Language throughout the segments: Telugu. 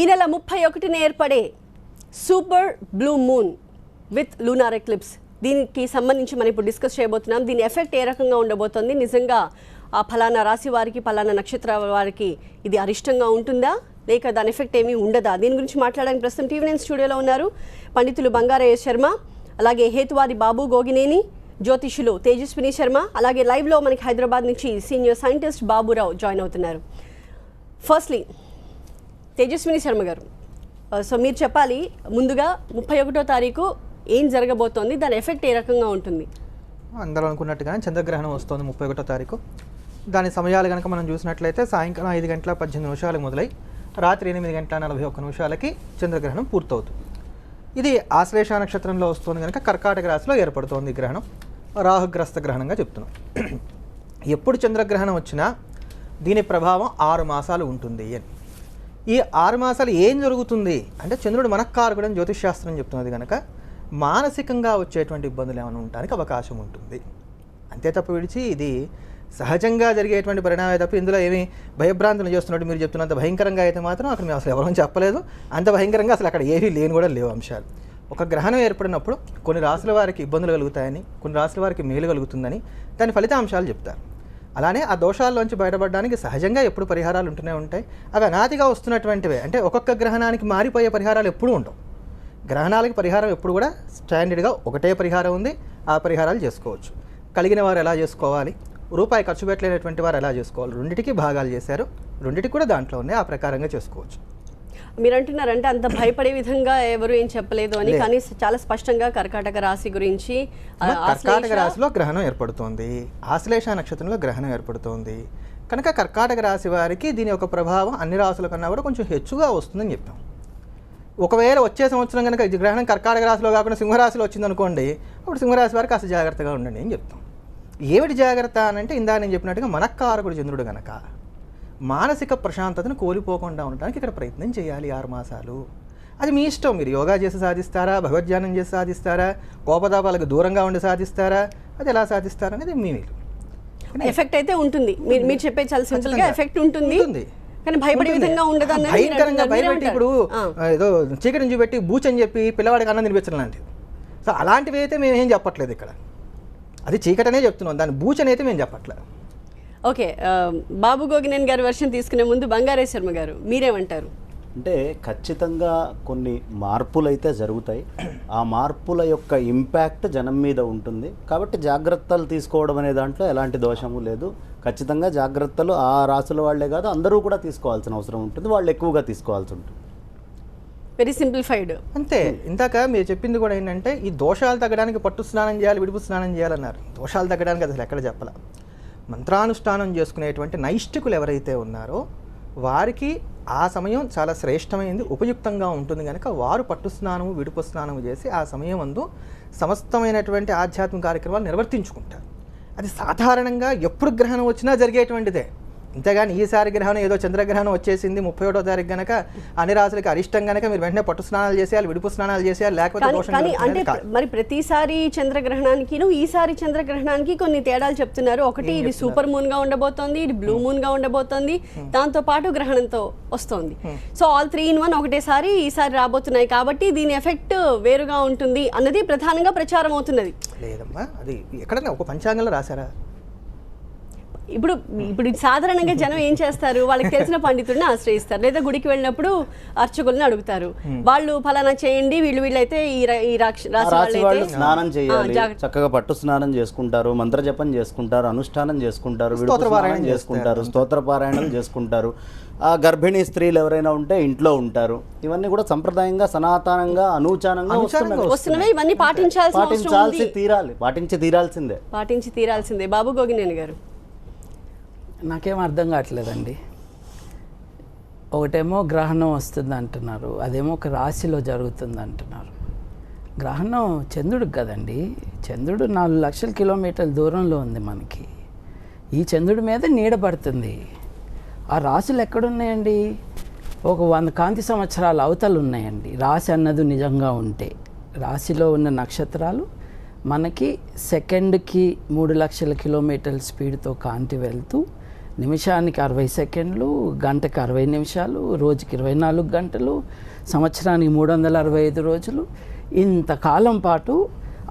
ఈ నెల 31న ఏర్పడే super blue moon with lunar eclipse దీనికి సంబంధించి మనం ఇప్పుడు డిస్కస్ చేయబోతున్నాం. దీని ఎఫెక్ట్ ఏ రకంగా ఉండబోతోంది, నిజంగా ఆ ఫలానా రాశి వారికి ఫలానా నక్షత్ర వారికి ఇది అరిష్టంగా ఉంటుందా లేక దాని ఎఫెక్ట్ ఏమీ ఉండదా, దీని గురించి మాట్లాడడానికి ప్రస్తుతం టీవీ9 స్టూడియోలో ఉన్నారు పండితులు బంగారయ్య శర్మ, అలాగే హేతువాది బాబు గోగినేని, జ్యోతిషులు తేజస్విని శర్మ, అలాగే లైవ్లో మనకి హైదరాబాద్ నుంచి సీనియర్ సైంటిస్ట్ బాబురావు జాయిన్ అవుతున్నారు. ఫస్ట్లీ తేజస్విని శర్మ గారు, సో మీరు చెప్పాలి ముందుగా 31వ తారీఖు ఏం జరగబోతోంది, దాని ఎఫెక్ట్ ఏ రకంగా ఉంటుంది? అందరూ అనుకున్నట్టుగానే చంద్రగ్రహణం వస్తుంది 31వ తారీఖు. దాని సమయాలు కనుక మనం చూసినట్లయితే సాయంకాలం 5:18 మొదలై రాత్రి 8:41 చంద్రగ్రహణం పూర్తవుతుంది. ఇది ఆశ్లేష నక్షత్రంలో వస్తుంది కనుక కర్కాటక రాశిలో ఏర్పడుతోంది గ్రహణం. రాహుగ్రస్త గ్రహణంగా చెప్తున్నాం. ఎప్పుడు చంద్రగ్రహణం వచ్చినా దీని ప్రభావం 6 మాసాలు ఉంటుంది అని. ఈ 6 మాసాలు ఏం జరుగుతుంది అంటే చంద్రుడు మనఃకారకుడు అని జ్యోతిష్ శాస్త్రం చెప్తున్నది కనుక మానసికంగా వచ్చేటువంటి ఇబ్బందులు ఏమైనా ఉండడానికి అవకాశం ఉంటుంది. అంతే తప్ప విడిచి ఇది సహజంగా జరిగేటువంటి పరిణామే తప్ప ఇందులో ఏమి భయభ్రాంతులు చేస్తున్నట్టు మీరు చెప్తున్నంత భయంకరంగా అయితే మాత్రం అక్కడ మేము అసలు ఎవరూ చెప్పలేదు. అంత భయంకరంగా అసలు అక్కడ ఏవీ లేని కూడా లేవు అంశాలు. ఒక గ్రహణం ఏర్పడినప్పుడు కొన్ని రాశుల వారికి ఇబ్బందులు కలుగుతాయని, కొన్ని రాశుల వారికి మేలు కలుగుతుందని దాని ఫలితాంశాలు చెప్తారు. అలానే ఆ దోషాల్లోంచి బయటపడడానికి సహజంగా ఎప్పుడు పరిహారాలు ఉంటూనే ఉంటాయి. అవి అనాదిగా వస్తున్నటువంటివే. అంటే ఒక్కొక్క గ్రహణానికి మారిపోయే పరిహారాలు ఎప్పుడూ ఉండవు. గ్రహణాలకి పరిహారం ఎప్పుడు కూడా స్టాండర్డ్గా ఒకటే పరిహారం ఉంది, ఆ పరిహారాలు చేసుకోవచ్చు. కలిగిన వారు ఎలా చేసుకోవాలి, రూపాయి ఖర్చు పెట్టలేనటువంటి వారు ఎలా చేసుకోవాలి, రెండింటికి భాగాలు చేశారు, రెండింటికి కూడా దాంట్లో ఉన్నాయి, ఆ ప్రకారంగా చేసుకోవచ్చు. మీరు అంటున్నారంటే అంత భయపడే విధంగా ఎవరు ఏం చెప్పలేదు అని, కానీ చాలా స్పష్టంగా కర్కాటక రాశి గురించి, కర్కాటక రాశిలో గ్రహణం ఏర్పడుతోంది, ఆశ్లేష నక్షత్రంలో గ్రహణం ఏర్పడుతోంది కనుక కర్కాటక రాశి వారికి దీని యొక్క ప్రభావం అన్ని రాశుల కన్నా కూడా కొంచెం హెచ్చుగా వస్తుందని చెప్తాం. ఒకవేళ వచ్చే సంవత్సరం కనుక ఇది గ్రహణం కర్కాటక రాశిలో కాకుండా సింహరాశిలో వచ్చిందనుకోండి, అప్పుడు సింహరాశి వారికి కాస్త జాగ్రత్తగా ఉండండి అని చెప్తాం. ఏమిటి జాగ్రత్త అని అంటే ఇందా నేను చెప్పినట్టుగా మనఃకారకుడు చంద్రుడు కనుక మానసిక ప్రశాంతతను కోల్పోకుండా ఉండడానికి ఇక్కడ ప్రయత్నం చేయాలి 6 మాసాలు. అది మీ ఇష్టం. మీరు యోగా చేసి సాధిస్తారా, భగవద్ధ్యానం చేసి సాధిస్తారా, కోపతాపాలకు దూరంగా ఉండి సాధిస్తారా, అది ఎలా సాధిస్తారా అనేది మీ మీరు. ఎఫెక్ట్ అయితే ఉంటుంది. మీరు చెప్పే చాలా సింపుల్ గా ఎఫెక్ట్ ఉంటుంది, కానీ భయపడే విధంగా ఉండదు. భయంకరంగా భయపెట్టి ఇప్పుడు ఏదో చీకటి నుంచి పెట్టి బూచని చెప్పి పిల్లవాడికి అన్నం తినిపించడం లాంటివి. సో అలాంటివి అయితే మేము ఏం చెప్పట్లేదు ఇక్కడ. అది చీకటనే చెప్తున్నాం, దాని బూచని అయితే మేము చెప్పట్లేదు. ఓకే, బాబు గోగినేని గారి వర్షన్ తీసుకునే ముందు బంగారయ్య శర్మ గారు మీరేమంటారు? అంటే ఖచ్చితంగా కొన్ని మార్పులు అయితే జరుగుతాయి. ఆ మార్పుల యొక్క ఇంపాక్ట్ జనం మీద ఉంటుంది. కాబట్టి జాగ్రత్తలు తీసుకోవడం అనే దాంట్లో ఎలాంటి దోషము లేదు. ఖచ్చితంగా జాగ్రత్తలు ఆ రాసుల వాళ్ళే కాదు అందరూ కూడా తీసుకోవాల్సిన అవసరం ఉంటుంది. వాళ్ళు ఎక్కువగా తీసుకోవాల్సి ఉంటుంది. Very simplified. అంతే. ఇందాక మీరు చెప్పింది కూడా ఏంటంటే ఈ దోషాలు తగ్గడానికి పట్టు స్నానం చేయాలి, విడుపు స్నానం చేయాలన్నారు. దోషాలు తగ్గడానికి అసలు ఎక్కడ చెప్పాల. మంత్రానుష్ఠానం చేసుకునేటువంటి నైష్ఠికులు ఎవరైతే ఉన్నారో వారికి ఆ సమయం చాలా శ్రేష్టమైనది, ఉపయుక్తంగా ఉంటుంది కనుక వారు పట్టు స్నానము విడుపు స్నానము చేసి ఆ సమయం అందు సమస్తమైనటువంటి ఆధ్యాత్మిక కార్యక్రమాలు నిర్వర్తించుకుంటారు. అది సాధారణంగా ఎప్పుడు గ్రహణం వచ్చినా జరిగేటువంటిదే. ఇంతేగాని ఈసారి గ్రహణం ఏదో చంద్రగ్రహణం వచ్చేసింది 31వ తారీఖు కనుక అన్ని రాశులకి అరిష్టం కనుక మీరు వెంటనే పట్టు స్నానాలు చేసేయాలి, విడుపు స్నానాలు చేసేయాలి, లేకపోతే అంటే మరి ప్రతిసారి చంద్రగ్రహణానికి ఈసారి చంద్రగ్రహణానికి కొన్ని తేడాలు చెప్తున్నారు. ఒకటి ఇది సూపర్ మూన్ గా ఉండబోతోంది, ఇది బ్లూ మూన్ గా ఉండబోతోంది, దాంతో పాటు గ్రహణంతో వస్తోంది. సో ఆల్ 3 in 1 ఒకటేసారి ఈసారి రాబోతున్నాయి కాబట్టి దీని ఎఫెక్ట్ వేరుగా ఉంటుంది అన్నది ప్రధానంగా ప్రచారం అవుతున్నది. లేదమ్మా, అది ఎక్కడన్నా ఒక పంచాంగంలో రాశారా? ఇప్పుడు సాధారణంగా జనం ఏం చేస్తారు, వాళ్ళకి తెలిసిన పండితుడిని ఆశ్రయిస్తారు, లేదా గుడికి వెళ్ళినప్పుడు అర్చకుల్ని అడుగుతారు. వాళ్ళు ఫలానా చేయండి, వీళ్ళైతే ఈ రాశి వాళ్ళు స్నానం చేయాలి, చక్కగా పట్టు స్నానం చేసుకుంటారు, మంత్రజపం చేసుకుంటారు, అనుష్ఠానం చేసుకుంటారు, విడుపుస్నానం చేసుకుంటారు, స్తోత్రపారాయణం చేసుకుంటారు. ఆ గర్భిణీ స్త్రీలు ఎవరైనా ఉంటే ఇంట్లో ఉంటారు. ఇవన్నీ కూడా సంప్రదాయంగా సనాతనంగా అనూచానంగా వస్తున్నవి. ఇవన్నీ పాటించి తీరాల్సిందే. బాబు గోగినేని గారు, నాకేం అర్థం కావట్లేదండి. ఒకటేమో గ్రహణం వస్తుంది అంటున్నారు, అదేమో ఒక రాశిలో జరుగుతుంది అంటున్నారు. గ్రహణం చంద్రుడికి కదండి. చంద్రుడు 4 లక్షల కిలోమీటర్ల దూరంలో ఉంది మనకి. ఈ చంద్రుడి మీద నీడ పడుతుంది. ఆ రాశులు ఎక్కడున్నాయండి? ఒక 100 కాంతి సంవత్సరాల అవతలు ఉన్నాయండి. రాశి అన్నది నిజంగా ఉంటే రాశిలో ఉన్న నక్షత్రాలు మనకి సెకండ్కి 3 లక్షల కిలోమీటర్ల స్పీడ్తో కాంతి వెళ్తూ నిమిషానికి 60 సెకండ్లు, గంటకి 60 నిమిషాలు, రోజుకి 24 గంటలు, సంవత్సరానికి 365 రోజులు, ఇంతకాలం పాటు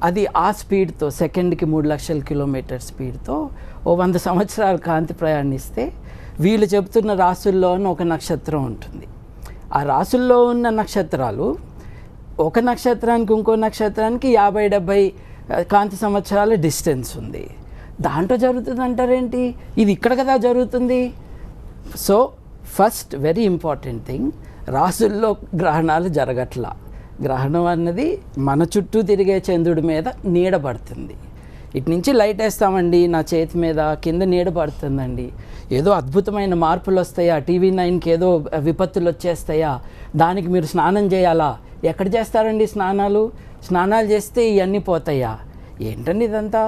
అది ఆ స్పీడ్తో సెకండ్కి 3 లక్షల కిలోమీటర్ స్పీడ్తో 100 సంవత్సరాల కాంతి ప్రయాణిస్తే వీళ్ళు చెబుతున్న రాసుల్లోనూ ఒక నక్షత్రం ఉంటుంది. ఆ రాసుల్లో ఉన్న నక్షత్రాలు ఒక నక్షత్రానికి ఇంకో నక్షత్రానికి 50-70 కాంతి సంవత్సరాల డిస్టెన్స్ ఉంది. దాంట్లో జరుగుతుంది అంటారేంటి? ఇది ఇక్కడ కదా జరుగుతుంది. So first very important thing, రాసుల్లో గ్రహణాలు జరగట్లా. గ్రహణం అన్నది మన చుట్టూ తిరిగే చంద్రుడి మీద నీడ పడుతుంది. ఇటు నుంచి లైట్ వేస్తామండి నా చేతి మీద, కింద నీడ పడుతుందండి. ఏదో అద్భుతమైన మార్పులు వస్తాయా, TV9కి ఏదో విపత్తులు వచ్చేస్తాయా, దానికి మీరు స్నానం చేయాలా? ఎక్కడ చేస్తారండి స్నానాలు చేస్తే ఇవన్నీ పోతాయా? ఏంటండి ఇదంతా?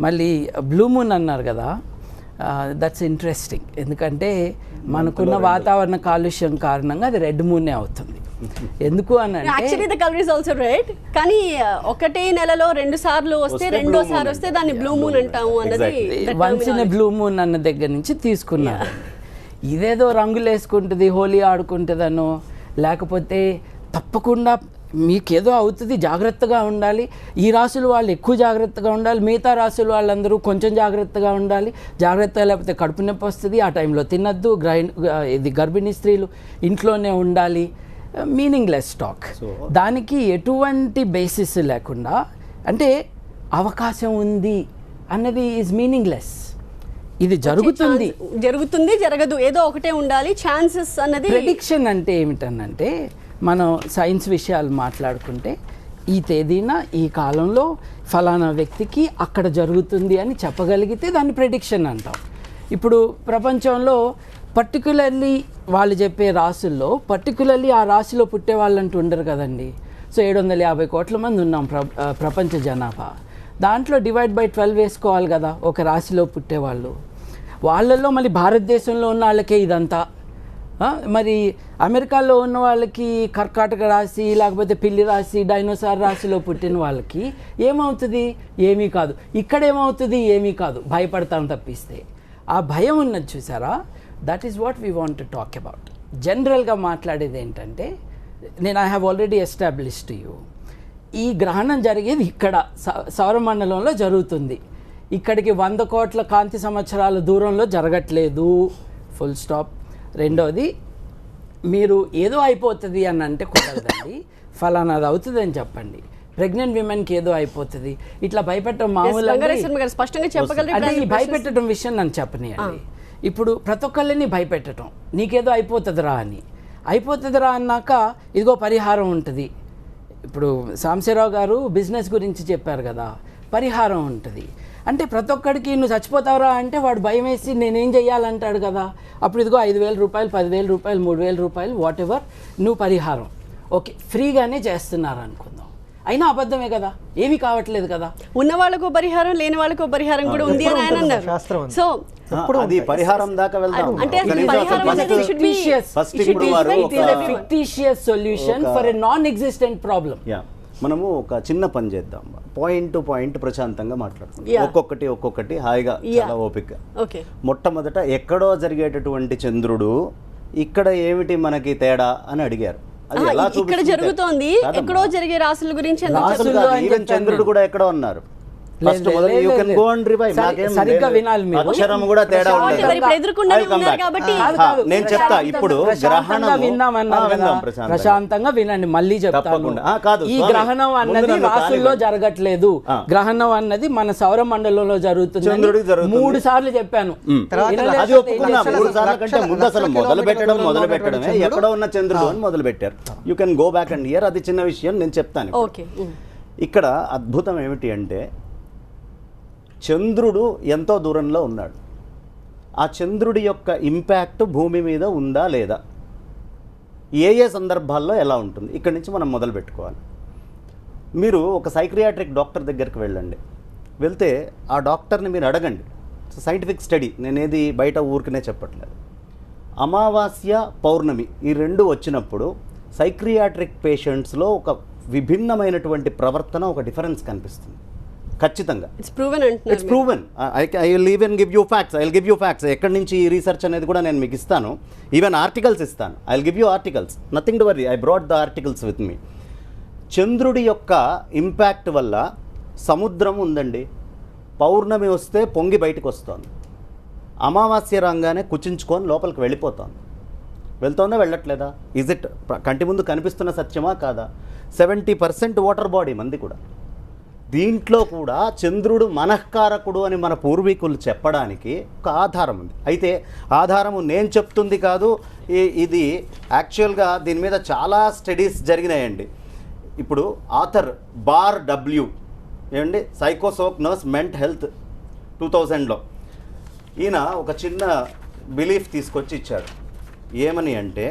మళ్ళీ బ్లూ మూన్ అన్నారు కదా, దట్స్ ఇంట్రెస్టింగ్. ఎందుకంటే మనకున్న వాతావరణ కాలుష్యం కారణంగా అది రెడ్ మూనే అవుతుంది. ఎందుకు అని actually the colour is also red, కానీ ఒకటే నెలలో 2 సార్లు వస్తే రెండోసారి వస్తే దాన్ని బ్లూ మూన్ అంటాము అన్నది వన్స్ ఇన్ బ్లూ మూన్ అన్న దగ్గర నుంచి తీసుకున్నారు. ఇదేదో రంగులు వేసుకుంటుంది, హోలీ ఆడుకుంటుందనో, లేకపోతే తప్పకుండా మీకేదో అవుతుంది జాగ్రత్తగా ఉండాలి, ఈ రాసుల వాళ్ళు ఎక్కువ జాగ్రత్తగా ఉండాలి, మిగతా రాసుల వాళ్ళందరూ కొంచెం జాగ్రత్తగా ఉండాలి, జాగ్రత్తగా లేకపోతే కడుపు నొప్పి వస్తుంది, ఆ టైంలో తినద్దు, ఇది గర్భిణీ స్త్రీలు ఇంట్లోనే ఉండాలి. Meaningless talk. దానికి ఎటువంటి బేసిస్ లేకుండా, అంటే అవకాశం ఉంది అన్నది ఈజ్ మీనింగ్లెస్. ఇది జరుగుతుంది జరగదు, ఏదో ఒకటే ఉండాలి, ఛాన్సెస్ అన్నది. ప్రెడిక్షన్ అంటే ఏమిటనంటే, మనం సైన్స్ విషయాలు మాట్లాడుకుంటే ఈ తేదీన ఈ కాలంలో ఫలానా వ్యక్తికి అక్కడ జరుగుతుంది అని చెప్పగలిగితే దాన్ని ప్రెడిక్షన్ అంటాం. ఇప్పుడు ప్రపంచంలో పర్టికులర్లీ వాళ్ళు చెప్పే రాసుల్లో పర్టికులర్లీ ఆ రాశిలో పుట్టే వాళ్ళు అంటూ ఉండరు కదండి. సో 750 కోట్ల మంది ఉన్నాం ప్రపంచ జనాభా. దాంట్లో డివైడ్ బై 12 వేసుకోవాలి కదా ఒక రాశిలో పుట్టేవాళ్ళు. వాళ్ళల్లో మళ్ళీ భారతదేశంలో ఉన్న వాళ్ళకే ఇదంతా. మరి అమెరికాలో ఉన్న వాళ్ళకి కర్కాటక రాశి, లేకపోతే పిల్లి రాశి, డైనోసార్ రాశిలో పుట్టిన వాళ్ళకి ఏమవుతుంది? ఏమీ కాదు. ఇక్కడ ఏమవుతుంది? ఏమీ కాదు. భయపడతాం తప్పిస్తే. ఆ భయం ఉన్నది చూసారా, that is what we want to talk about. జనరల్గా మాట్లాడేది ఏంటంటే, నేను I have already established you, ఈ గ్రహణం జరిగేది ఇక్కడ సౌరమండలంలో జరుగుతుంది. ఇక్కడికి 100 కోట్ల కాంతి సంవత్సరాల దూరంలో జరగట్లేదు, ఫుల్ స్టాప్. రెండోది, మీరు ఏదో అయిపోతుంది అని అంటే కుదరదండి, ఫలానాది అవుతుంది అని చెప్పండి. ప్రెగ్నెంట్ విమెన్కి ఏదో అయిపోతుంది, ఇట్లా భయపెట్టడం మామూలు. అంటే ఈ భయపెట్టడం విషయం నన్ను చెప్పనియండి. ఇప్పుడు ప్రతి ఒక్కళ్ళని భయపెట్టడం, నీకేదో అయిపోతుందిరా అని. అయిపోతుందిరా అన్నాక ఇదిగో పరిహారం ఉంటుంది. ఇప్పుడు సాంబశివరావు గారు బిజినెస్ గురించి చెప్పారు కదా, పరిహారం ఉంటుంది. అంటే ప్రతి ఒక్కడికి నువ్వు చచ్చిపోతావురా అంటే వాడు భయం వేసి నేనేం చెయ్యాలంటాడు కదా. అప్పుడు ఇదిగో 5,000 రూపాయలు, 10,000 రూపాయలు, 3,000 రూపాయలు, వాట్ ఎవర్ నువ్వు పరిహారం ఓకే ఫ్రీగానే చేస్తున్నారు అనుకుందాం. అయినా అబద్ధమే కదా, ఏమీ కావట్లేదు కదా. ఉన్న వాళ్ళకు పరిహారం, లేని వాళ్ళకు పరిహారం కూడా ఉంది అని ఆయన అన్నారు. సో అది పరిహారం దాకా వెళ్దాం. అంటే fictitious solution for a non existent problem. మనము ఒక చిన్న పని చేద్దాం, పాయింట్ టు పాయింట్ ప్రశాంతంగా మాట్లాడుకుందాం, ఒక్కొక్కటి హాయిగా, చాలా ఓపిక. మొట్టమొదట ఎక్కడో జరిగేటటువంటి చంద్రుడు ఇక్కడ ఏమిటి మనకి తేడా అని అడిగారు. అది ఎలా ఇక్కడ జరుగుతోంది, ఎక్కడో జరిగే రాసుల గురించి. చంద్రుడు కూడా ఎక్కడో అన్నారు. సరిగ్గా వినాలి మీరు. నేను చెప్తా ఇప్పుడు ప్రశాంతంగా వినండి, మళ్ళీ చెప్తాను. ఈ గ్రహణం అన్నది రాసుల్లో జరగట్లేదు, గ్రహణం అన్నది మన సౌర మండలంలో జరుగుతుంది. 3 సార్లు చెప్పాను. మొదలు పెట్టడమే ఎక్కడో ఉన్న చంద్రుడు అని మొదలు పెట్టారు. You can go back and here. అది చిన్న విషయం, నేను చెప్తాను. ఇక్కడ అద్భుతం ఏమిటి అంటే, చంద్రుడు ఎంతో దూరంలో ఉన్నాడు. ఆ చంద్రుడి యొక్క ఇంపాక్ట్ భూమి మీద ఉందా లేదా, ఏ సందర్భాల్లో ఎలా ఉంటుంది, ఇక్కడి నుంచి మనం మొదలు పెట్టుకోవాలి. మీరు ఒక సైక్రియాట్రిక్ డాక్టర్ దగ్గరికి వెళ్ళండి. వెళ్తే ఆ డాక్టర్ని మీరు అడగండి. సైంటిఫిక్ స్టడీ, నేనేది బయట ఊరికనే చెప్పట్లేదు. అమావాస్య, పౌర్ణమి ఈ 2 వచ్చినప్పుడు సైక్రియాట్రిక్ పేషెంట్స్లో ఒక విభిన్నమైనటువంటి ప్రవర్తన, ఒక డిఫరెన్స్ కనిపిస్తుంది. ఖచ్చితంగా. ఇట్స్ ప్రూవెన్ అంటున్నారు. It's proven. I will even give you facts. ఎక్కడి నుంచి ఈ రీసెర్చ్ అనేది కూడా నేను మీకు ఇస్తాను. ఈవెన్ ఆర్టికల్స్ ఇస్తాను. I will give you articles. Nothing to worry, I brought the articles with me. చంద్రుడి యొక్క ఇంపాక్ట్ వల్ల సముద్రం ఉందండి, పౌర్ణమి వస్తే పొంగి బయటకు వస్తుంది, అమావాస్య రాగానే కుచించుకొని లోపలికి వెళ్ళిపోతుంది. వెళ్తోందా వెళ్ళట్లేదా? ఈజ్ ఇట్ కంటి ముందు కనిపిస్తున్న సత్యమా కాదా? 70% వాటర్ బాడీ మంది కూడా. దీంట్లో కూడా చంద్రుడు మనఃకారకుడు అని మన పూర్వీకులు చెప్పడానికి ఒక ఆధారం ఉంది. అయితే ఆధారము నేను చెప్తుంది కాదు, ఇది యాక్చువల్గా దీని మీద చాలా స్టడీస్ జరిగినాయండి. ఇప్పుడు ఆథర్ బార్ డబ్ల్యూ ఏమండి, సైకోసోక్ నర్స్ మెంట్ హెల్త్ 2000లో ఈయన ఒక చిన్న బిలీఫ్ తీసుకొచ్చి ఇచ్చాడు. ఏమని అంటే,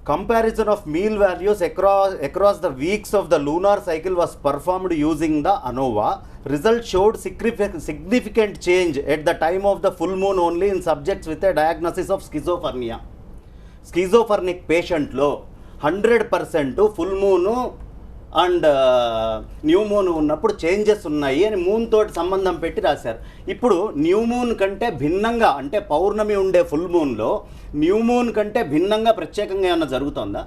comparison of meal values across the weeks of the lunar cycle was performed using the ANOVA. Result showed significant change at the time of the full moon only in subjects with a diagnosis of schizophrenia. Schizophrenic patient lo 100% full moon and new moon ఉన్నప్పుడు చేంజెస్ ఉన్నాయి అని మూన్ తోటి సంబంధం పెట్టి రాశారు. ఇప్పుడు న్యూ మూన్ కంటే భిన్నంగా, అంటే పౌర్ణమి ఉండే ఫుల్ మూన్లో న్యూ మూన్ కంటే భిన్నంగా ప్రత్యేకంగా ఏమన్నా జరుగుతుందా?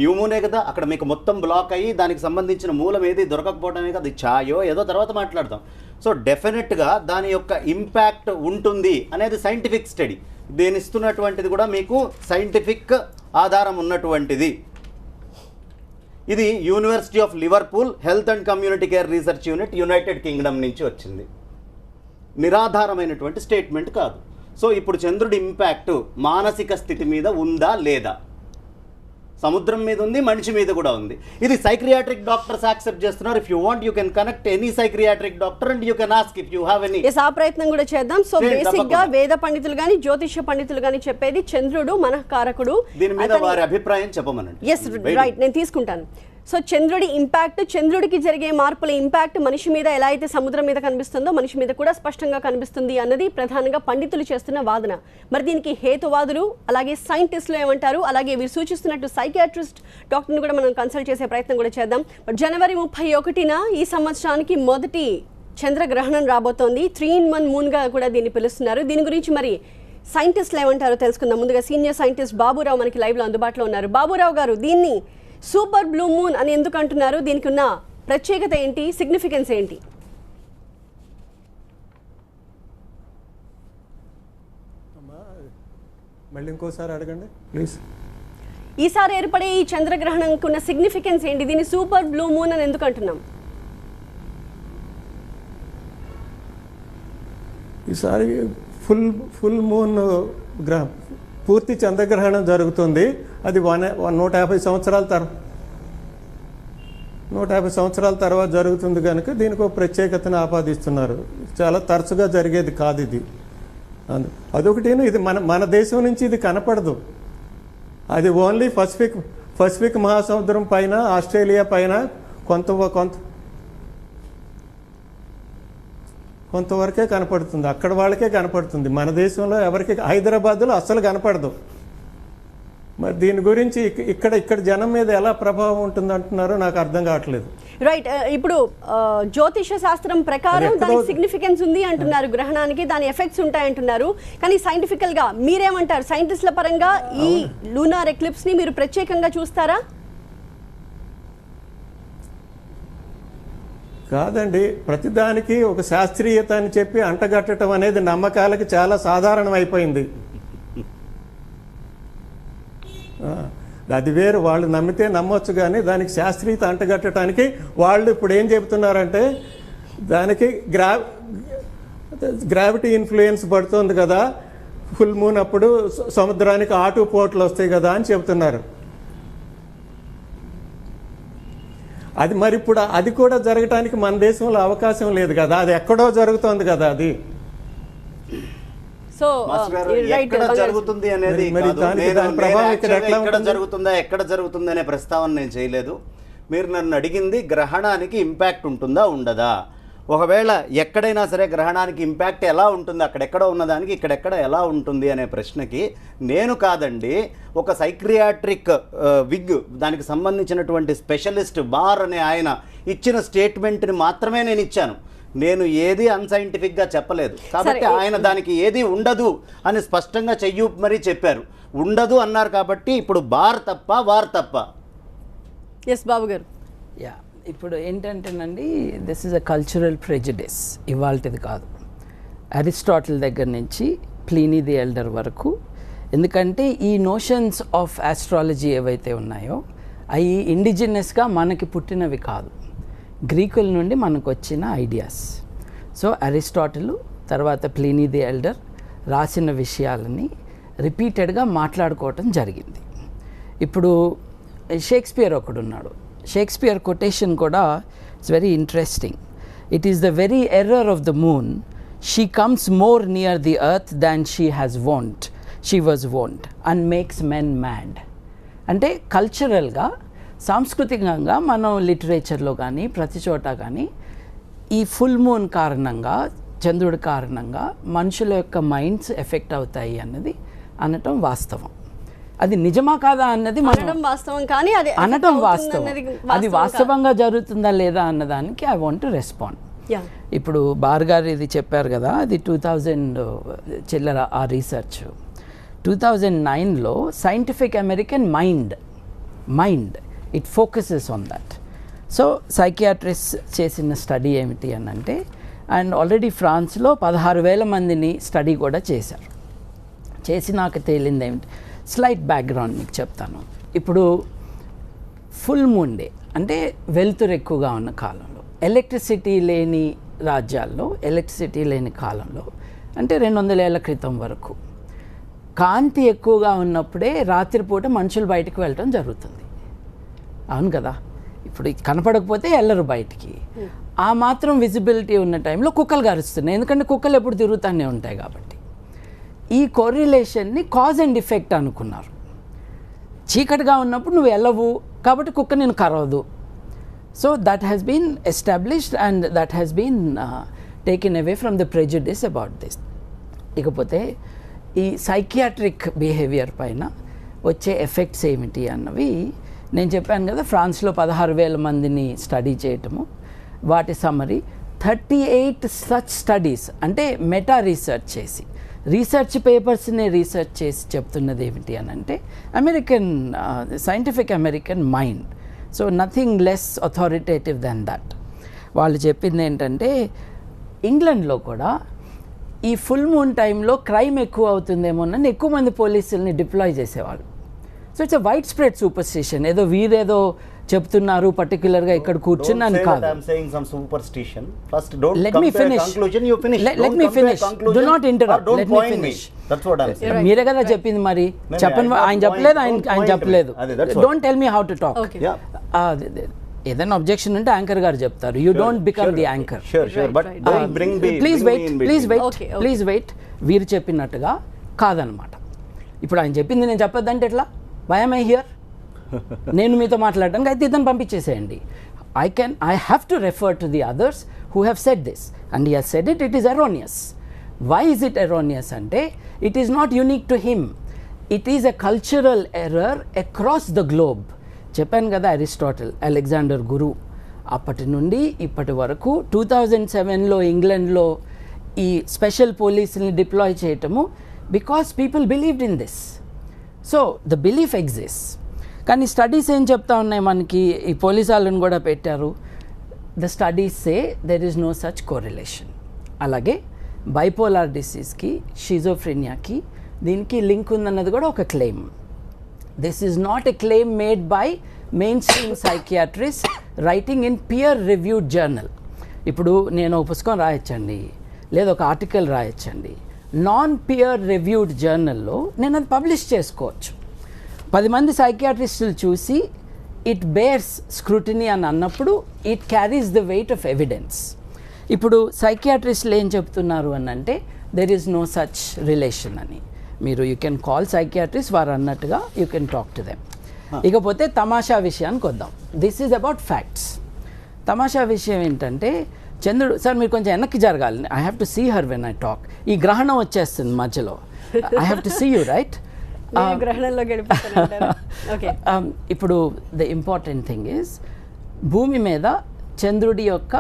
న్యూ మూనే కదా అక్కడ మీకు మొత్తం బ్లాక్ అయ్యి దానికి సంబంధించిన మూలం ఏది దొరకకపోవడమే కదా, అది ఛాయో ఏదో తర్వాత మాట్లాడదాం. సో డెఫినెట్గా దాని యొక్క ఇంపాక్ట్ ఉంటుంది అనేది సైంటిఫిక్ స్టడీ. దీని ఇస్తున్నటువంటిది కూడా మీకు సైంటిఫిక్ ఆధారం ఉన్నటువంటిది. ఇది university of Liverpool health and community care research unit, United Kingdom నుంచి వచ్చింది. నిరాధారమైనటువంటి స్టేట్మెంట్ కాదు. సో ఇప్పుడు చంద్రుడి ఇంపాక్ట్ మానసిక స్థితి మీద ఉందా లేదా? సముద్రం మీద ఉంది, మనిషి మీద కూడా ఉంది. ఇది సైక్రియాట్రిక్ డాక్టర్స్ యాక్సెప్ట్ చేస్తున్నారు. If you want you can connect any psychiatric doctor and you can ask if you have any. ఆ ప్రయత్నం కూడా చేద్దాం. సో బేసిక్ గా వేద పండితులు గాని జ్యోతిష పండితులు గాని చెప్పేది చంద్రుడు మనఃకారకుడు. దీని మీద వారి అభిప్రాయం చెప్పమనండి. ఎస్ రైట్, నేను తీసుకుంటాను. సో చంద్రుడి ఇంపాక్ట్, చంద్రుడికి జరిగే మార్పుల ఇంపాక్ట్ మనిషి మీద ఎలా అయితే సముద్రం మీద కనిపిస్తుందో మనిషి మీద కూడా స్పష్టంగా కనిపిస్తుంది అన్నది ప్రధానంగా పండితులు చేస్తున్న వాదన. మరి దీనికి హేతువాదులు అలాగే సైంటిస్టులు ఏమంటారు, అలాగే వీరు సూచిస్తున్నట్టు సైకియాట్రిస్ట్ డాక్టర్ని కూడా మనం కన్సల్ట్ చేసే ప్రయత్నం కూడా చేద్దాం. జనవరి 31న ఈ సంవత్సరానికి మొదటి చంద్రగ్రహణం రాబోతోంది. 3-in-1 మూన్గా కూడా దీన్ని పిలుస్తున్నారు. దీని గురించి మరి సైంటిస్టులు ఏమంటారో తెలుసుకుందాం. ముందుగా సీనియర్ సైంటిస్ట్ బాబురావు మనకి లైవ్లో అందుబాటులో ఉన్నారు. బాబురావు గారు, దీన్ని సూపర్ బ్లూ మూన్ అని ఎందుకు అంటున్నారు? దీనికి ఉన్న ప్రత్యేకత ఏంటి, సిగ్నిఫికెన్స్ ఏంటి? మళ్ళీ ఇంకోసారి అడగండి ప్లీజ్. ఈసారి ఏర్పడే ఈ చంద్రగ్రహణంకు ఉన్న సిగ్నిఫికెన్స్ ఏంటి? దీన్ని సూపర్ బ్లూ మూన్ అని ఎందుకు అంటున్నాం? ఈసారి ఫుల్ మూన్ గ్రహం, పూర్తి చంద్రగ్రహణం జరుగుతుంది. అది 150 సంవత్సరాల తర్వాత జరుగుతుంది కనుక దీనికి ఒక ప్రత్యేకతను ఆపాదిస్తున్నారు. చాలా తరచుగా జరిగేది కాదు ఇది. అదొకటి. ఇది మన దేశం నుంచి ఇది కనపడదు. అది ఓన్లీ పసిఫిక్ మహాసముద్రం పైన, ఆస్ట్రేలియా పైన కొంతవరకే కనపడుతుంది. అక్కడ వాళ్ళకే కనపడుతుంది. మన దేశంలో ఎవరికి, హైదరాబాద్లో అస్సలు కనపడదు. మరి దీని గురించి ఇక్కడ జనం మీద ఎలా ప్రభావం ఉంటుంది అంటున్నారో నాకు అర్థం కావట్లేదు. రైట్, ఇప్పుడు జ్యోతిష శాస్త్రం ప్రకారం దానికి సిగ్నిఫికెన్స్ ఉంది అంటున్నారు, గ్రహణానికి దాని ఎఫెక్ట్స్ ఉంటాయి అంటున్నారు. కానీ సైంటిఫికల్ గా మీరేమంటారు? సైంటిస్టుల పరంగా ఈ లూనార్ ఎక్లిప్స్ ని మీరు ప్రత్యేకంగా చూస్తారా? కాదండి, ప్రతిదానికి ఒక శాస్త్రీయత అని చెప్పి అంటగట్టడం అనేది నమ్మకాలకి చాలా సాధారణం అయిపోయింది. అది వేరు, వాళ్ళు నమ్మితే నమ్మొచ్చు, కానీ దానికి శాస్త్రీయత అంటగట్టడానికి వాళ్ళు ఇప్పుడు ఏం చెబుతున్నారంటే దానికి గ్రావిటీ ఇన్ఫ్లుయెన్స్ పడుతుంది కదా, ఫుల్ మూన్ అప్పుడు సముద్రానికి ఆటుపోట్లు వస్తాయి కదా అని చెబుతున్నారు. అది మరి ఇప్పుడు అది కూడా జరగటానికి మన దేశంలో అవకాశం లేదు కదా, అది ఎక్కడో జరుగుతోంది కదా. అది సో ఎక్కడ జరుగుతుంది అనేది ఎక్కడ జరుగుతుంది అనే ప్రస్తావన నేను చేయలేదు. మీరు నన్ను అడిగింది గ్రహణానికి ఇంపాక్ట్ ఉంటుందా ఉండదా. ఒకవేళ ఎక్కడైనా సరే గ్రహణానికి ఇంపాక్ట్ ఎలా ఉంటుంది, అక్కడెక్కడ ఉన్నదానికి ఇక్కడెక్కడ ఎలా ఉంటుంది అనే ప్రశ్నకి నేను కాదండి, ఒక సైక్రియాట్రిక్ విగ్ దానికి సంబంధించినటువంటి స్పెషలిస్ట్ బార్ అనే ఆయన ఇచ్చిన స్టేట్మెంట్ని మాత్రమే నేను ఇచ్చాను. నేను ఏది అన్సైంటిఫిక్గా చెప్పలేదు. కాబట్టి ఆయన దానికి ఏది ఉండదు అని స్పష్టంగా మరీ చెప్పారు. ఉండదు అన్నారు కాబట్టి ఇప్పుడు బార్ తప్ప వార్ తప్ప. ఎస్ బాబు గారు. యా, ఇప్పుడు ఏంటంటేనండి, this is a cultural prejudice, ఇవాల్టిది కాదు. అరిస్టాటిల్ దగ్గర నుంచి ప్లీనీ ది ఎల్డర్ వరకు. ఎందుకంటే ఈ నోషన్స్ ఆఫ్ ఆస్ట్రాలజీ ఏవైతే ఉన్నాయో అవి ఇండిజినస్గా మనకి పుట్టినవి కాదు, గ్రీకుల నుండి మనకు వచ్చిన ఐడియాస్. సో అరిస్టాటిల్ తర్వాత ప్లీనీ ది ఎల్డర్ రాసిన విషయాలని రిపీటెడ్గా మాట్లాడుకోవటం జరిగింది. ఇప్పుడు షేక్స్పియర్ ఒకడున్నాడు. షేక్స్పియర్ కొటేషన్ కూడా it's very interesting. It is the very error of the moon, she comes more near the earth than she was won't and makes men mad. అంటే కల్చరల్గా, సాంస్కృతికంగా మనం లిటరేచర్లో కానీ ప్రతి చోట కానీ ఈ ఫుల్ మూన్ కారణంగా, చంద్రుడి కారణంగా మనుషుల యొక్క మైండ్స్ ఎఫెక్ట్ అవుతాయి అన్నది అనటం వాస్తవం. అది నిజమా కాదా అన్నది అనడం వాస్తవం, కానీ అది అనటం వాస్తవం. అది వాస్తవంగా జరుగుతుందా లేదా అన్నదానికి ఐ వాంట్ టు రెస్పాండ్. ఇప్పుడు బార్ గారు ఇది చెప్పారు కదా, అది 2000 చిల్లర ఆ రీసెర్చ్. 2009లో Scientific American Mind it focuses on that. So psychiatrist చేసిన స్టడీ ఏమిటి అని అంటే, అండ్ ఆల్రెడీ ఫ్రాన్స్లో 16,000 మందిని స్టడీ కూడా చేశారు. చేసి నాకు తేలింది ఏమిటి, స్లైట్ బ్యాక్గ్రౌండ్ మీకు చెప్తాను. ఇప్పుడు ఫుల్ మూన్ డే అంటే వెలుతురు ఎక్కువగా ఉన్న కాలంలో, ఎలక్ట్రిసిటీ లేని రాజ్యాల్లో, ఎలక్ట్రిసిటీ లేని కాలంలో అంటే 200 ఏళ్ల క్రితం వరకు కాంతి ఎక్కువగా ఉన్నప్పుడే రాత్రిపూట మనుషులు బయటకు వెళ్ళటం జరుగుతుంది. అవును కదా, ఇప్పుడు కనపడకపోతే వెళ్ళరు బయటికి. ఆ మాత్రం విజిబిలిటీ ఉన్న టైంలో కుక్కలు గరుస్తున్నాయి, ఎందుకంటే కుక్కలు ఎప్పుడు తిరుగుతూనే ఉంటాయి కాబట్టి. ఈ కోరిలేషన్ని కాజ్ అండ్ ఎఫెక్ట్ అనుకున్నారు. చీకటిగా ఉన్నప్పుడు నువ్వు వెళ్ళవు కాబట్టి కుక్క నేను కరవదు. So that has been established and that has been taken away from the prejudice about this. ఇకపోతే ఈ సైకియాట్రిక్ బిహేవియర్ పైన వచ్చే ఎఫెక్ట్స్ ఏమిటి అన్నవి నేను చెప్పాను కదా. ఫ్రాన్స్లో 16,000 మందిని స్టడీ చేయటము, వాటి సమ్మరీ 38 సచ్ స్టడీస్ అంటే మెటా రీసెర్చ్ చేసి, రీసెర్చ్ పేపర్స్ని రీసెర్చ్ చేసి చెప్తున్నది ఏమిటి అని అంటే American scientific American mind. So nothing less authoritative than that. వాళ్ళు చెప్పింది ఏంటంటే ఇంగ్లాండ్లో కూడా ఈ ఫుల్ మూన్ టైంలో క్రైమ్ ఎక్కువ అవుతుందేమోనని ఎక్కువ మంది పోలీసుల్ని డిప్లాయ్ చేసేవాళ్ళు. So it's a wide spread superstition. ఏదో వీరేదో చెప్తున్నారు పర్టికులర్గా ఇక్కడ కూర్చున్నాను కాదు. Let me finish. Do not interrupt. Let me finish. మీరే కదా చెప్పింది, మరి చెప్పండి. ఆయన చెప్పలేదు, ఆయన చెప్పలేదు. Don't tell me how to talk. ఏదైనా అబ్జెక్షన్ ఉంటే యాంకర్ గారు చెప్తారు. You don't become the anchor. Please wait. వీరు చెప్పినట్టుగా కాదనమాట. ఇప్పుడు ఆయన చెప్పింది నేను చెప్పొద్దంటే ఎట్లా? Why am I here? నేను మీతో మాట్లాడడానికి అయితే ఇతను పంపించేసేయండి. I have to refer to the others who have said this, and he has said it is erroneous. Why is it erroneous? Ante it is not unique to him. It is a cultural error across the globe. చెప్పాను కదా, అరిస్టాటిల్, అలెగ్జాండర్ గురు, అప్పటి నుండి ఇప్పటి వరకు 2007లో ఇంగ్లాండ్లో ఈ స్పెషల్ పోలీసుని డిప్లాయ్ చేయటము because people believed in this. So the belief exist. కానీ స్టడీస్ ఏం చెప్తా ఉన్నాయి మనకి, ఈ పోలీసు వాళ్ళని కూడా పెట్టారు. The studies say there is no such correlation. అలాగే బైపోలార్ డిసీజ్కి, షిజోఫ్రెనియాకి దీనికి లింక్ ఉందన్నది కూడా ఒక claim. This is not a claim made by mainstream psychiatrists writing in peer-reviewed journal. ఇప్పుడు నేను ఒక పుస్తకం రాయొచ్చండి, లేదా ఒక ఆర్టికల్ రాయొచ్చండి. నాన్-పియర్ రివ్యూడ్ జర్నల్లో నేను అది పబ్లిష్ చేసుకోవచ్చు. 10 మంది సైకియాట్రిస్టులు చూసి ఇట్ బేర్స్ స్క్రూటినీ అని అన్నప్పుడు it carries the weight of evidence. ఇప్పుడు సైకియాట్రిస్టులు ఏం చెప్తున్నారు అని అంటే there is no such relation అని. మీరు యూ కెన్ కాల్ సైకియాట్రిస్ట్, వారు అన్నట్టుగా you can talk to them. ఇకపోతే తమాషా విషయానికి వద్దాం. This is about facts. తమాషా విషయం ఏంటంటే చంద్రుడు సార్ మీరు కొంచెం వెనక్కి జరగాలి, I have to see her when I talk. ఈ గ్రహణం వచ్చేస్తుంది మధ్యలో, I have to see you right. గ్రహణంలో గడిపిస్తాను. Okay, ఇప్పుడు ద ఇంపార్టెంట్ థింగ్ ఈజ్ భూమి మీద చంద్రుడి యొక్క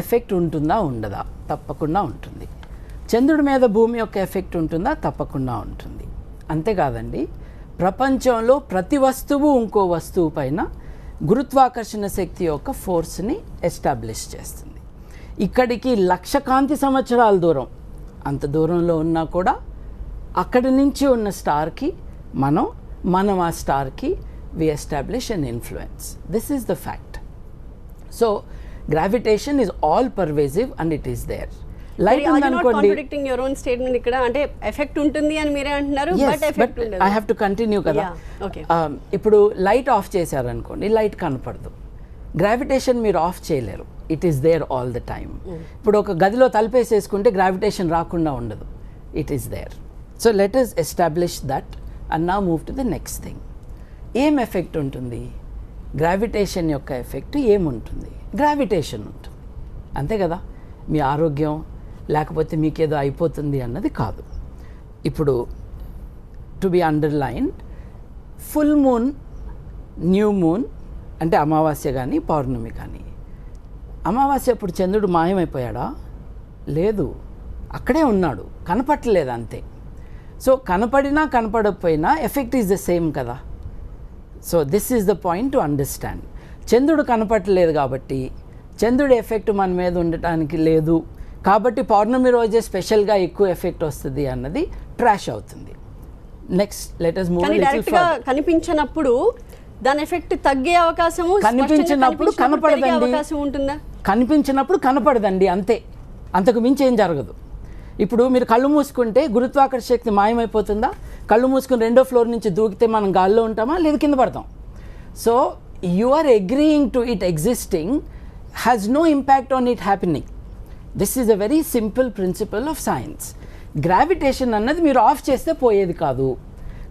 ఎఫెక్ట్ ఉంటుందా ఉండదా? తప్పకుండా ఉంటుంది. చంద్రుడి మీద భూమి యొక్క ఎఫెక్ట్ ఉంటుందా? తప్పకుండా ఉంటుంది. అంతేకాదండి, ప్రపంచంలో ప్రతి వస్తువు ఇంకో వస్తువు పైన గురుత్వాకర్షణ శక్తి యొక్క ఫోర్స్ని ఎస్టాబ్లిష్ చేస్తుంది. ఇక్కడికి 1,00,000 కాంతి సంవత్సరాల దూరం, అంత దూరంలో ఉన్నా కూడా అక్కడి నుంచి ఉన్న స్టార్కి మనం ఆ స్టార్కి we establish an influence. This is the fact. So gravitation is all pervasive and it is there. Light ఉందనుకోండి, కాంట్రాడిక్టింగ్ యువర్ ఓన్ స్టేట్మెంట్ ఇక్కడ, అంటే ఎఫెక్ట్ ఉంటుంది అని మీరే అంటున్నారు, బట్ ఎఫెక్ట్ ఉండదు. ఐ హ్యావ్ టు కంటిన్యూ కదా. ఓకే, ఇప్పుడు లైట్ ఆఫ్ చేశారనుకోండి, లైట్ కనపడదు. గ్రావిటేషన్ మీరు ఆఫ్ చేయలేరు, it is there all the time. ఇప్పుడు ఒక గదిలో తలుపేసేసుకుంటే గ్రావిటేషన్ రాకుండా ఉండదు, it is there. So let us establish that and now move to the next thing. ఏం ఎఫెక్ట్ ఉంటుంది? గ్రావిటేషన్ యొక్క ఎఫెక్ట్ ఏముంటుంది? గ్రావిటేషన్ ఉంటుంది, అంతే కదా. మీ ఆరోగ్యం లేకపోతే మీకేదో అయిపోతుంది అన్నది కాదు. ఇప్పుడు to be underlined, full moon, new moon అంటే అమావాస్య కానీ పౌర్ణమి కానీ, అమావాస్య అప్పుడు చంద్రుడు మాయమైపోయాడా? లేదు, అక్కడే ఉన్నాడు, కనపట్టలేదు అంతే. సో కనపడినా కనపడకపోయినా ఎఫెక్ట్ ఈజ్ ద సేమ్ కదా. So this is the point to understand. చంద్రుడు కనపట్టలేదు కాబట్టి చంద్రుడి ఎఫెక్ట్ మన మీద ఉండటానికి లేదు కాబట్టి పౌర్ణమి రోజే స్పెషల్గా ఎక్కువ ఎఫెక్ట్ వస్తుంది అన్నది ట్రాష్ అవుతుంది. Next let us move a little డైరెక్ట్గా further. కనిపించినప్పుడు దాని ఎఫెక్ట్ తగ్గే అవకాశము, కనిపించినప్పుడు కనపడదండి, అవకాశం ఉంటుందా? కనిపించినప్పుడు కనపడదండి, అంతే, అంతకు మించి ఏం జరగదు. ఇప్పుడు మీరు కళ్ళు మూసుకుంటే గురుత్వాకర్షణ శక్తి మాయమైపోతుందా? కళ్ళు మూసుకుని 2వ ఫ్లోర్ నుంచి దూకితే మనం గాల్లో ఉంటామా? లేదు, కింద పడతాం. So you are agreeing to it existing has no impact on it happening. This is a very simple principle of science. Gravitation అన్నది మీరు ఆఫ్ చేస్తే పోయేది కాదు.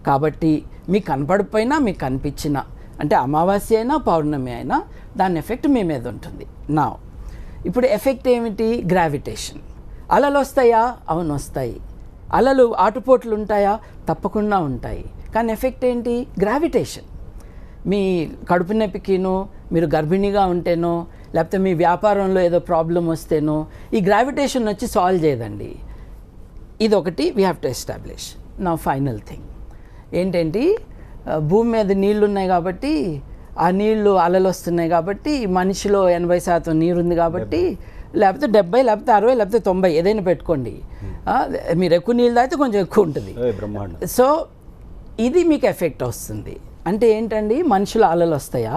కాబట్టి మీకు కనపడిపోయినా మీకు కనిపించినా, అంటే అమావాస్య అయినా పౌర్ణమి అయినా దాని ఎఫెక్ట్ మీ మీద ఉంటుంది. నా ఇప్పుడు ఎఫెక్ట్ ఏమిటి? గ్రావిటేషన్. అలలు వస్తాయా? అవును వస్తాయి. అలలు ఆటుపోట్లు ఉంటాయా? తప్పకుండా ఉంటాయి. కానీ ఎఫెక్ట్ ఏంటి? గ్రావిటేషన్. మీ కడుపు నొప్పికినో, మీరు గర్భిణిగా ఉంటేనో, లేకపోతే మీ వ్యాపారంలో ఏదో ప్రాబ్లం వస్తేనో ఈ గ్రావిటేషన్ వచ్చి సాల్వ్ చేయదండి. ఇదొకటి వీ హ్యావ్ టు ఎస్టాబ్లిష్. నా ఫైనల్ థింగ్ ఏంటంటే, భూమి మీద నీళ్లు ఉన్నాయి కాబట్టి, ఆ నీళ్లు అలలు వస్తున్నాయి కాబట్టి, మనిషిలో 80% నీరు ఉంది కాబట్టి, లేకపోతే 70, లేకపోతే 60, లేకపోతే 90 ఏదైనా పెట్టుకోండి. మీరు ఎక్కువ నీళ్ళు తాగితే కొంచెం ఎక్కువ ఉంటుంది. సో ఇది మీకు ఎఫెక్ట్ వస్తుంది. అంటే ఏంటండి, మనుషుల అలలు వస్తాయా?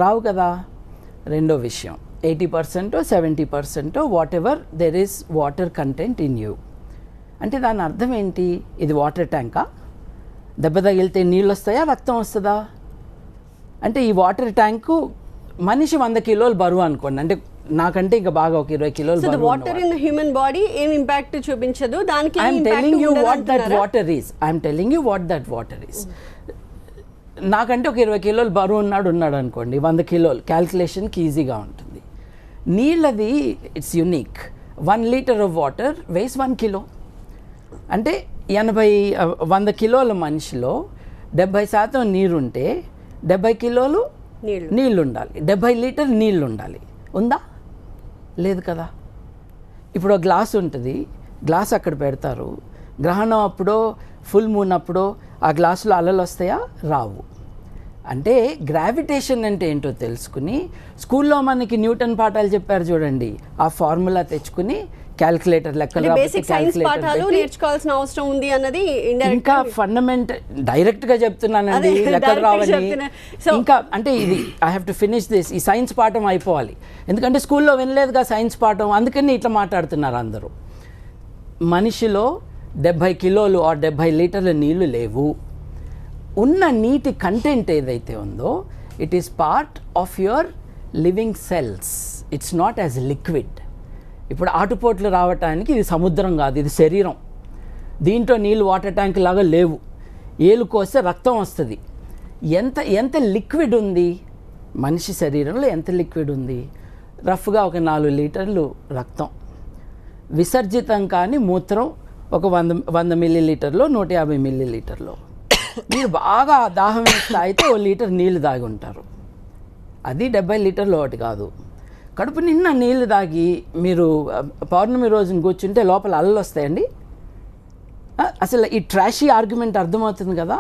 రావు కదా. రెండో విషయం, 80% 70% what ever there is water content in you. అంటే దాని అర్థం ఏంటి? ఇది వాటర్ ట్యాంకా? దెబ్బ తగిలితే నీళ్ళు వస్తాయా, రక్తం వస్తుందా? అంటే ఈ వాటర్ ట్యాంకు మనిషి 100 కిలోలు బరువు అనుకోండి, అంటే నాకంటే ఇంకా బాగా ఒక 20 కిలోలు బరువు. వాటర్ ఇన్ హ్యూమన్ బాడీ ఏం ఇంపాక్ట్ చూపించదు, దానికి I'm telling you what that water is. I'm telling you what that water is. నాకంటే ఒక 20 కిలోలు బరువు ఉన్నాడు అనుకోండి, 100 కిలోలు క్యాల్కులేషన్కి ఈజీగా ఉంటుంది. నీళ్ళది it's unique. 1 litre of water weighs 1 kilo. అంటే 100 కిలోల మనిషిలో 70% నీరుంటే 70 కిలోలు నీళ్ళు ఉండాలి, 70 లీటర్ నీళ్ళు ఉండాలి. ఉందా? లేదు కదా. ఇప్పుడు ఒక గ్లాస్ ఉంటుంది, గ్లాస్ అక్కడ పెడతారు, గ్రహణం అప్పుడో ఫుల్ మూన్ అప్పుడో ఆ గ్లాసులో అలలు వస్తాయా? రావు. అంటే గ్రావిటేషన్ అంటే ఏంటో తెలుసుకుని, స్కూల్లో మనకి న్యూటన్ పాఠాలు చెప్పారు చూడండి, ఆ ఫార్ములా తెచ్చుకుని క్యాల్కులేటర్ లెక్కలు నేర్చుకోవాల్సిన అవసరం ఉంది అన్నది ఇంకా ఫండమెంట్. డైరెక్ట్గా చెప్తున్నానండి, లెక్కలు రావని. ఇంకా అంటే ఇది I have to finish this. ఈ సైన్స్ పాఠం అయిపోవాలి, ఎందుకంటే స్కూల్లో వినలేదుగా సైన్స్ పాఠం, అందుకని ఇట్లా మాట్లాడుతున్నారు అందరూ. మనిషిలో 70 కిలోలు ఆర్ 70 లీటర్ల నీళ్లు లేవు. ఉన్న నీటి కంటెంట్ ఏదైతే ఉందో it is part of your living cells, it's not as liquid. ఇప్పుడు ఆటుపోట్లు రావటానికి ఇది సముద్రం కాదు, ఇది శరీరం. దీంట్లో నీళ్ళు వాటర్ ట్యాంక్ లాగా లేవు. ఏలు కోస్తే రక్తం వస్తుంది. ఎంత లిక్విడ్ ఉంది మనిషి శరీరంలో? ఎంత లిక్విడ్ ఉంది? రఫ్గా ఒక 4 లీటర్లు రక్తం, విసర్జితం కానీ మూత్రం ఒక 100 మిల్లీలీటర్లో 150 మిల్లీలీటర్లో. మీరు బాగా దాహం వేసి తాగితే 1 లీటర్ నీళ్లు తాగి ఉంటారు. అది 70 లీటర్లు ఒకటి కాదు. కడుపు నిన్న నీళ్లు తాగి మీరు పౌర్ణమి రోజున కూర్చుంటే లోపల అల్లలు వస్తాయండి. అసలు ఈ ట్రాషీ ఆర్గ్యుమెంట్ అర్థమవుతుంది కదా.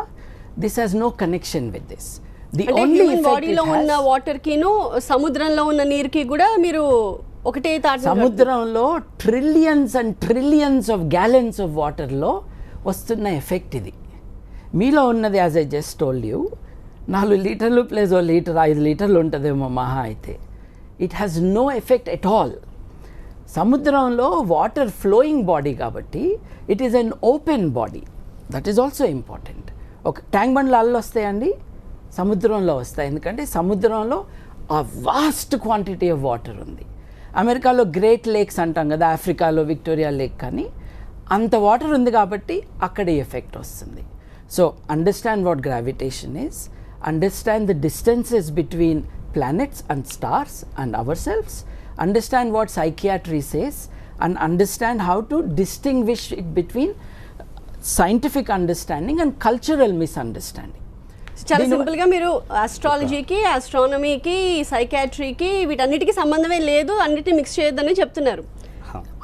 This has no connection with this. The only బాడీలో ఉన్న వాటర్ కిను సముద్రంలో ఉన్న నీరుకి కూడా మీరు ఒకటే తాట. సముద్రంలో trillions and trillions of gallons of వాటర్లో వస్తున్న ఎఫెక్ట్ ఇది. మీలో ఉన్నది as I just told you 4 లీటర్లు ప్లస్ 1 లీటర్ 5 లీటర్లు ఉంటుందేమో మహా అయితే. It has no effect at all. సముద్రంలో వాటర్ ఫ్లోయింగ్ బాడీ కాబట్టి it is an open body. That is also important. ఒక ట్యాంక్ బండ్లు అల్లు వస్తాయండి, సముద్రంలో వస్తాయి. ఎందుకంటే సముద్రంలో ఆ వాస్ట్ క్వాంటిటీ ఆఫ్ వాటర్ ఉంది. అమెరికాలో గ్రేట్ లేక్స్ అంటాం కదా, ఆఫ్రికాలో విక్టోరియా లేక్, కానీ అంత వాటర్ ఉంది కాబట్టి అక్కడ ఎఫెక్ట్ వస్తుంది. So understand what gravitation is, understand the distances between planets and stars and ourselves, understand what psychiatry says, and understand how to distinguish it between scientific understanding and cultural misunderstanding. చాలా సింపుల్ గా మీరు ఆస్ట్రాలజీకి, ఆస్ట్రానమీకి, సైకాట్రీకి వీటన్నిటికీ సంబంధమే లేదు, అన్నిటిని మిక్స్ చేయొద్దని చెప్తున్నారు.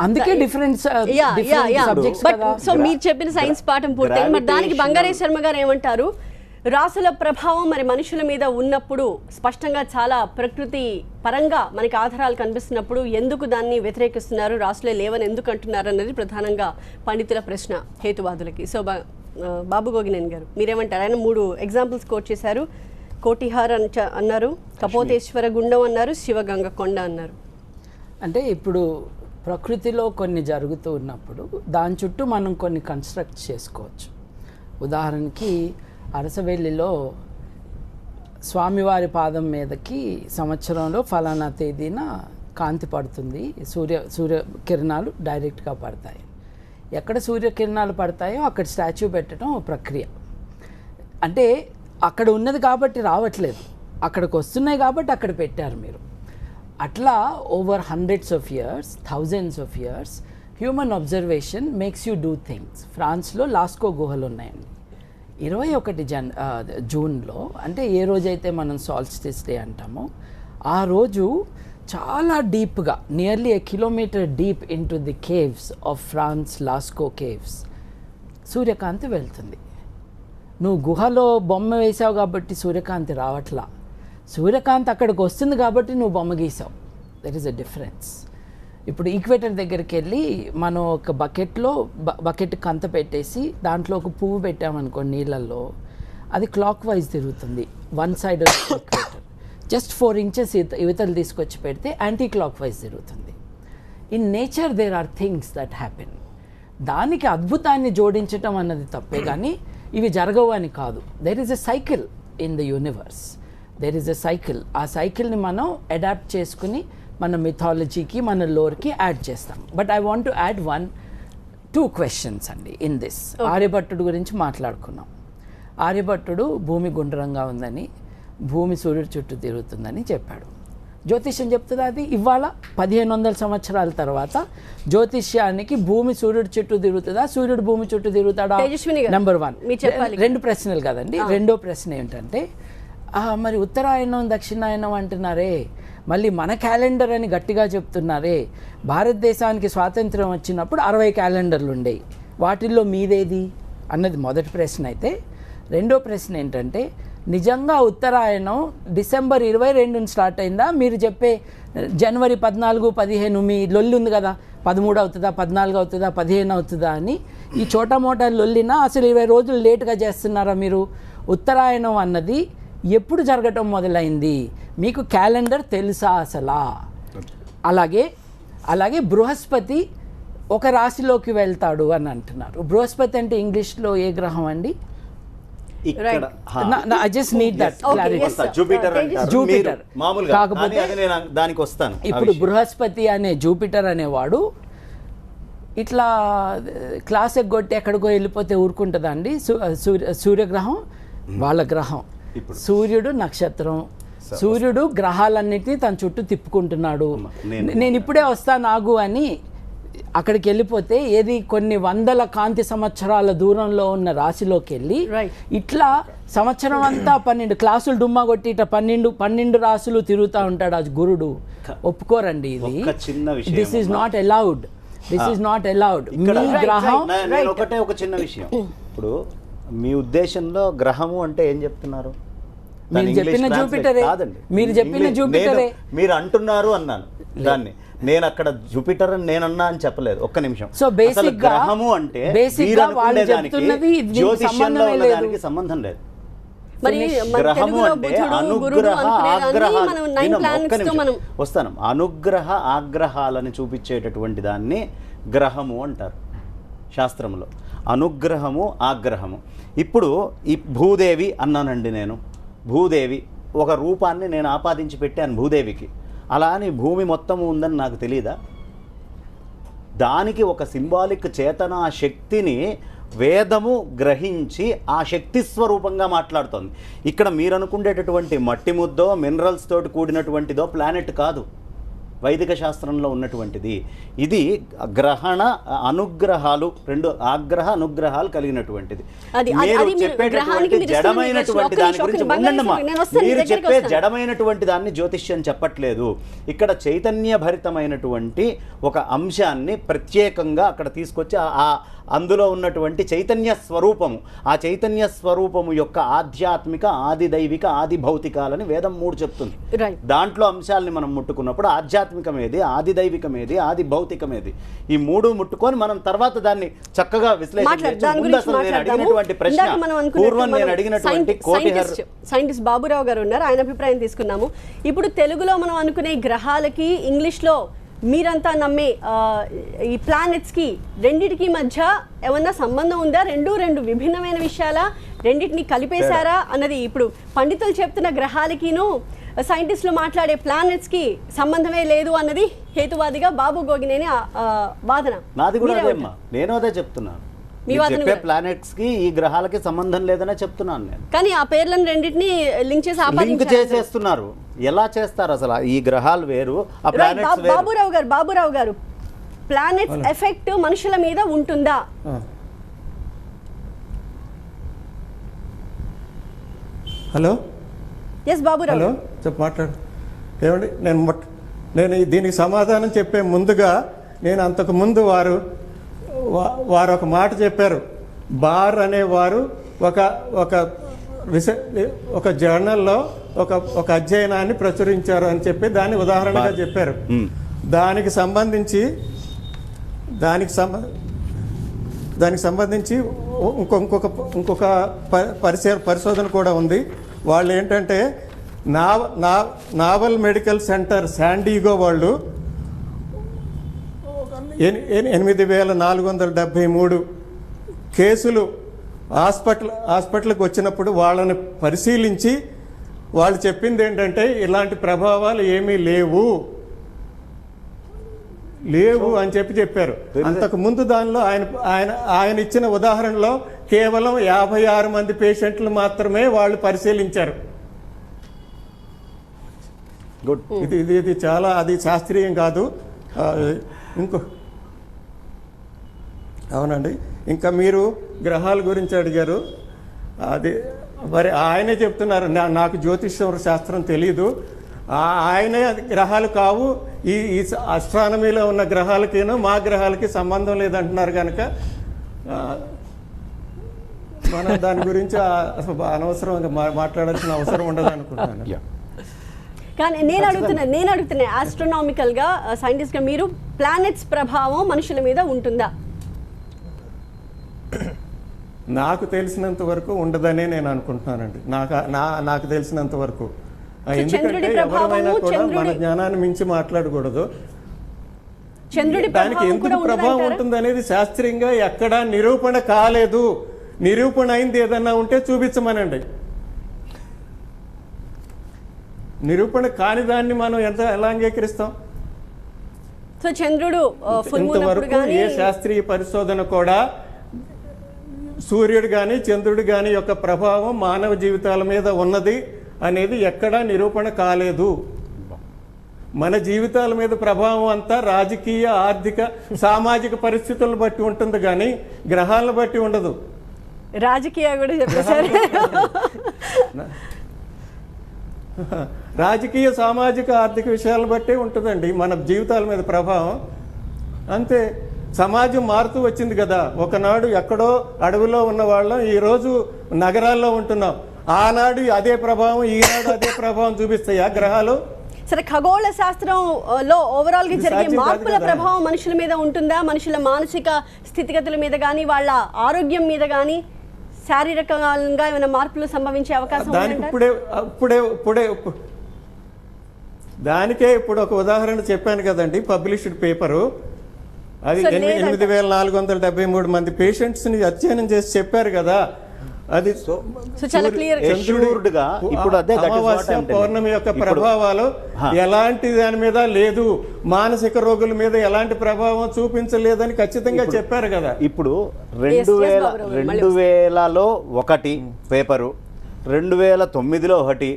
అందుకే డిఫరెంట్ సబ్జెక్ట్స్ కదా. సో మీరు చెప్పిన సైన్స్ పాఠం పూర్తయింది. మరి దానికి బంగారే శర్మ గారు ఏమంటారు? రాసుల ప్రభావం మరి మనుషుల మీద ఉన్నప్పుడు స్పష్టంగా చాలా ప్రకృతి పరంగా మనకి ఆధారాలు కనిపిస్తున్నప్పుడు ఎందుకు దాన్ని వ్యతిరేకిస్తున్నారు, రాసులే లేవని ఎందుకు అంటున్నారు అన్నది ప్రధానంగా పండితుల ప్రశ్న హేతువాదులకి. సో బాబు గోగినేని గారు మీరేమంటారు? ఆయన 3 ఎగ్జాంపుల్స్ కోట్ చేశారు. కోటిహార్ అన్నారు, కపోతేశ్వర గుండం అన్నారు, శివగంగ కొండ అన్నారు. అంటే ఇప్పుడు ప్రకృతిలో కొన్ని జరుగుతూ ఉన్నప్పుడు దాని చుట్టూ మనం కొన్ని కన్స్ట్రక్ట్ చేసుకోవచ్చు. ఉదాహరణకి అరసవెల్లిలో స్వామివారి పాదం మీదకి సంవత్సరంలో ఫలానా తేదీన కాంతి పడుతుంది, సూర్యకిరణాలు డైరెక్ట్గా పడతాయి. ఎక్కడ సూర్యకిరణాలు పడతాయో అక్కడ స్టాచ్యూ పెట్టడం ప్రక్రియ. అంటే అక్కడ ఉన్నది కాబట్టి రావట్లేదు, అక్కడికి వస్తున్నాయి కాబట్టి అక్కడ పెట్టారు మీరు. అట్లా over hundreds of years, thousands of years human observation makes you do things. ఫ్రాన్స్లో లాస్కో గుహలు ఉన్నాయండి. 21 జూన్లో, అంటే ఏ రోజైతే మనం సాల్స్టిస్ డే అంటామో ఆ రోజు చాలా డీప్గా, nearly 1 kilometre deep into the caves of France Lascaux caves సూర్యకాంతి వెళ్తుంది. నువ్వు గుహలో బొమ్మ వేసావు కాబట్టి సూర్యకాంతి రావట్లా, సూర్యకాంతి అక్కడికి వస్తుంది కాబట్టి నువ్వు బొమ్మ గీసావు. That is a difference. ఇప్పుడు ఈక్వేటర్ దగ్గరికి వెళ్ళి మనం ఒక బకెట్ కంత పెట్టేసి దాంట్లో ఒక పువ్వు పెట్టామనుకో నీళ్ళల్లో, అది క్లాక్ వైజ్ తిరుగుతుంది. 1 side of equator just 4 inches యువతలు తీసుకొచ్చి పెడితే యాంటీ క్లాక్ వైజ్ తిరుగుతుంది. In nature there are things that happen. దానికి అద్భుతాన్ని జోడించటం అన్నది తప్పే, కానీ ఇవి జరగవు అని కాదు. There is a cycle in the universe, there is a cycle. ఆ సైకిల్ని మనం అడాప్ట్ చేసుకుని మన మిథాలజీకి, మన లోర్కి యాడ్ చేస్తాం. But I want to add 2 questions అండి ఇన్ దిస్. ఆర్యభట్టుడు గురించి మాట్లాడుకున్నాం. ఆర్యభట్టుడు భూమి గుండ్రంగా ఉందని, భూమి సూర్యుడి చుట్టూ తిరుగుతుందని చెప్పాడు. జ్యోతిష్యం చెప్తుందా అది? ఇవాళ 1500 సంవత్సరాల తర్వాత జ్యోతిష్యానికి భూమి సూర్యుడి చుట్టూ తిరుగుతుందా, సూర్యుడు భూమి చుట్టూ తిరుగుతాడా? నెంబర్ 1. 2 ప్రశ్నలు కదండి. రెండో ప్రశ్న ఏంటంటే, మరి ఉత్తరాయణం దక్షిణాయనం అంటున్నారే, మళ్ళీ మన క్యాలెండర్ అని గట్టిగా చెప్తున్నారే. భారతదేశానికి స్వాతంత్రం వచ్చినప్పుడు 60 క్యాలెండర్లు ఉండేవి, వాటిల్లో మీదేది అన్నది మొదటి ప్రశ్న అయితే. రెండో ప్రశ్న ఏంటంటే, నిజంగా ఉత్తరాయణం డిసెంబర్ 22న స్టార్ట్ అయిందా? మీరు చెప్పే జనవరి 14, 15 మీ లొల్లి ఉంది కదా, 13 అవుతుందా, 14 అవుతుందా, 15 అవుతుందా అని ఈ చోటమోటా లొల్లినా అసలు 20 రోజులు లేటుగా చేస్తున్నారా మీరు? ఉత్తరాయణం అన్నది ఎప్పుడు జరగటం మొదలైంది? మీకు క్యాలెండర్ తెలుసా అసలా? అలాగే బృహస్పతి ఒక రాశిలోకి వెళ్తాడు అని అంటున్నారు. బృహస్పతి అంటే ఇంగ్లీష్లో ఏ గ్రహం అండి? I just need that clarity. Jupiter. కాకపోతే దానికి వస్తాను. ఇప్పుడు బృహస్పతి అనే జూపిటర్ అనేవాడు ఇట్లా క్లాస్ ఎగ్గొట్టి ఎక్కడికో వెళ్ళిపోతే ఊరుకుంటుందా అండి? సూర్యగ్రహం వాళ్ళ గ్రహం. సూర్యుడు నక్షత్రం, సూర్యుడు గ్రహాలన్నిటినీ తన చుట్టూ తిప్పుకుంటున్నాడు, నేను ఇప్పుడే వస్తాను ఆగు అని అక్కడికి వెళ్ళిపోతే ఏది కొన్ని వందల కాంతి సంవత్సరాల దూరంలో ఉన్న రాశిలోకి వెళ్ళి ఇట్లా సంవత్సరం అంతా 12 క్లాసులు డుమ్మా కొట్టి ఇట్లా 12 రాశులు తిరుగుతూ ఉంటాడు ఆ గురుడు. ఒప్పుకోరండి ఇది. This is not allowed. This is not allowed. మీ గ్రహం ఒకటే ఒక చిన్న విషయం. ఇప్పుడు మీ ఉద్దేశంలో గ్రహము అంటే ఏం చెప్తున్నారు? మీరు చెప్పిన జూపిటరే. మీరు చెప్పిన జూపిటరే మీరు అంటున్నారు అన్నాను దాన్ని. నేను అక్కడ జూపిటర్ అని నేనన్నా అని చెప్పలేదు. ఒక్క నిమిషం. సో బేసిక్ గ్రహము అంటే జ్యోతిష్యంలో ఉన్నదానికి సంబంధం లేదు. గ్రహము అంటే అనుగ్రహ ఆగ్రహ, వస్తాను, అనుగ్రహ ఆగ్రహాలని చూపించేటటువంటి దాన్ని గ్రహము అంటారు శాస్త్రంలో. అనుగ్రహము ఆగ్రహము. ఇప్పుడు ఈ భూదేవి అన్నానండి నేను. భూదేవి ఒక రూపాన్ని నేను ఆపాదించి పెట్టాను భూదేవికి. అలా అని భూమి మొత్తము ఉందని నాకు తెలియదా? దానికి ఒక సింబాలిక్ చేతనా శక్తిని వేదము గ్రహించి ఆ శక్తి స్వరూపంగా మాట్లాడుతోంది. ఇక్కడ మీరు అనుకునేటటువంటి మట్టి ముద్దో మినరల్స్ తోటి కూడినటువంటిదో ప్లానెట్ కాదు, వైదిక శాస్త్రంలో ఉన్నటువంటిది. ఇది గ్రహణ అనుగ్రహాలు, 2 ఆగ్రహ అనుగ్రహాలు కలిగినటువంటిది. మీరు చెప్పేటటువంటి జడమైనటువంటి దాని గురించి ఉండండమ్మా. మీరు చెప్పే జడమైనటువంటి దాన్ని జ్యోతిష్యం చెప్పట్లేదు. ఇక్కడ చైతన్య భరితమైనటువంటి ఒక అంశాన్ని ప్రత్యేకంగా అక్కడ తీసుకొచ్చి అందులో ఉన్నటువంటి చైతన్య స్వరూపము, ఆ చైతన్య స్వరూపము యొక్క ఆధ్యాత్మిక, ఆది దైవిక, ఆది భౌతికాలని వేదం 3 చెప్తుంది. దాంట్లో అంశాలని మనం ముట్టుకున్నప్పుడు ఆధ్యాత్మికమేది, ఆది దైవికమేది, ఆది భౌతికమేది, ఈ 3 ముట్టుకొని మనం తర్వాత దాన్ని చక్కగా అడిగినటువంటి ప్రశ్న పూర్వం నేను అడిగినటువంటి సైంటిస్ట్ బాబురావు గారు ఉన్నారు, ఆయన అభిప్రాయం తీసుకున్నాము. ఇప్పుడు తెలుగులో మనం అనుకునే గ్రహాలకి ఇంగ్లీష్లో మీరంతా నమ్మే ఈ ప్లానెట్స్కి రెండిటికి మధ్య ఏమన్నా సంబంధం ఉందా? రెండు విభిన్నమైన విషయాలా? రెండింటిని కలిపేశారా అన్నది ఇప్పుడు పండితులు చెప్తున్న గ్రహాలకిను సైంటిస్టులు మాట్లాడే ప్లానెట్స్కి సంబంధమే లేదు అన్నది హేతువాదిగా బాబు గోగినేని వాదన. నాది కూడా అదేమ్మా, నేను అదే చెప్తున్నాను. చెప్పే ప్లానెట్స్ కి ఈ గ్రహాలకి సంబంధం లేదనే చెప్తున్నాను నేను. కానీ ఆ పేర్లను రెండింటిని లింక్ చేసేస్తున్నారు. ఎలా చేస్తారు అసలు? ఈ గ్రహాలు వేరు, ఆ ప్లానెట్స్ వేరు. బాబురావు గారు ప్లానెట్స్ ఎఫెక్ట్ మనుషుల మీద ఉంటుందా? Hello yes Baburao. హలో చెప్పు, మాట్లాడు. ఏమండి, నేను దీనికి సమాధానం చెప్పే ముందుగా నేను అంతకు ముందు వారు ఒక మాట చెప్పారు. బార్ అనేవారు ఒక జర్నల్లో ఒక అధ్యయనాన్ని ప్రచురించారు అని చెప్పి దాన్ని ఉదాహరణగా చెప్పారు. దానికి సంబంధించి ఇంకొక పరిశోధన కూడా ఉంది. వాళ్ళు ఏంటంటే నావల్ మెడికల్ సెంటర్ శాండిగో వాళ్ళు 8473 కేసులు హాస్పిటల్కి వచ్చినప్పుడు వాళ్ళని పరిశీలించి వాళ్ళు చెప్పింది ఏంటంటే ఇలాంటి ప్రభావాలు ఏమీ లేవు అని చెప్పారు. అంతకు ముందు దానిలో ఆయన ఇచ్చిన ఉదాహరణలో కేవలం 56 మంది పేషెంట్లు మాత్రమే వాళ్ళు పరిశీలించారు. ఇది చాలా అది శాస్త్రీయం కాదు. అవునండి. ఇంకా మీరు గ్రహాల గురించి అడిగారు. అది మరి ఆయనే చెప్తున్నారు, నాకు జ్యోతిష్యం శాస్త్రం తెలీదు, ఆయనే గ్రహాలు కావు, ఈ అస్ట్రానమీలో ఉన్న గ్రహాలకేనో మా గ్రహాలకి సంబంధం లేదంటున్నారు కనుక మనం దాని గురించి అనవసరంగా మాట్లాడాల్సిన అవసరం ఉండదు అనుకుంటున్నాను. కానీ నేను అడుగుతున్నా ఆస్ట్రోనామికల్గా, సైంటిస్ట్గా మీరు ప్లానెట్స్ ప్రభావం మనుషుల మీద ఉంటుందా? నాకు తెలిసినంత వరకు ఉండదనే నేను అనుకుంటున్నానండి. నాకు తెలిసినంత వరకు. ఎందుకంటే ఎవరైనా కూడా మన జ్ఞానాన్ని మించి మాట్లాడకూడదు. దానికి ఎందుకు ప్రభావం ఉంటుంది అనేది శాస్త్రీయంగా ఎక్కడా నిరూపణ కాలేదు. నిరూపణ అయింది ఏదన్నా ఉంటే చూపించమనండి. నిరూపణ కాని దాన్ని మనం ఎలా అంగీకరిస్తాం? చంద్రుడు ఇంతవరకు ఏ శాస్త్రీయ పరిశోధన కూడా సూర్యుడు కానీ చంద్రుడు కానీ యొక్క ప్రభావం మానవ జీవితాల మీద ఉన్నది అనేది ఎక్కడా నిరూపణ కాలేదు. మన జీవితాల మీద ప్రభావం అంతా రాజకీయ, ఆర్థిక, సామాజిక పరిస్థితులను బట్టి ఉంటుంది కానీ గ్రహాలను బట్టి ఉండదు. రాజకీయ కూడా చెప్పేశారు. రాజకీయ, సామాజిక, ఆర్థిక విషయాలను బట్టే ఉంటుందండి మన జీవితాల మీద ప్రభావం. అంతే. సమాజం మారుతూ వచ్చింది కదా. ఒకనాడు ఎక్కడో అడవిలో ఉన్న వాళ్ళం ఈరోజు నగరాల్లో ఉంటున్నాం. ఆనాడు అదే ప్రభావం, ఈనాడు అదే ప్రభావం చూపిస్తాయి ఆ గ్రహాలు. సరే, ఖగోళ శాస్త్రంలో ఓవరాల్ గా జరిగే మార్పుల ప్రభావం మనుషుల మీద ఉంటుందా? మనుషుల మానసిక స్థితిగతుల మీద కానీ, వాళ్ళ ఆరోగ్యం మీద కానీ శారీరకంగా ఏమైనా మార్పులు సంభవించే అవకాశం దానికే ఇప్పుడు ఒక ఉదాహరణ చెప్పాను కదండి. పబ్లిష్డ్ పేపరు అది 8473 మంది పేషెంట్స్ ని అధ్యయనం చేసి చెప్పారు కదా. అది చాలా క్లియర్. ఇప్పుడు అమావాస్య, పౌర్ణమి యొక్క ప్రభావాలు ఎలాంటి దాని మీద లేదు, మానసిక రోగుల మీద ఎలాంటి ప్రభావం చూపించలేదని ఖచ్చితంగా చెప్పారు కదా. ఇప్పుడు 2000లో ఒకటి పేపరు, 2009లో ఒకటి,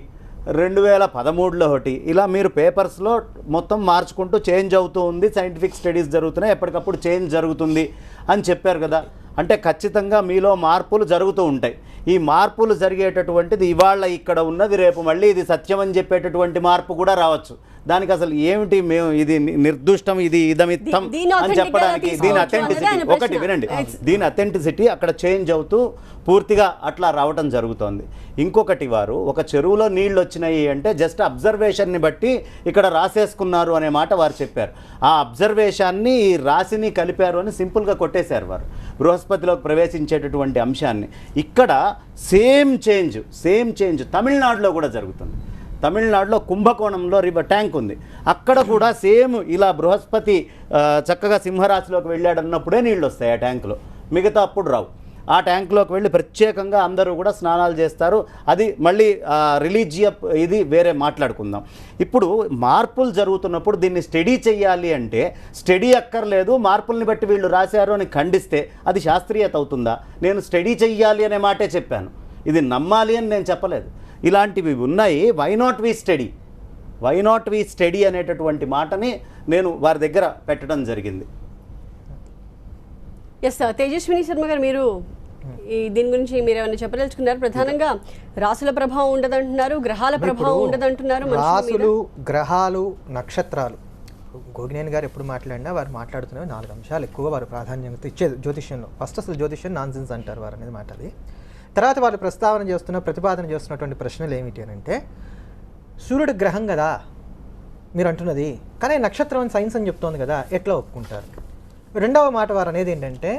2013లో ఒకటి, ఇలా మీరు పేపర్స్లో మొత్తం మార్చుకుంటూ చేంజ్ అవుతూ ఉంది. సైంటిఫిక్ స్టడీస్ జరుగుతున్నాయి, ఎప్పటికప్పుడు చేంజ్ జరుగుతుంది అని చెప్పారు కదా. అంటే ఖచ్చితంగా మీలో మార్పులు జరుగుతూ ఉంటాయి. ఈ మార్పులు జరిగేటటువంటిది ఇవాళ ఇక్కడ ఉన్నది రేపు మళ్ళీ ఇది సత్యం అని చెప్పేటటువంటి మార్పు కూడా రావచ్చు. దానికి అసలు ఏమిటి, మేము ఇది నిర్దుష్టం, ఇది ఇదమిత్తం అని చెప్పడానికి దీని అథెంటిసిటీ ఒకటి వినండి. దీని అథెంటిసిటీ అక్కడ చేంజ్ అవుతూ పూర్తిగా అట్లా రావటం జరుగుతోంది. ఇంకొకటి, వారు ఒక చెరువులో నీళ్ళు వచ్చినాయి అంటే జస్ట్ అబ్జర్వేషన్ని బట్టి ఇక్కడ రాసేసుకున్నారు అనే మాట వారు చెప్పారు. ఆ అబ్జర్వేషన్ని ఈ రాశిని కలిపారు అని సింపుల్గా కొట్టేశారు వారు బృహస్పతిలోకి ప్రవేశించేటటువంటి అంశాన్ని. ఇక్కడ సేమ్ చేంజ్ తమిళనాడులో కూడా జరుగుతుంది. తమిళనాడులో కుంభకోణంలో ట్యాంక్ ఉంది. అక్కడ కూడా సేమ్ ఇలా బృహస్పతి చక్కగా సింహరాశిలోకి వెళ్ళాడన్నప్పుడే నీళ్ళు వస్తాయి ఆ ట్యాంకులో, మిగతా అప్పుడు రావు. ఆ ట్యాంకులోకి వెళ్ళి ప్రత్యేకంగా అందరూ కూడా స్నానాలు చేస్తారు. అది మళ్ళీ రిలీజియస్ ఇది వేరే మాట్లాడుకుందాం. ఇప్పుడు మార్పులు జరుగుతున్నప్పుడు దీన్ని స్టడీ చేయాలి అంటే స్టడీ అక్కర్లేదు, మార్పుల్ని బట్టి వీళ్ళు రాశారు అని ఖండిస్తే అది శాస్త్రీయత అవుతుందా? నేను స్టడీ చెయ్యాలి అనే మాటే చెప్పాను, ఇది నమ్మాలి అని నేను చెప్పలేదు. ఇలాంటివి ఉన్నాయి. వై నాట్ వి స్టడీ అనేటటువంటి మాటని నేను వారి దగ్గర పెట్టడం జరిగింది. Yes sir. తేజస్విని శర్మ గారు, మీరు దీని గురించి మీరు ఏమైనా చెప్పదలుచుకున్నారు? ప్రధానంగా రాసుల ప్రభావం ఉండదంటున్నారు, గ్రహాల ప్రభావం ఉండదంటున్నారు. రాసులు, గ్రహాలు, నక్షత్రాలు, గోగినేని గారు ఎప్పుడు మాట్లాడినా వారు మాట్లాడుతున్నవి 4 అంశాలు ఎక్కువ వారు ప్రాధాన్యత ఇచ్చేది జ్యోతిష్యంలో. ఫస్ట్ అసలు జ్యోతిష్యం నాన్సెన్స్ అంటారు వారు అనేది మాట. అది తర్వాత వాళ్ళు ప్రతిపాదన చేస్తున్నటువంటి ప్రశ్నలు ఏమిటి అని అంటే, సూర్యుడు గ్రహం కదా మీరు అంటున్నది, కానీ నక్షత్రం అని సైన్స్ అని చెప్తోంది కదా, ఎట్లా ఒప్పుకుంటారు? రెండవ మాట వారు అనేది ఏంటంటే,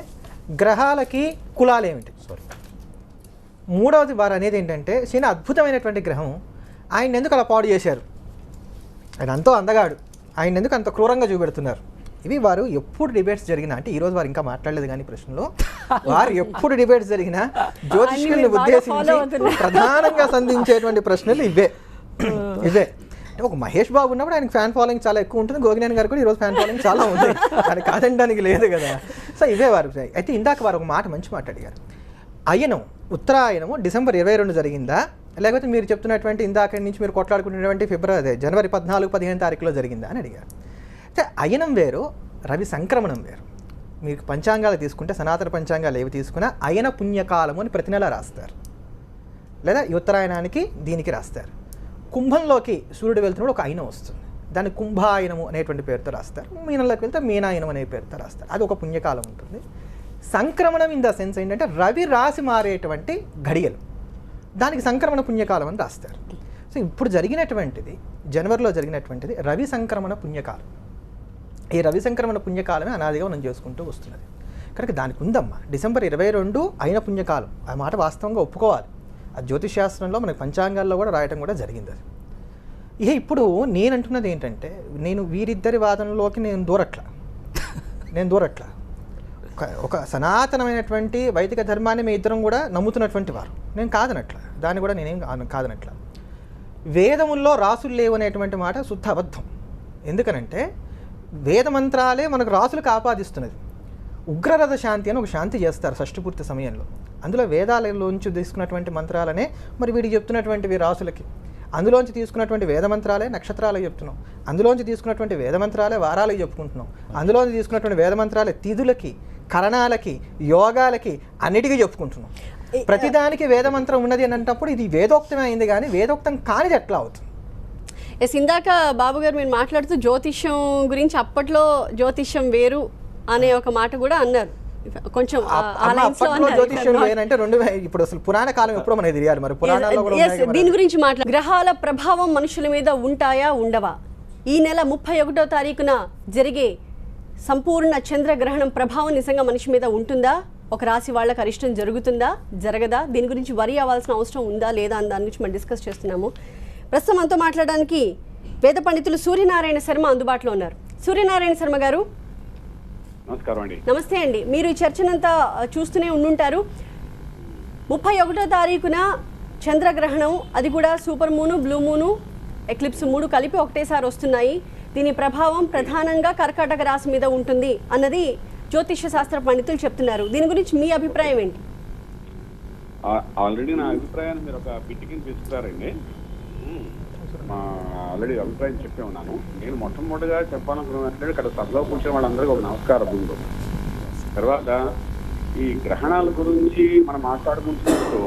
గ్రహాలకి కులాలు ఏమిటి? మూడవది వారు అనేది ఏంటంటే, శని అద్భుతమైనటువంటి గ్రహం, ఆయన ఎందుకు అలా పాడు చేశారు, ఆయన అంతో అందగాడు, ఆయన ఎందుకు అంత క్రూరంగా చూపెడుతున్నారు? ఇవి వారు ఎప్పుడు డిబేట్స్ జరిగినా, అంటే ఈరోజు వారు ఇంకా మాట్లాడలేదు కానీ ప్రశ్నలో, వారు ఎప్పుడు డిబేట్స్ జరిగినా జ్యోతిష్యుల్ని ఉద్దేశించి ప్రధానంగా సంధించేటువంటి ప్రశ్నలు ఇవే. ఒక మహేష్ బాబు ఉన్నప్పుడు ఆయనకి ఫ్యాన్ ఫాలోయింగ్ చాలా ఎక్కువ ఉంటుంది. గోగినేని గారు కూడా ఈరోజు ఫ్యాన్ ఫాలోయింగ్ చాలా ఉంది, అది కాదనడానికి లేదు కదా. సో ఇవే వారు. అయితే ఇందాక వారు ఒక మంచి మాట అడిగారు. అయనం, ఉత్తరాయణము డిసెంబర్ 22 జరిగిందా, లేకపోతే మీరు చెప్తున్నటువంటి ఇందాక నుంచి మీరు కొట్లాడుకునేటువంటి జనవరి 14-15 తారీఖులో జరిగిందా అని అడిగారు. అయితే అయనం వేరు, రవి సంక్రమణం వేరు. మీకు పంచాంగాలు తీసుకుంటే, సనాతన పంచాంగాలు ఏవి తీసుకున్నా అయన పుణ్యకాలము అని ప్రతి నెల రాస్తారు, లేదా ఉత్తరాయణానికి దీనికి రాస్తారు. కుంభంలోకి సూర్యుడు వెళ్తున్నప్పుడు ఒక అయినం వస్తుంది, దాన్ని కుంభాయనము అనేటువంటి పేరుతో రాస్తారు. మీనంలోకి వెళ్తే మీనాయనం అనే పేరుతో రాస్తారు. అది ఒక పుణ్యకాలం ఉంటుంది. సంక్రమణం ఇన్ ద సెన్స్ ఏంటంటే రవి రాశి మారేటువంటి ఘడియలు, దానికి సంక్రమణ పుణ్యకాలం అని రాస్తారు. సో ఇప్పుడు జరిగినటువంటిది, జనవరిలో జరిగినటువంటిది రవి సంక్రమణ పుణ్యకాలం. ఈ రవి సంక్రమణ పుణ్యకాలమే అనాదిగా మనం చేసుకుంటూ వస్తున్నది. కనుక దానికి ఉందమ్మా డిసెంబర్ 22 అయిన పుణ్యకాలం. ఆ మాట వాస్తవంగా ఒప్పుకోవాలి. అది జ్యోతిషాస్త్రంలో మనకి పంచాంగాల్లో కూడా రాయటం కూడా జరిగింది. అది ఇప్పుడు నేను అంటున్నది ఏంటంటే, నేను వీరిద్దరి వాదనలోకి నేను దూరట్లా. ఒక సనాతనమైనటువంటి వైదిక ధర్మాన్ని మీ ఇద్దరం కూడా నమ్ముతున్నటువంటి వారు, నేను కాదనట్లా, దాన్ని కూడా నేనేం కాదనట్లా. వేదముల్లో రాసులు లేవు అనేటువంటి మాట శుద్ధ అబద్ధం. ఎందుకనంటే వేదమంత్రాలే మనకు రాసులకు ఆపాదిస్తున్నది. ఉగ్రరథ శాంతి అని ఒక శాంతి చేస్తారు షష్ఠి సమయంలో, అందులో వేదాలలోంచి తీసుకున్నటువంటి మంత్రాలనే మరి వీడికి చెప్తున్నటువంటివి రాసులకి. అందులోంచి తీసుకున్నటువంటి వేదమంత్రాలే నక్షత్రాలకు చెప్తున్నాం, అందులోంచి తీసుకున్నటువంటి వేదమంత్రాలే వారాలకు చెప్పుకుంటున్నాం, అందులోంచి తీసుకున్నటువంటి వేదమంత్రాలే తిథులకి, కరణాలకి, యోగాలకి అన్నిటికీ చెప్పుకుంటున్నాం. ప్రతిదానికి వేదమంత్రం ఉన్నది అని అంటప్పుడు ఇది వేదోక్తమే అయింది, కానీ వేదోక్తం కానిది ఎట్లా అవుతుంది? ఎస్, ఇందాక బాబు గారు మీరు మాట్లాడుతూ జ్యోతిష్యం గురించి అప్పట్లో జ్యోతిష్యం వేరు అనే ఒక మాట కూడా అన్నారు. కొంచెం అప్పట్లో జ్యోతిష్యం వేరంటే ఇప్పుడు అసలు పురాణ కాలం ఎప్పుడో మనకి తెలియాలి. మరి పురాణాల్లో కూడా ఉన్నాయి కదా. దీని గురించి మాట్లాడు. గ్రహాల ప్రభావం మనుషుల మీద ఉంటాయా ఉండవా? ఈ నెల 31వ తారీఖున జరిగే సంపూర్ణ చంద్రగ్రహణం ప్రభావం నిజంగా మనిషి మీద ఉంటుందా? ఒక రాశి వాళ్ళకి అరిష్టం జరుగుతుందా జరగదా? దీని గురించి వరి అవ్వాల్సిన అవసరం ఉందా లేదా అని దాని గురించి మనం డిస్కస్ చేస్తున్నాము. ప్రస్తుతం మనతో మాట్లాడడానికి వేద పండితులు సూర్యనారాయణ శర్మ అందుబాటులో ఉన్నారు. సూర్యనారాయణ శర్మ గారు నమస్కారం అండి. నమస్తే అండి. మీరు ఈ చర్చనంతా చూస్తూనే ఉండుంటారు. 31వ తారీఖున చంద్రగ్రహణం, అది కూడా సూపర్ మూను, బ్లూ మూను, ఎక్లిప్స్ 3 కలిపి ఒకటేసారి వస్తున్నాయి. దీని ప్రభావం ప్రధానంగా కర్కాటక రాశి మీద ఉంటుంది అన్నది జ్యోతిష్య శాస్త్ర పండితులు చెప్తున్నారు. దీని గురించి మీ అభిప్రాయం ఏంటి? ఆల్రెడీ నా అభిప్రాయాన్ని మీరు ఒక బిట్టికి తీసుకురారండి. ఆల్రెడీ అభిప్రాయం చెప్పే ఉన్నాను. నేను మొట్టమొదటిగా చెప్పాలనుకున్నానంటే ఇక్కడ సభలో కూర్చున్న వాళ్ళందరికీ ఒక నమస్కారం ముందు. తర్వాత ఈ గ్రహణాల గురించి మనం మాట్లాడుకుంటున్నప్పుడు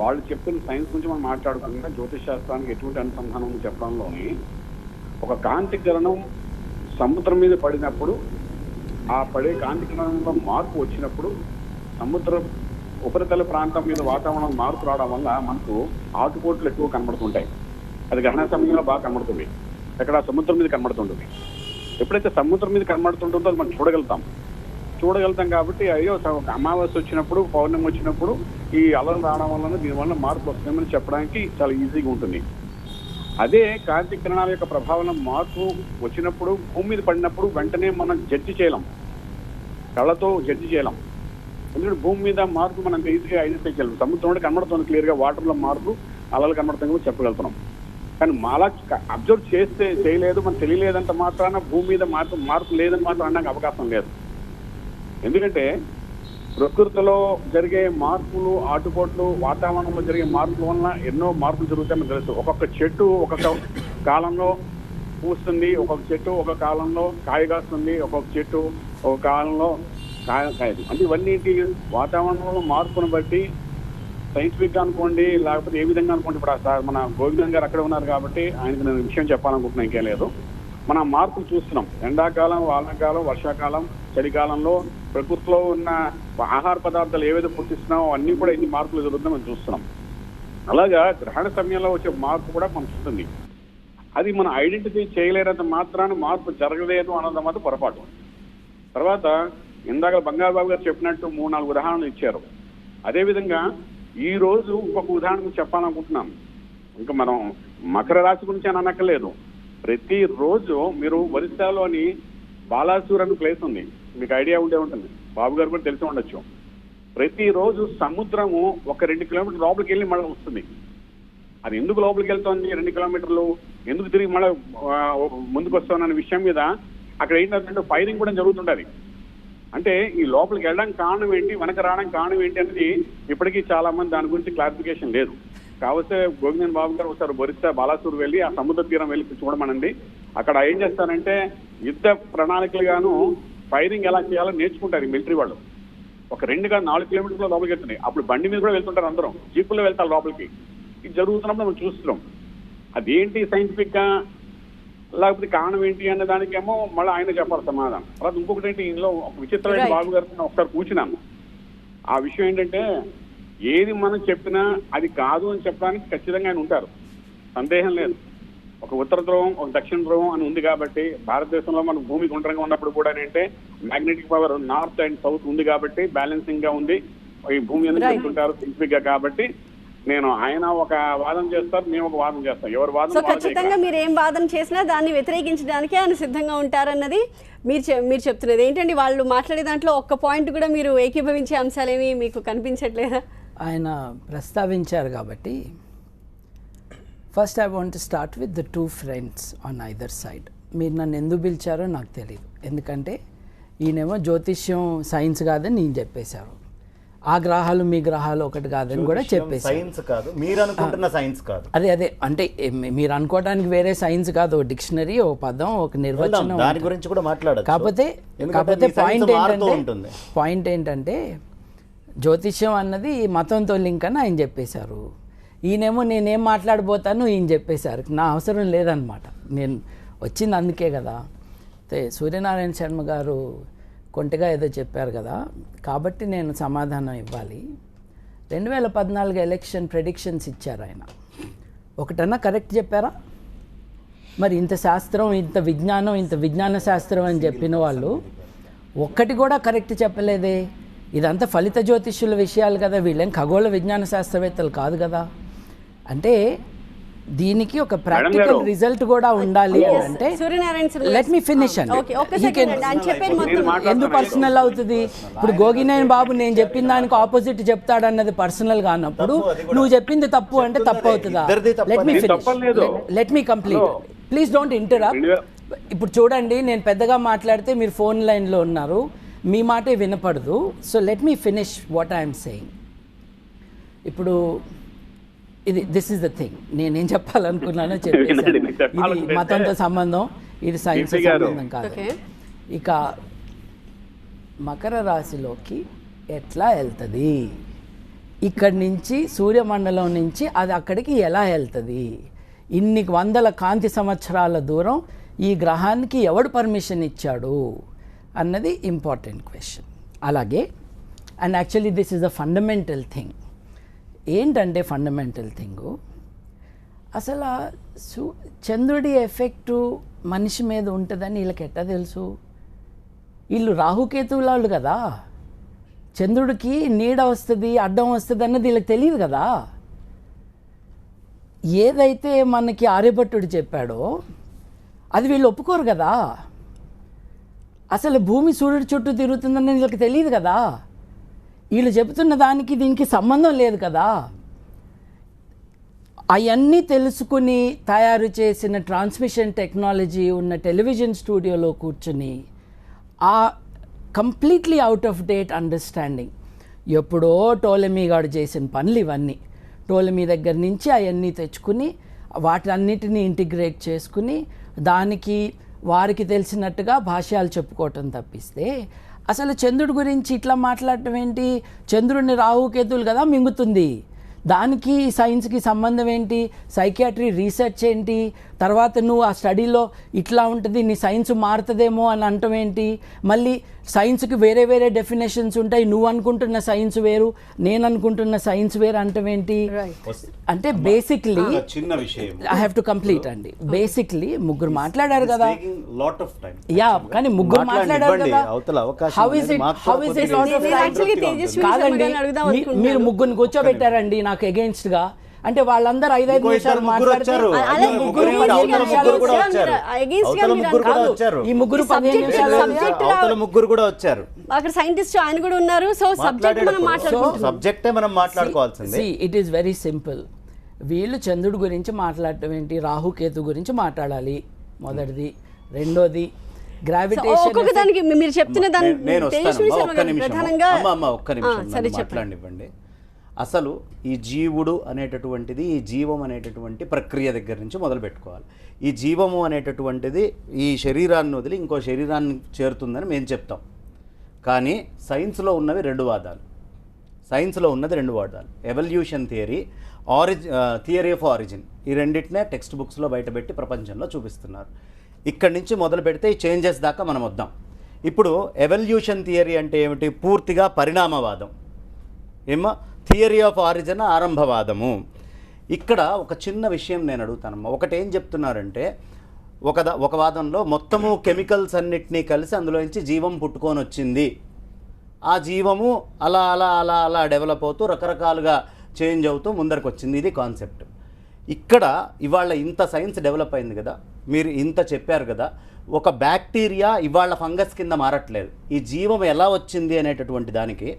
వాళ్ళు చెప్పిన సైన్స్ గురించి మనం మాట్లాడుకుంటే జ్యోతిష్ శాస్త్రానికి ఎటువంటి అనుసంధానం చెప్పడంలోని ఒక కాంతి కిరణం సముద్రం మీద పడినప్పుడు ఆ పడే కాంతి కిరణంలో మార్పు వచ్చినప్పుడు సముద్రం ఉపరితల ప్రాంతం మీద వాతావరణం మార్పు రావడం వల్ల మనకు ఆటుపోట్లు ఎక్కువ కనబడుతుంటాయి. అది గ్రహణ సమయంలో బాగా కనబడుతుంది. ఎక్కడ సముద్రం మీద కనబడుతుంటుంది. ఎప్పుడైతే సముద్రం మీద కనబడుతుంటుందో అది మనం చూడగలుగుతాం కాబట్టి అయ్యో అమావాస్య వచ్చినప్పుడు, పౌర్ణమి వచ్చినప్పుడు ఈ అలలు రావడం వలన దీనివల్ల మార్పు వస్తుందని చెప్పడానికి చాలా ఈజీగా ఉంటుంది. అదే కాంతి కిరణాల యొక్క ప్రభావం మార్పు వచ్చినప్పుడు భూమి మీద పడినప్పుడు వెంటనే మనం జడ్జి చేయలేం, కళ్ళతో జడ్జి చేయలేం. ఎందుకంటే భూమి మీద మార్పు మనం ఈజీగా ఐడెంటిఫై చేయలేం. సముద్రంలో కనబడుతుంది క్లియర్గా, వాటర్లో మార్పు, అలలు కనబడుతుంది కూడా చెప్పగలుగుతున్నాం. కానీ అలా అబ్జర్వ్ చేయలేదు, మనం తెలియలేదంత మాత్రాన భూమి మీద మార్పు లేదని మాత్రం అనడానికి అవకాశం లేదు. ఎందుకంటే ప్రకృతిలో జరిగే మార్పులు, ఆటుపోట్లు, వాతావరణంలో జరిగే మార్పుల వలన ఎన్నో మార్పులు జరుగుతాయని తెలుసు. ఒక్కొక్క చెట్టు ఒక్కొక్క కాలంలో పూస్తుంది, ఒక్కొక్క చెట్టు ఒక కాలంలో కాయ కాస్తుంది, ఒక్కొక్క చెట్టు ఒక కాలంలో కాయదు. అంటే ఇవన్నీ వాతావరణంలో మార్పును బట్టి సైంటిఫిక్గా అనుకోండి, లేకపోతే ఏ విధంగా అనుకోండి. ఇప్పుడు మన గోవిందన్ గారు అక్కడ ఉన్నారు కాబట్టి ఆయనకు నేను విషయం చెప్పాలనుకుంటున్నా, ఇంకేం లేదు. మనం మార్పులు చూస్తున్నాం. ఎండాకాలం, వానాకాలం, వర్షాకాలం, చలికాలంలో ప్రకృతిలో ఉన్న ఆహార పదార్థాలు ఏవైతే పుట్టిస్తున్నామో అన్నీ కూడా ఎన్ని మార్పులు జరుగుతుందో మనం చూస్తున్నాం. అలాగా గ్రహణ సమయంలో వచ్చే మార్పు కూడా మనం చూస్తుంది. అది మనం ఐడెంటిఫై చేయలేనంత మాత్రాన మార్పు జరగలేదు అన్నది మాత్రం పొరపాటు. తర్వాత ఇందాక బంగారుబాబు గారు చెప్పినట్టు 3-4 ఉదాహరణలు ఇచ్చారు. అదేవిధంగా ఈ రోజు ఇంకొక ఉదాహరణ చెప్పాలనుకుంటున్నాను. ఇంకా మనం మకర రాశి గురించి అని అనక్కర్లేదు. ప్రతిరోజు మీరు ఒరిస్సాలోని బాలాసూర్ అనే ప్లేస్ ఉంది, మీకు ఐడియా ఉండే ఉంటుంది, బాబు గారు కూడా తెలిసి ఉండొచ్చు. ప్రతిరోజు సముద్రము ఒక 2 కిలోమీటర్ల లోపలికి వెళ్ళి మళ్ళీ వస్తుంది. అది ఎందుకు లోపలికి వెళ్తుంది 2 కిలోమీటర్లు, ఎందుకు తిరిగి మళ్ళీ ముందుకు వస్తామన్న విషయం మీద అక్కడ ఏంటంటే ఫైరింగ్ కూడా జరుగుతుంటుంది. అంటే ఈ లోపలికి వెళ్ళడానికి కారణం ఏంటి, వెనక రావడానికి కారణం ఏంటి అనేది ఇప్పటికీ చాలా మంది దాని గురించి క్లారిఫికేషన్ లేదు. కాకపోతే గోవిందన్ బాబు గారు ఒకసారి ఒరిస్సా బాలాసూర్ వెళ్ళి ఆ సముద్ర తీరం వెళ్ళి చూడమనండి. అక్కడ ఏం చేస్తారంటే యుద్ధ ప్రణాళికలుగాను ఫైరింగ్ ఎలా చేయాలో నేర్చుకుంటారు మిలిటరీ వాళ్ళు. ఒక 2-4 కిలోమీటర్ల లోపలికి వెళ్తున్నాయి. అప్పుడు బండి మీద కూడా వెళ్తుంటారు, అందరం జీపుల్లో వెళ్తారు లోపలికి. ఇది జరుగుతున్నప్పుడు మనం చూస్తున్నాం. అదేంటి సైంటిఫిక్గా లేకపోతే కారణం ఏంటి అనే దానికేమో మళ్ళీ ఆయన చెప్పాలి సమాధానం. తర్వాత ఇంకొకటి ఏంటి, ఇందులో ఒక విచిత్రమైన బాబు గారితో ఒకసారి కూర్చున్నాను. ఆ విషయం ఏంటంటే ఏది మనం చెప్పినా అది కాదు అని చెప్పడానికి ఖచ్చితంగా ఆయన ఉంటారు, సందేహం లేదు. ఒక ఉత్తర ధ్రువం, ఒక దక్షిణ ధ్రువం అని ఉంది కాబట్టి భారతదేశంలో మన భూమి గుండ్రంగా ఉన్నప్పుడు కూడా ఏంటంటే magnetic power north and south ఉంది కాబట్టి బ్యాలెన్సింగ్ గా ఉంది ఈ భూమి అని చెప్తుంటారు సైంటిఫిక్ గా. కాబట్టి నేను ఆయన ఒక వాదన చేస్తారు, మేము ఒక వాదన చేస్తాం. ఎవరు వాదన ఖచ్చితంగా మీరు ఏం వాదన చేసినా దాన్ని వ్యతిరేకించడానికి ఆయన సిద్ధంగా ఉంటారన్నది మీరు చెప్తున్నది. ఏంటండి వాళ్ళు మాట్లాడే దాంట్లో ఒక్క పాయింట్ కూడా మీరు ఏకీభవించే అంశాలేమి మీకు కనిపించట్లేదా? ఆయన ప్రస్తావించారు కాబట్టి first I want to start with the 2 friends on either side. మీరు నన్ను ఎందుకు పిలిచారో నాకు తెలియదు, ఎందుకంటే ఈయనేమో జ్యోతిష్యం సైన్స్ కాదని నేను చెప్పేశారు. ఆ గ్రహాలు మీ గ్రహాలు ఒకటి కాదని కూడా చెప్పేసి సైన్స్ కాదు, మీరు అనుకుంటున్న సైన్స్ కాదు. అదే అంటే మీరు అనుకోవడానికి వేరే సైన్స్ కాదు, ఒక డిక్షనరీ, ఒక పదం, ఒక నిర్వచనం, దాని గురించి కూడా మాట్లాడచ్చు. కాకపోతే పాయింట్ ఏంటంటే జ్యోతిష్యం అన్నది మతంతో లింక్ అని ఆయన చెప్పేశారు. ఈయనేమో నేనేం మాట్లాడబోతాను ఈయన చెప్పేశారు, నా అవసరం లేదనమాట. నేను వచ్చింది అందుకే కదా. సూర్యనారాయణ శర్మ గారు కొంటగా ఏదో చెప్పారు కదా, కాబట్టి నేను సమాధానం ఇవ్వాలి. 2014 ఎలక్షన్ ప్రెడిక్షన్స్ ఇచ్చారు ఆయన, ఒకటన్నా కరెక్ట్ చెప్పారా? మరి ఇంత శాస్త్రం, ఇంత విజ్ఞాన శాస్త్రం అని చెప్పిన వాళ్ళు ఒక్కటి కూడా కరెక్ట్ చెప్పలేదే. ఇదంతా ఫలిత జ్యోతిష్యుల విషయాలు కదా, వీళ్ళేం ఖగోళ విజ్ఞాన శాస్త్రవేత్తలు కాదు కదా. అంటే దీనికి ఒక ప్రాక్టికల్ రిజల్ట్ కూడా ఉండాలి అంటే లెట్ మీ ఫినిష్ అండి. ఎందుకు పర్సనల్ అవుతుంది? ఇప్పుడు గోగినేని బాబు నేను చెప్పిన దానికి ఆపోజిట్ చెప్తాడన్నది పర్సనల్ కానప్పుడు నువ్వు చెప్పింది తప్పు అంటే తప్పు అవుతుందా? Let me finish, let me complete, please don't interrupt. ఇప్పుడు చూడండి, నేను పెద్దగా మాట్లాడితే మీరు ఫోన్ లైన్లో ఉన్నారు, మీ మాటే వినపడదు. So let me finish what I'm saying. ఇప్పుడు దిస్ ఇస్ ద థింగ్, నేనేం చెప్పాలనుకున్నానో చెప్పేసాను. ఇది మతంతో సంబంధం, ఇది సైన్స్ సంబంధం కాదు. ఇక మకర రాశిలోకి ఎట్లా వెళ్తుంది, ఇక్కడి నుంచి సూర్యమండలం నుంచి అది అక్కడికి ఎలా వెళ్తుంది, ఇన్ని వందల కాంతి సంవత్సరాల దూరం ఈ గ్రహానికి ఎవడు పర్మిషన్ ఇచ్చాడు అన్నది ఇంపార్టెంట్ క్వశ్చన్. అలాగే and actually this is a fundamental thing. ఏంటంటే ఫండమెంటల్ థింగు, అసలు చంద్రుడి ఎఫెక్టు మనిషి మీద ఉంటుందని వీళ్ళకి ఎట్టా తెలుసు? వీళ్ళు రాహుకేతువులాళ్ళు కదా, చంద్రుడికి నీడ వస్తుంది, అడ్డం వస్తుంది అన్నది వీళ్ళకి తెలియదు కదా. ఏదైతే మనకి ఆర్యభట్టుడు చెప్పాడో అది వీళ్ళు ఒప్పుకోరు కదా. అసలు భూమి సూర్యుడి చుట్టూ తిరుగుతుందని వీళ్ళకి తెలియదు కదా. వీళ్ళు చెబుతున్న దానికి దీనికి సంబంధం లేదు కదా. అవన్నీ తెలుసుకుని తయారు చేసిన ట్రాన్స్మిషన్ టెక్నాలజీ ఉన్న టెలివిజన్ స్టూడియోలో కూర్చుని ఆ completely out of date understanding, ఎప్పుడో టోలెమీ గారు చేసిన పనులు ఇవన్నీ. టోలెమీ దగ్గర నుంచి అవన్నీ తెచ్చుకుని వాటన్నిటిని ఇంటిగ్రేట్ చేసుకుని దానికి వారికి తెలిసినట్టుగా భాష్యాలు చెప్పుకోవటం తప్పిస్తే అసలు చంద్రుడి గురించి ఇట్లా మాట్లాడటం ఏంటి? చంద్రుడిని రాహుకేతువులు కదా మింగుతుంది, దానికి సైన్స్కి సంబంధం ఏంటి? సైకియాట్రీ రీసెర్చ్ ఏంటి? తర్వాత నువ్వు ఆ స్టడీలో ఇట్లా ఉంటుంది, నీ సైన్స్ మారుతుందేమో అని అంటాం ఏంటి? మళ్ళీ సైన్స్కి వేరే వేరే డెఫినేషన్స్ ఉంటాయి, నువ్వు అనుకుంటున్న సైన్స్ వేరు, నేను అనుకుంటున్న సైన్స్ వేరు అంటాం ఏంటి? అంటే బేసిక్లీ చిన్న విషయం, ఐ హ్యావ్ టు కంప్లీట్ అండి. బేసిక్లీ ముగ్గురు మాట్లాడారు కదా, యా, కానీ ముగ్గురు మాట్లాడారు కదా. How is it lot of time? కాదండి, మీరు ముగ్గురిని కూర్చోబెట్టారండి నాకు అగేన్స్ట్ గా, అంటే వాళ్ళందరూ 5-5 నిమిషాలు మాట్లాడతారు. ఈ ముగ్గురు 15 నిమిషాలు ముగ్గురు కూడా వచ్చారు. అక్కడ సైంటిస్ట్ ఆయన కూడా ఉన్నారు. సో సబ్జెక్ట్ మనం మాట్లాడుకుంటున్నాం, సబ్జెక్టే మనం మాట్లాడుకోవాల్సింది. It is very simple. వీళ్ళు చంద్రుడి గురించి మాట్లాడటం ఏంటి? రాహుకేతు గురించి మాట్లాడాలి మొదటిది. రెండోది గ్రావిటేషన్. మీరు చెప్తున్న దాన్ని మాట్లాడివ్వండి. అసలు ఈ జీవుడు అనేటటువంటిది, ఈ జీవం అనేటటువంటి ప్రక్రియ దగ్గర నుంచి మొదలు పెట్టుకోవాలి. ఈ జీవము అనేటటువంటిది ఈ శరీరాన్ని వదిలి ఇంకో శరీరాన్ని చేరుతుందని మేము చెప్తాం. కానీ సైన్స్లో ఉన్నవి రెండు వాదాలు. Evolution theory, theory of origin, ఈ రెండింటినే టెక్స్ట్ బుక్స్లో బయటపెట్టి ప్రపంచంలో చూపిస్తున్నారు. ఇక్కడి నుంచి మొదలు పెడితే ఈ చేంజెస్ దాకా మనం వద్దాం. ఇప్పుడు ఎవల్యూషన్ థియరీ అంటే ఏమిటి? పూర్తిగా పరిణామవాదం. ఏమో థియరీ ఆఫ్ ఆరిజిన్ ఆరంభవాదము. ఇక్కడ ఒక చిన్న విషయం నేను అడుగుతానమ్మా. ఒకటి ఏం చెప్తున్నారంటే, ఒక వాదంలో మొత్తము కెమికల్స్ అన్నిటినీ కలిసి అందులో నుంచి జీవం పుట్టుకొని వచ్చింది, ఆ జీవము అలా అలా అలా అలా డెవలప్ అవుతూ రకరకాలుగా చేంజ్ అవుతూ ముందరకు వచ్చింది. ఇది కాన్సెప్ట్. ఇక్కడ ఇవాళ ఇంత సైన్స్ డెవలప్ అయింది కదా, మీరు ఇంత చెప్పారు కదా, ఒక బ్యాక్టీరియా ఇవాళ ఫంగస్ కింద మారట్లేదు. ఈ జీవం ఎలా వచ్చింది అనేటటువంటి దానికి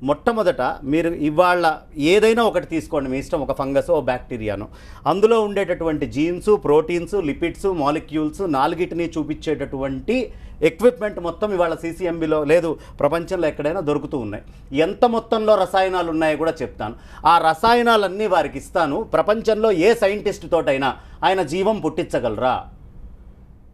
మొట్టమొదట మీరు ఇవాళ ఏదైనా ఒకటి తీసుకోండి, మీ ఇష్టం, ఒక ఫంగస్ ఓ బ్యాక్టీరియాను, అందులో ఉండేటటువంటి జీన్స్, ప్రోటీన్స్, లిపిడ్స్, మాలిక్యూల్స్ నాలుగిటిని చూపించేటటువంటి ఎక్విప్మెంట్ మొత్తం ఇవాళ CCMBలో లేదు, ప్రపంచంలో ఎక్కడైనా దొరుకుతూ ఉన్నాయి. ఎంత మొత్తంలో రసాయనాలు ఉన్నాయో కూడా చెప్తాను. ఆ రసాయనాలన్నీ వారికి ఇస్తాను. ప్రపంచంలో ఏ సైంటిస్ట్ తోటైనా ఆయన జీవం పుట్టించగలరా?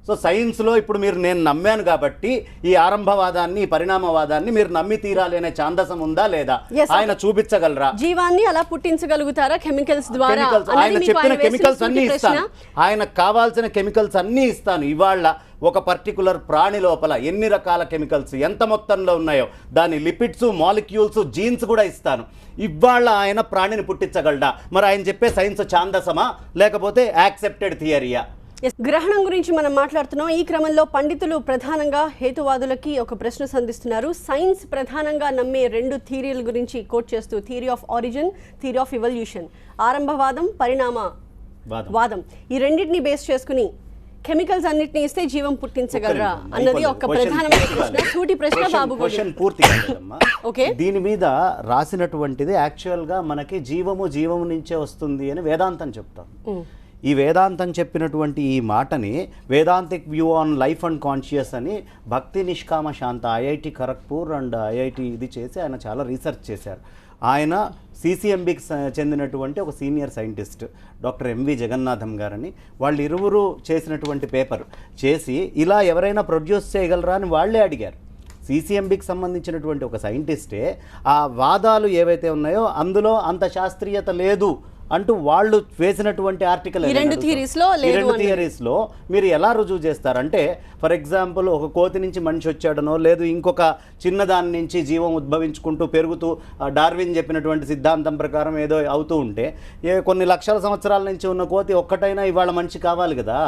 సో సైన్స్లో ఇప్పుడు మీరు నేను నమ్మాను కాబట్టి ఈ ఆరంభవాదాన్ని, ఈ పరిణామవాదాన్ని మీరు నమ్మి తీరాలి అనే ఛాందసం ఉందా లేదా? ఆయన చూపించగలరా? జీవాన్ని అలా పుట్టించగలుగుతారా కెమికల్స్ ద్వారా? ఆయన చెప్పిన కెమికల్స్ అన్ని ఇస్తాను, ఆయనకు కావాల్సిన కెమికల్స్ అన్నీ ఇస్తాను. ఇవాళ ఒక పర్టికులర్ ప్రాణి లోపల ఎన్ని రకాల కెమికల్స్ ఎంత మొత్తంలో ఉన్నాయో దాని లిపిడ్స్, మాలిక్యూల్స్, జీన్స్ కూడా ఇస్తాను. ఇవాళ ఆయన ప్రాణిని పుట్టించగలడా? మరి ఆయన చెప్పే సైన్స్ ఛాందసమా లేకపోతే యాక్సెప్టెడ్ థియరీయా? గ్రహణం గురించి మనం మాట్లాడుతున్నాం. ఈ క్రమంలో పండితులు ప్రధానంగా హేతువాదులకి ఒక ప్రశ్న సంధిస్తున్నారు. సైన్స్ ప్రధానంగా నమ్మే 2 థియరీల గురించి కోట్ చేస్తూ, theory of origin, theory of evolution, ఆరంభవాదం, పరిణామవాదం, ఈ రెండింటిని బేస్ చేసుకుని కెమికల్స్ అన్నిటిని ఇస్తే జీవం పుట్టించగలరా అన్నది ఒక ప్రధానమైన ప్రశ్న. సూటి ప్రశ్న బాబు. పూర్తి ఓకే. దీని మీద రాసినటువంటిది యాక్చువల్గా మనకి జీవము నుంచే వస్తుంది అని వేదాంతం చెప్తాం. ఈ వేదాంతం చెప్పినటువంటి ఈ మాటని Vedantic view on life and conscious అని భక్తి నిష్కామ శాంత IIT ఖరగ్పూర్ అండ్ IIT ఇది చేసి ఆయన చాలా రీసెర్చ్ చేశారు. ఆయన CCMBకి చెందినటువంటి ఒక senior scientist doctor MV Jagannatham గారని, వాళ్ళు ఇరువురు చేసినటువంటి పేపర్ చేసి ఇలా ఎవరైనా ప్రొడ్యూస్ చేయగలరా అని వాళ్ళే అడిగారు. CCMBకి సంబంధించినటువంటి ఒక సైంటిస్టే ఆ వాదాలు ఏవైతే ఉన్నాయో అందులో అంత శాస్త్రీయత లేదు అంటూ వాళ్ళు వేసినటువంటి ఆర్టికల్. ఈ రెండు థియరీస్లో మీరు ఎలా రుజువు చేస్తారంటే, ఫర్ ఎగ్జాంపుల్ ఒక కోతి నుంచి మనిషి వచ్చాడనో, లేదు ఇంకొక చిన్నదాని నుంచి జీవం ఉద్భవించుకుంటూ పెరుగుతూ డార్విన్ చెప్పినటువంటి సిద్ధాంతం ప్రకారం ఏదో అవుతూ ఉంటే, కొన్ని లక్షల సంవత్సరాల నుంచి ఉన్న కోతి ఒక్కటైనా ఇవాళ మనిషి కావాలి కదా.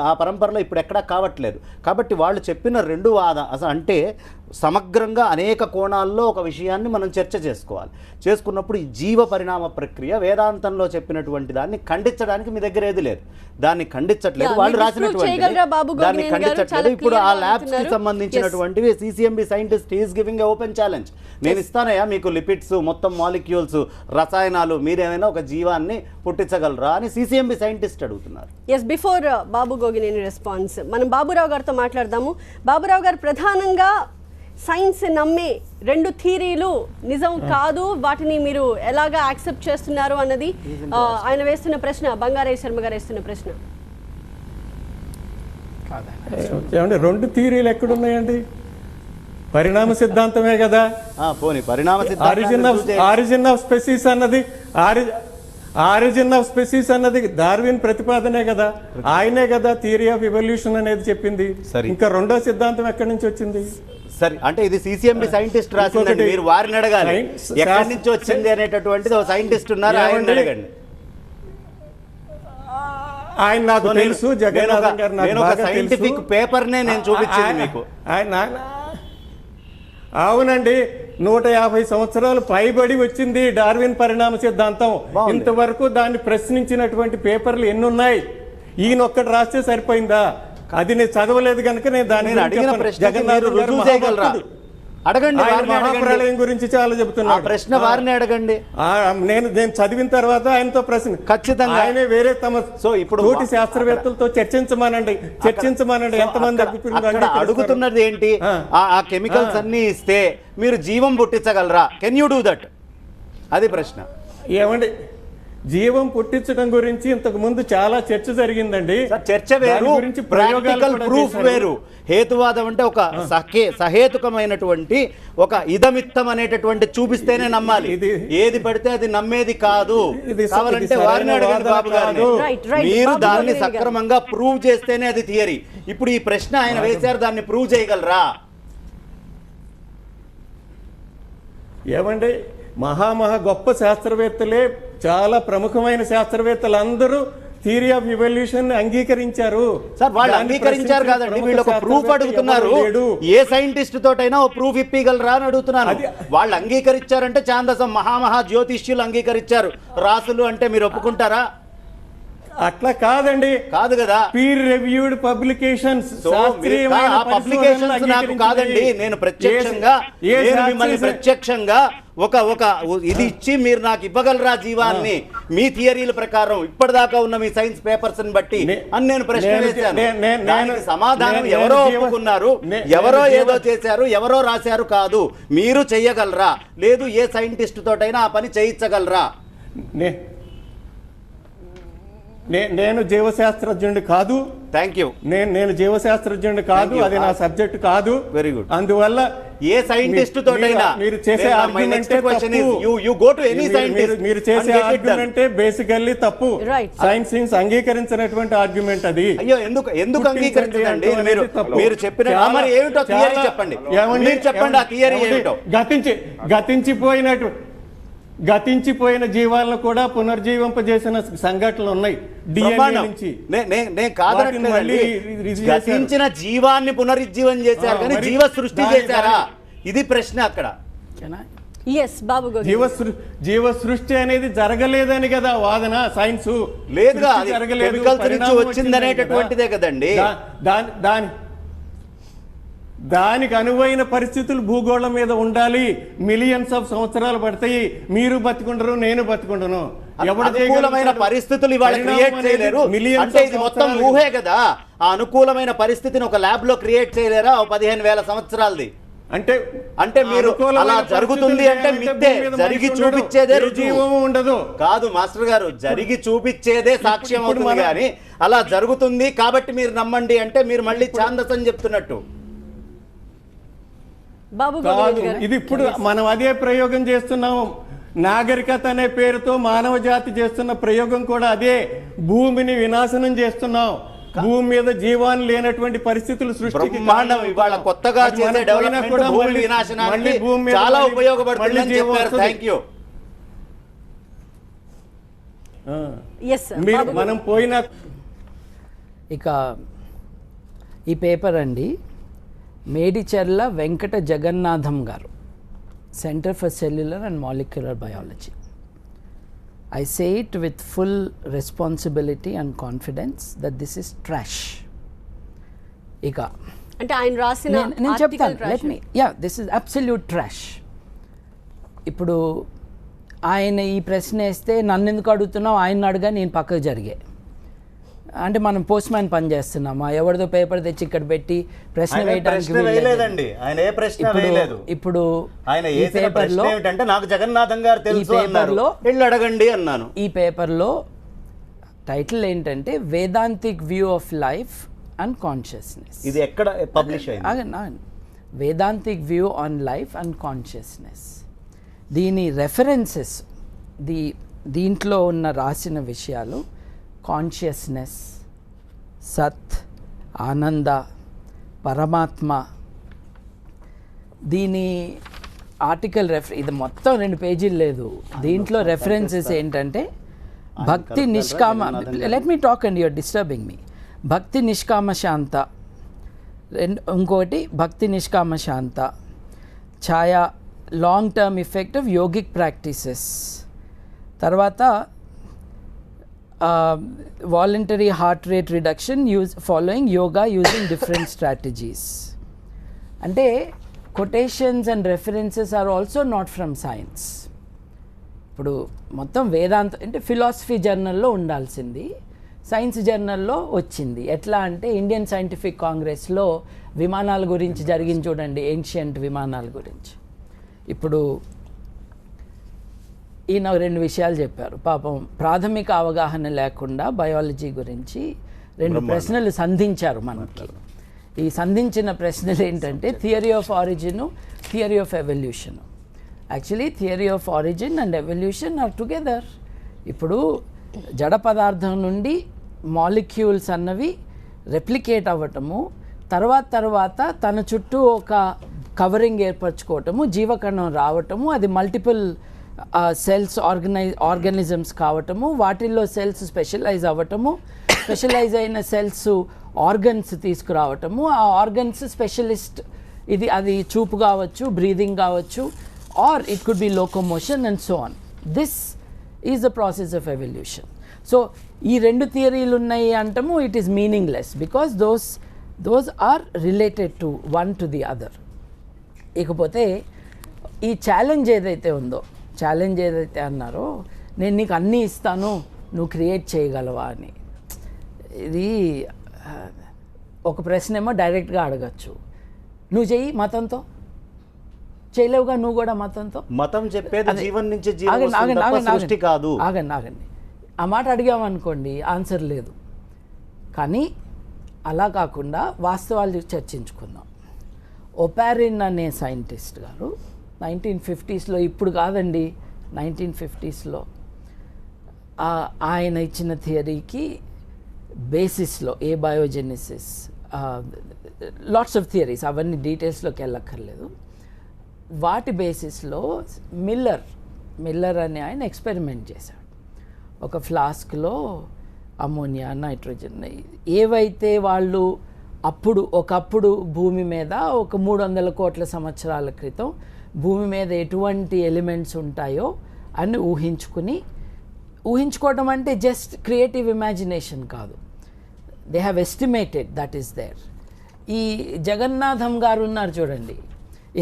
ఆ పరంపరలో ఇప్పుడు ఎక్కడా కావట్లేదు. కాబట్టి వాళ్ళు చెప్పిన 2 అసలు అంటే సమగ్రంగా అనేక కోణాల్లో ఒక విషయాన్ని మనం చర్చ చేసుకోవాలి. చేసుకున్నప్పుడు ఈ జీవ పరిణామ ప్రక్రియ వేదాంతంలో చెప్పినటువంటి దాన్ని ఖండించడానికి మీ దగ్గర ఏది లేదు, దాన్ని ఖండించట్లేదు. వాళ్ళు రాసినటువంటి దాన్ని ఖండించట్లేదు. ఇప్పుడు ఆ ల్యాబ్స్ కి సంబంధించినటువంటివి CCMB scientist is giving a open challenge. నేను ఇస్తానయ్యా మీకు లిపిడ్స్, మొత్తం మాలిక్యూల్స్, రసాయనాలు, మీరేమైనా ఒక జీవాన్ని పుట్టించగలరా అని CCMB సైంటిస్ట్ అడుగుతున్నారు. ఎస్, బిఫోర్ బాబు గోగినేని రెస్పాన్స్ మనం బాబురావు గారితో మాట్లాడదాము. బాబురావు గారు, ప్రధానంగా సైన్స్ నమ్మే 2 థియరీలు నిజం కాదు, వాటిని మీరు ఎలాగా యాక్సెప్ట్ చేస్తున్నారు అన్నది ఆయన వేస్తున్న ప్రశ్న, బంగారయ్య శర్మ గారు వేస్తున్న ప్రశ్న. ఏమండి 2 థియరీలు ఎక్కడున్నాయండి? పరిణామ సిద్ధాంతమే కదా. ఆరిజిన్ ఆఫ్ స్పెసీస్ అన్నది ఆరిజిన్ ఆఫ్ స్పెసీస్ అన్నది డార్విన్ ప్రతిపాదనే కదా, ఆయనే కదా థియరీ ఆఫ్ ఎవల్యూషన్ అనేది చెప్పింది. ఇంకా 2వ సిద్ధాంతం ఎక్కడి నుంచి వచ్చింది? సరే, అంటే ఇది CCMB సైంటిస్ట్ రాసిందండి, మీరు వారిని అడగాలి ఎక్కడి నుంచి వచ్చింది అనేటటువంటిది. ఒక సైంటిస్ట్ ఉన్నారు, ఆయన అడగండి. ఆయన నాకు తెలుసు, జగన్నాథం గారు నాకు బాగా తెలుసు. సైంటిఫిక్ పేపర్నే నేను చూపించింది మీకు. అవునండి, 150 సంవత్సరాలు పైబడి వచ్చింది డార్విన్ పరిణామ సిద్ధాంతం. ఇంతవరకు దాన్ని ప్రశ్నించినటువంటి పేపర్లు ఎన్నున్నాయి? ఈయనొక్కటి రాస్తే సరిపోయిందా? అది నేను చదవలేదు కనుక నేను దాన్ని అడగండి. మహాప్రళయం గురించి చాలా చెబుతున్నా, ప్రశ్న వారిని అడగండి. నేను చదివిన తర్వాత ఆయనతో ప్రశ్న ఖచ్చితంగా ఆయనే వేరే తమ తోటి శాస్త్రవేత్తలతో చర్చించమనండి. ఎంతమంది అడుగుతున్నది ఏంటి? ఆ కెమికల్స్ అన్ని ఇస్తే మీరు జీవం పుట్టించగలరా? Can you do that? అది ప్రశ్న. ఏమండి, జీవం పుట్టించడం గురించి ఇంతకు ముందు చాలా చర్చ జరిగిందండి. చర్చ వేరు, ప్రాక్టికల్ ప్రూఫ్ వేరు. హేతువాదం అంటే ఒక సహేతుకమైనటువంటి ఒక ఇదమిత్తం అనేటటువంటి చూపిస్తేనే నమ్మాలి. ఏది పడితే అది నమ్మేది కాదు. కావాలంటే వారిని అడగండి బాబు గారు, మీరు దాన్ని సక్రమంగా ప్రూవ్ చేస్తేనే అది థియరీ. ఇప్పుడు ఈ ప్రశ్న ఆయన వేశారు, దాన్ని ప్రూవ్ చేయగలరా? ఏమండి, మహా గొప్ప శాస్త్రవేత్తలే, చాలా ప్రముఖమైన శాస్త్రవేత్తలు అందరూ థియరీ ఆఫ్ ఎవల్యూషన్ అంగీకరించారు. సార్, వాళ్ళు అంగీకరించారు కాదండి, వీళ్ళు ఒక ప్రూఫ్ అడుగుతున్నారు. ఏ సైంటిస్ట్ తోటైనా ఓ ప్రూఫ్ ఇప్పగలరా అని అడుగుతున్నారు. వాళ్ళు అంగీకరించారంటే ఛాందసం, మహా జ్యోతిష్యులు అంగీకరించారు. రాసులు అంటే మీరు ఒప్పుకుంటారా? అట్లా కాదండి, కాదు కదా. పీర్ రివ్యూడ్ పబ్లికేషన్స్ పబ్లికేషన్స్ నాకు కాదండి, నేను ప్రత్యక్షంగా నేను మిమ్మల్ని ప్రత్యక్షంగా ఒక ఇది ఇచ్చి మీరు నాకు ఇవ్వగలరా జీవాన్ని మీ థియరీల ప్రకారం ఇప్పటిదాకా ఉన్న మీ సైన్స్ పేపర్స్ బట్టి అని నేను ప్రశ్న వేశాను. దానికి సమాధానం ఎవరో ఒప్పుకున్నారు, ఎవరో ఏదో చేశారు, ఎవరో రాశారు కాదు. మీరు చెయ్యగలరా, లేదు ఏ సైంటిస్ట్ తోటైనా ఆ పని చేయించగలరా? నేను జీవశాస్త్రజ్ఞుడి కాదు. Thank you. నేను జీవశాస్త్రజ్ఞుడి కాదు, అది నా సబ్జెక్ట్ కాదు. Very good. అందువల్ల ఏ సైంటిస్ట్ తోటైనా మీరు చేసే ఆర్గ్యుమెంటే మీరు చేసే ఆర్గ్యుమెంటే బేసికల్లీ తప్పు. సైన్స్ అంగీకరించినటువంటి ఆర్గ్యుమెంట్ అది. అయ్యో ఎందుకు అంగీకరించండి? మీరు చెప్పిన మరి ఏమిటో థియరీ చెప్పండి. మీరు చెప్పండి ఆ థియరీ ఏమిటో. గతించిపోయిన జీవాలను కూడా పునర్జీవింపజేసిన సంఘటనలు ఉన్నాయి. DNA నుంచి గతించిన జీవాన్ని పునరుజ్జీవం చేశారు కానీ జీవ సృష్టి చేశారా? ఇది ప్రశ్న అక్కడ. జీవ సృష్టి అనేది జరగలేదని కదా వాదన. సైన్స్ లేదుగా, కెమికల్స్ నుంచి వచ్చిందనేటటువంటిదే కదండి. దానికి అనువైన పరిస్థితులు భూగోళం మీద ఉండాలి. మిలియన్స్ ఆఫ్ సంవత్సరాలు పడతాయి. మీరు బతికుండరు, నేను బతికుండను. అనుకూలమైన పరిస్థితులు ఇవాళ క్రియేట్ చేయలేరు అంటే ఇది మొత్తం ఊహే కదా. ఆ అనుకూలమైన పరిస్థితిని ఒక ల్యాబ్ లో క్రియేట్ చేయలేరా 15,000 సంవత్సరాలది? అంటే మీరు అలా జరుగుతుంది అంటే మిథ్యే, జరిగి చూపించేదే జీవము ఉండదు కాదు మాస్టర్ గారు. జరిగి చూపించేదే సాక్ష్యం అవుతుంది కానీ అలా జరుగుతుంది కాబట్టి మీరు నమ్మండి అంటే మీరు మళ్ళీ ఛాందసం చెప్తున్నట్టు. ఇది ఇప్పుడు మనం అదే ప్రయోగం చేస్తున్నాం. నాగరికత అనే పేరుతో మానవ జాతి చేస్తున్న ప్రయోగం కూడా అదే. భూమిని వినాశనం చేస్తున్నాం. భూమి మీద జీవాన్ని లేనటువంటి పరిస్థితులు సృష్టికి ఇవాళ కొత్తగా చేసే డెవలప్మెంట్ భూమి వినాశనానికి చాలా ఉపయోగపడుతుందని చెప్పారు. థాంక్యూ. మనం పోయిన ఇక ఈ పేపర్ అండి మేడిచెర్ల వెంకట జగన్నాథం గారు, centre for cellular and molecular biology. I say it with full responsibility and confidence that this is trash. ఇక అంటే ఆయన రాసిన నేను చెప్తాను. Let me this is absolute trash. ఇప్పుడు ఆయన ఈ ప్రశ్న వేస్తే నన్ను ఎందుకు అడుగుతున్నావు, ఆయన అడగా నేను పక్కకు జరిగే అంటే మనం పోస్ట్ మ్యాన్ పని చేస్తున్నామా? ఎవరిదో పేపర్ తెచ్చి ఇక్కడ పెట్టి ప్రశ్న వేయడానికి ఇప్పుడు ఈ పేపర్లో టైటిల్ ఏంటంటే Vedantic view of life and consciousness. ఇది ఎక్కడ పబ్లిష్ అయింది? Vedantic view on life and consciousness. దీని రెఫరెన్సెస్ దీంట్లో ఉన్న రాసిన విషయాలు కాన్షియస్నెస్, సత్, ఆనంద, పరమాత్మ. దీని ఆర్టికల్ ఇది మొత్తం 2 పేజీలు లేదు. దీంట్లో రెఫరెన్సెస్ ఏంటంటే Bhakti Nishkama, let me talk and you're disturbing me. Bhakti Nishkama Shanta, ఇంకోటి Bhakti Nishkama Shanta, Chhaya long term effect of yogic practices, తర్వాత voluntary heart rate reduction following yoga using different strategies. అంటే quotations and references are also not from science. ఇప్పుడు మొత్తం వేదాంత అంటే ఫిలాసఫీ జర్నల్లో ఉండాల్సింది సైన్స్ జర్నల్లో వచ్చింది. ఎట్లా అంటే ఇండియన్ సైంటిఫిక్ కాంగ్రెస్లో విమానాల గురించి జరిగింది చూడండి, ఏన్షియంట్ విమానాల గురించి. ఇప్పుడు ఈయన 2 విషయాలు చెప్పారు. పాపం ప్రాథమిక అవగాహన లేకుండా బయాలజీ గురించి 2 ప్రశ్నలు సంధించారు మనకి. ఈ సంధించిన ప్రశ్నలు ఏంటంటే theory of origin, theory of evolution. Actually theory of origin and evolution are together. ఇప్పుడు జడ పదార్థం నుండి మాలిక్యూల్స్ అన్నవి రెప్లికేట్ అవ్వటము, తర్వాత తన చుట్టూ ఒక కవరింగ్ ఏర్పరచుకోవటము, జీవకణం రావటము, అది మల్టిపుల్ సెల్స్ ఆర్గానిజమ్స్ కావటము, వాటిల్లో సెల్స్ స్పెషలైజ్ అవ్వటము, స్పెషలైజ్ అయిన సెల్స్ ఆర్గన్స్ తీసుకురావటము, ఆ ఆర్గన్స్ స్పెషలిస్ట్ అది చూపు కావచ్చు, బ్రీదింగ్ కావచ్చు, or it could be locomotion and so on. This is the process of evolution. So ఈ 2 థియరీలు ఉన్నాయి అంటాము, it is meaningless because those are related to one to the other. ఇకపోతే ఈ ఛాలెంజ్ ఏదైతే ఉందో, ఛాలెంజ్ ఏదైతే అన్నారో, నేను నీకు అన్నీ ఇస్తాను నువ్వు క్రియేట్ చేయగలవా అని, ఇది ఒక ప్రశ్న ఏమో డైరెక్ట్గా అడగచ్చు, నువ్వు చెయ్యి మతంతో, చేయలేవుగా నువ్వు కూడా మతంతో. మతం చెప్పేది జీవన్ నుంచి జీవం వస్తుంది తప్ప సృష్టి కాదు. ఆగండి ఆ మాట అడిగామనుకోండి ఆన్సర్ లేదు. కానీ అలా కాకుండా వాస్తవాలు చర్చించుకుందాం. ఒపారిన్ అనే సైంటిస్ట్ గారు 1950s, ఇప్పుడు కాదండి 1950s, ఆయన ఇచ్చిన థియరీకి బేసిస్లో ఏ బయోజెనిసిస్, లాట్స్ ఆఫ్ థియరీస్, అవన్నీ డీటెయిల్స్లోకి వెళ్ళక్కర్లేదు, వాటి బేసిస్లో మిల్లర్ అనే ఆయన ఎక్స్పెరిమెంట్ చేశాడు. ఒక ఫ్లాస్క్లో అమోనియా, నైట్రోజన్, ఏవైతే వాళ్ళు ఒకప్పుడు భూమి మీద ఒక 300 కోట్ల సంవత్సరాల క్రితం భూమి మీద ఎటువంటి ఎలిమెంట్స్ ఉంటాయో అని ఊహించుకోవడం అంటే జస్ట్ క్రియేటివ్ ఇమాజినేషన్ కాదు, they have estimated that is there. ఈ జగన్నాథం గారు ఉన్నారు చూడండి,